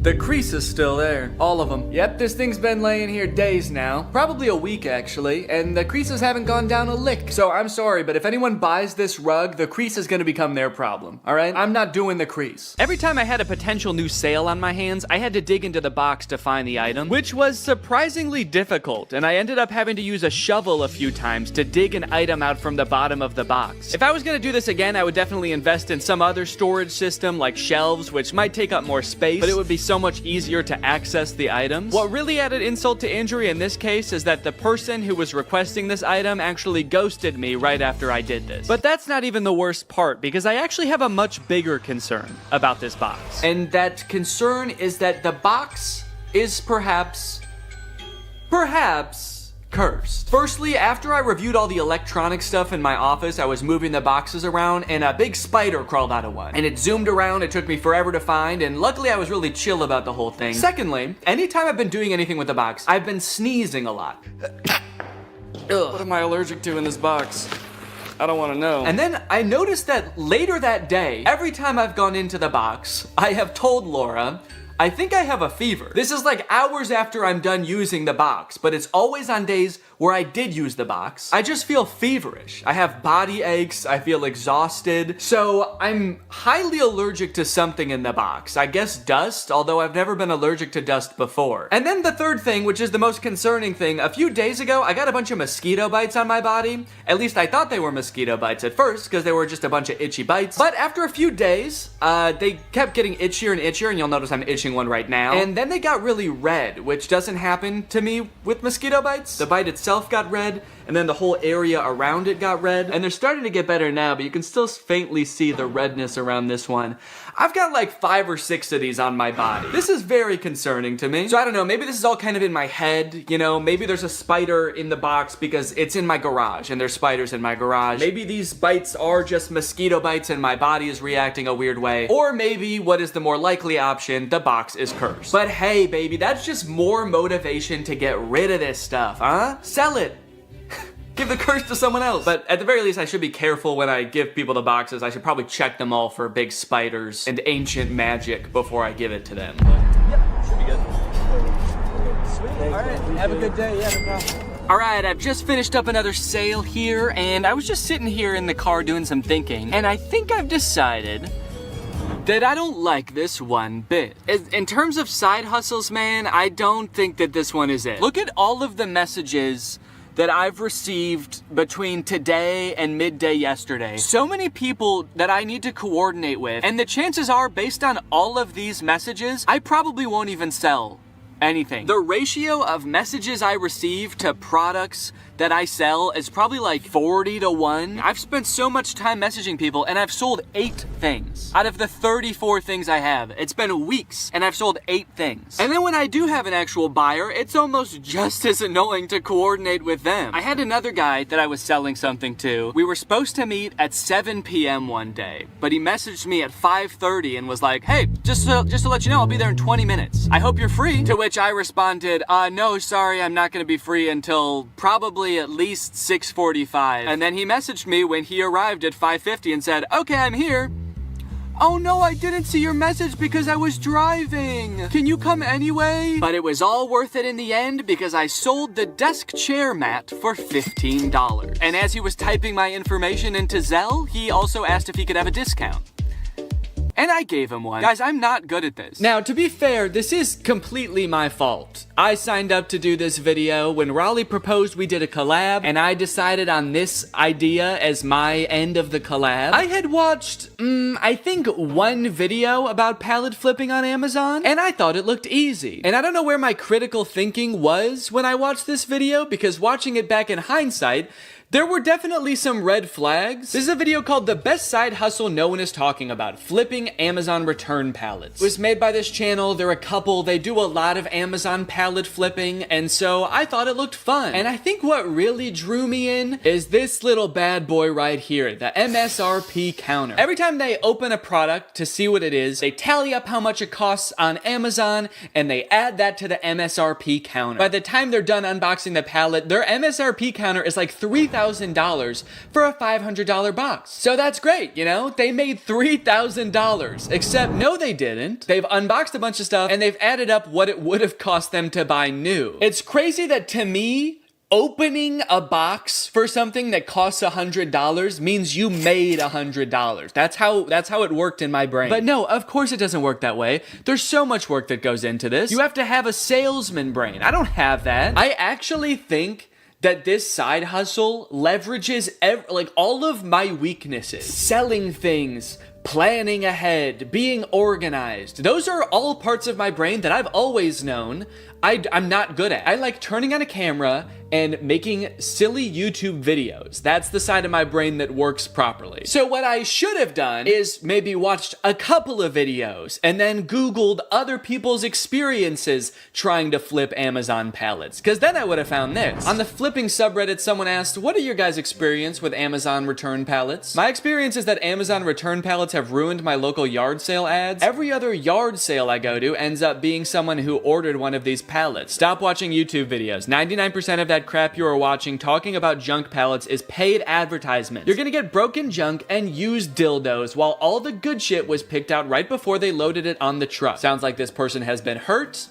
Speaker 1: the crease is still there. All of them. Yep, this thing's been laying here days now. Probably a week, actually. And the creases haven't gone down a lick. So I'm sorry, but if anyone buys this rug, the crease is gonna become their problem. Alright? I'm not doing the crease. Every time I had a potential new sale on my hands, I had to dig into the box to find the item, which was surprisingly difficult. And I ended up having to use a shovel a few times to dig an item out from the bottom of the box. If I was gonna do this again, I would definitely invest in some other storage system like shelves, which might take up more space, but it would be so much easier to access the items. What really added insult to injury in this case is that the person who was requesting this item actually ghosted me right after I did this. But that's not even the worst part, because I actually have a much bigger concern about this box. And that concern is that the box is perhaps cursed. Firstly, after I reviewed all the electronic stuff in my office, I was moving the boxes around and a big spider crawled out of one. And it zoomed around, it took me forever to find, and luckily I was really chill about the whole thing. Secondly, anytime I've been doing anything with the box, I've been sneezing a lot. Ugh, what am I allergic to in this box? I don't want to know. And then I noticed that later that day, every time I've gone into the box, I have told Laura, I think I have a fever. This is like hours after I'm done using the box, but it's always on days where I did use the box. I just feel feverish. I have body aches, I feel exhausted. So I'm highly allergic to something in the box. I guess dust, although I've never been allergic to dust before. And then the third thing, which is the most concerning thing, a few days ago, I got a bunch of mosquito bites on my body. At least I thought they were mosquito bites at first, because they were just a bunch of itchy bites. But after a few days, they kept getting itchier and itchier, and you'll notice I'm itching one right now. And then they got really red, which doesn't happen to me with mosquito bites. The bite itself got red, and then the whole area around it got red. And they're starting to get better now, but you can still faintly see the redness around this one. I've got like 5 or 6 of these on my body. This is very concerning to me. So I don't know, maybe this is all kind of in my head, you know, maybe there's a spider in the box because it's in my garage and there's spiders in my garage. Maybe these bites are just mosquito bites and my body is reacting a weird way. Or maybe, what is the more likely option, the box is cursed. But hey, baby, that's just more motivation to get rid of this stuff, huh? Sell it. Give the curse to someone else. But at the very least, I should be careful when I give people the boxes. I should probably check them all for big spiders and ancient magic before I give it to them.
Speaker 3: Yep, should be good. Sweet. All right, have a good day. Yeah, no problem.
Speaker 1: Alright, I've just finished up another sale here, and I was just sitting here in the car doing some thinking, and I think I've decided that I don't like this one bit. In terms of side hustles, man, I don't think that this one is it. Look at all of the messages that I've received between today and midday yesterday. So many people that I need to coordinate with, and the chances are, based on all of these messages, I probably won't even sell anything. The ratio of messages I receive to products that I sell is probably like 40 to 1. I've spent so much time messaging people and I've sold 8 things. Out of the 34 things I have, it's been weeks and I've sold 8 things. And then when I do have an actual buyer, it's almost just as annoying to coordinate with them. I had another guy that I was selling something to. We were supposed to meet at 7 p.m. one day, but he messaged me at 5:30 and was like, hey, just to let you know, I'll be there in 20 minutes. I hope you're free. To which I responded, no, sorry, I'm not gonna be free until probably at least 6:45. And then he messaged me when he arrived at 5:50 and said, okay, I'm here.
Speaker 3: Oh no, I didn't see your message because I was driving. Can you come anyway? But it was all worth it in the end because I sold the desk chair mat for $15. And as he was typing my information into Zelle, he also asked if he could have a discount. And I gave him one. Guys, I'm not good at this.
Speaker 1: Now, to be fair, this is completely my fault. I signed up to do this video. When Raleigh proposed, we did a collab, and I decided on this idea as my end of the collab. I had watched, I think one video about pallet flipping on Amazon, and I thought it looked easy. And I don't know where my critical thinking was when I watched this video, because watching it back in hindsight, there were definitely some red flags. This is a video called The Best Side Hustle No One Is Talking About, Flipping Amazon Return Pallets. It was made by this channel. They're a couple. They do a lot of Amazon pallet flipping, and so I thought it looked fun. And I think what really drew me in is this little bad boy right here, the MSRP counter. Every time they open a product to see what it is, they tally up how much it costs on Amazon, and they add that to the MSRP counter. By the time they're done unboxing the pallet, their MSRP counter is like $3,000 for a $500 box. So that's great, you know? They made $3,000. Except, no they didn't. They've unboxed a bunch of stuff and they've added up what it would have cost them to buy new. It's crazy that to me, opening a box for something that costs $100 means you made $100. That's how it worked in my brain. But no, of course it doesn't work that way. There's so much work that goes into this. You have to have a salesman brain. I don't have that. I actually think that this side hustle leverages all of my weaknesses. Selling things, planning ahead, being organized. Those are all parts of my brain that I've always known I'm not good at. I like turning on a camera and making silly YouTube videos. That's the side of my brain that works properly. So what I should have done is maybe watched a couple of videos and then Googled other people's experiences trying to flip Amazon pallets, because then I would have found this. On the flipping subreddit, someone asked, what are your guys' experience with Amazon return pallets? My experience is that Amazon return pallets have ruined my local yard sale ads. Every other yard sale I go to ends up being someone who ordered one of these pallets. Stop watching YouTube videos. 99% of that crap you are watching talking about junk pallets is paid advertisement. You're gonna get broken junk and used dildos while all the good shit was picked out right before they loaded it on the truck. Sounds like this person has been hurt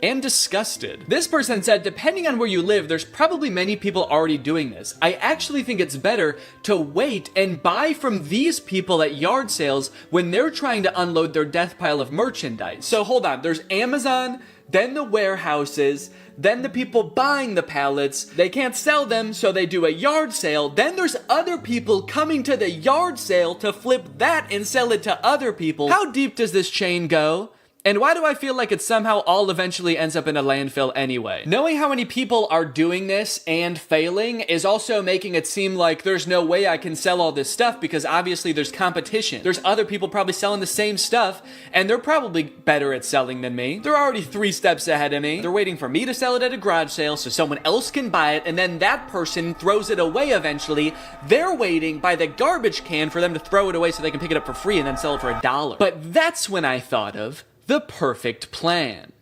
Speaker 1: and disgusted. This person said, depending on where you live, there's probably many people already doing this. I actually think it's better to wait and buy from these people at yard sales when they're trying to unload their death pile of merchandise. So hold on, there's Amazon, then the warehouses, then the people buying the pallets. They can't sell them, so they do a yard sale. Then there's other people coming to the yard sale to flip that and sell it to other people. How deep does this chain go? And why do I feel like it somehow all eventually ends up in a landfill anyway? Knowing how many people are doing this and failing is also making it seem like there's no way I can sell all this stuff because obviously there's competition. There's other people probably selling the same stuff and they're probably better at selling than me. They're already 3 steps ahead of me. They're waiting for me to sell it at a garage sale so someone else can buy it and then that person throws it away eventually. They're waiting by the garbage can for them to throw it away so they can pick it up for free and then sell it for $1. But that's when I thought of the perfect plan.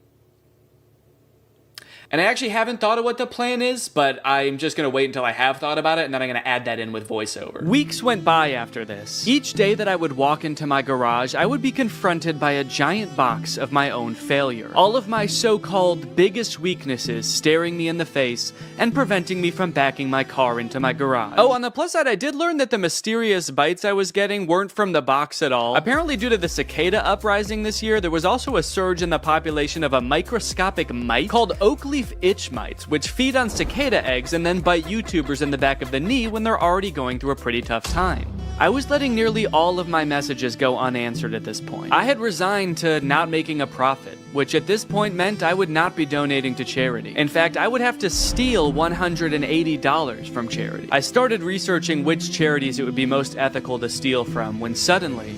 Speaker 1: And I actually haven't thought of what the plan is, but I'm just gonna wait until I have thought about it, and then I'm gonna add that in with voiceover. Weeks went by after this. Each day that I would walk into my garage, I would be confronted by a giant box of my own failure. All of my so-called biggest weaknesses staring me in the face and preventing me from backing my car into my garage. Oh, on the plus side, I did learn that the mysterious bites I was getting weren't from the box at all. Apparently, due to the cicada uprising this year, there was also a surge in the population of a microscopic mite called Oakley itch mites, which feed on cicada eggs and then bite YouTubers in the back of the knee when they're already going through a pretty tough time. I was letting nearly all of my messages go unanswered at this point. I had resigned to not making a profit, which at this point meant I would not be donating to charity. In fact, I would have to steal $180 from charity. I started researching which charities it would be most ethical to steal from when suddenly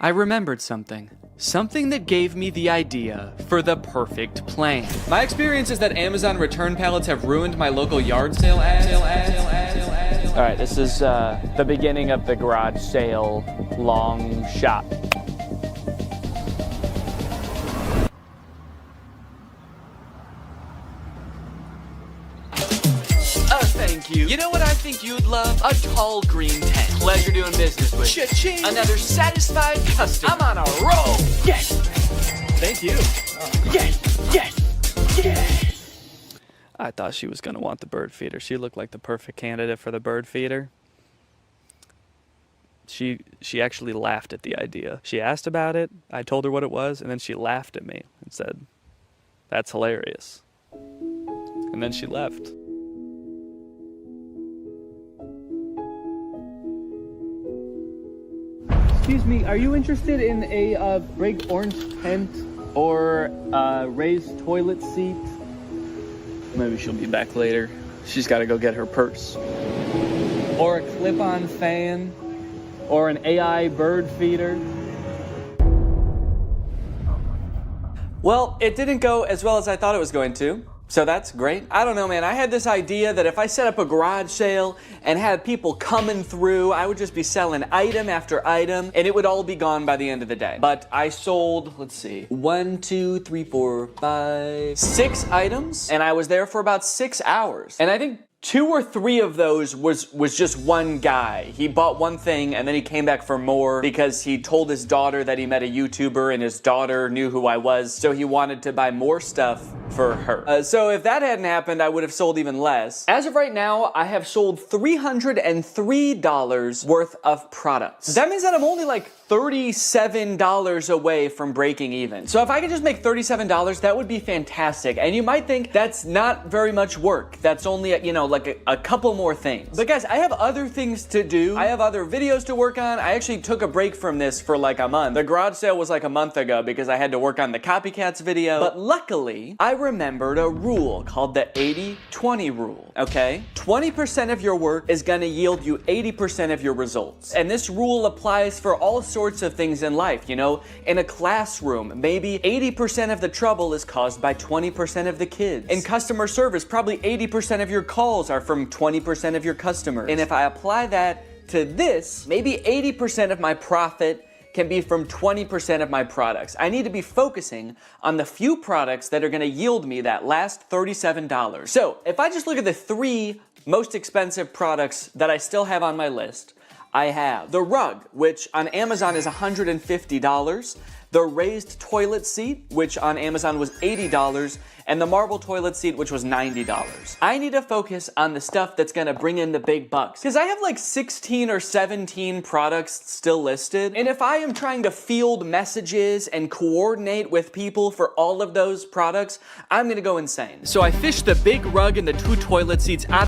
Speaker 1: I remembered something. Something that gave me the idea for the perfect plan. My experience is that Amazon return pallets have ruined my local yard sale ads. All right, this is the beginning of the garage sale long shot.
Speaker 3: thank you. You know what I think you'd love? A tall green tent. Pleasure doing business with you. Cha-ching. Another satisfied customer. I'm on a roll. Yes.
Speaker 1: Thank you.
Speaker 3: Yes. Yes. Yes.
Speaker 1: I thought she was gonna want the bird feeder. She looked like the perfect candidate for the bird feeder. She actually laughed at the idea. She asked about it, I told her what it was, and then she laughed at me and said, "That's hilarious." And then she left.
Speaker 3: Excuse me, are you interested in a break orange tent or raised toilet seat?
Speaker 1: Maybe she'll be back later. She's got to go get her purse.
Speaker 3: Or a clip-on fan? Or an AI bird feeder?
Speaker 1: Well, it didn't go as well as I thought it was going to. So that's great. I don't know, man. I had this idea that if I set up a garage sale and had people coming through, I would just be selling item after item and it would all be gone by the end of the day. But I sold, let's see, 1, 2, 3, 4, 5, 6 items and I was there for about 6 hours. And I think 2 or 3 of those was just one guy. He bought one thing and then he came back for more because he told his daughter that he met a YouTuber and his daughter knew who I was, so he wanted to buy more stuff for her. So if that hadn't happened, I would have sold even less. As of right now, I have sold $303 worth of products. That means that I'm only like $37 away from breaking even. So if I could just make $37, that would be fantastic. And you might think that's not very much work. That's only, you know, like a couple more things. But guys, I have other things to do. I have other videos to work on. I actually took a break from this for like a month. The garage sale was like a month ago because I had to work on the copycats video. But luckily, I remembered a rule called the 80-20 rule, okay? 20% of your work is gonna yield you 80% of your results. And this rule applies for all sorts of things in life, you know? In a classroom, maybe 80% of the trouble is caused by 20% of the kids. In customer service, probably 80% of your calls are from 20% of your customers. And if I apply that to this, maybe 80% of my profit can be from 20% of my products. I need to be focusing on the few products that are gonna yield me that last $37. So if I just look at the 3 most expensive products that I still have on my list, I have the rug, which on Amazon is $150, the raised toilet seat, which on Amazon was $80, and the marble toilet seat, which was $90. I need to focus on the stuff that's gonna bring in the big bucks, because I have like 16 or 17 products still listed, and if I am trying to field messages and coordinate with people for all of those products, I'm gonna go insane. So I fished the big rug and the 2 toilet seats out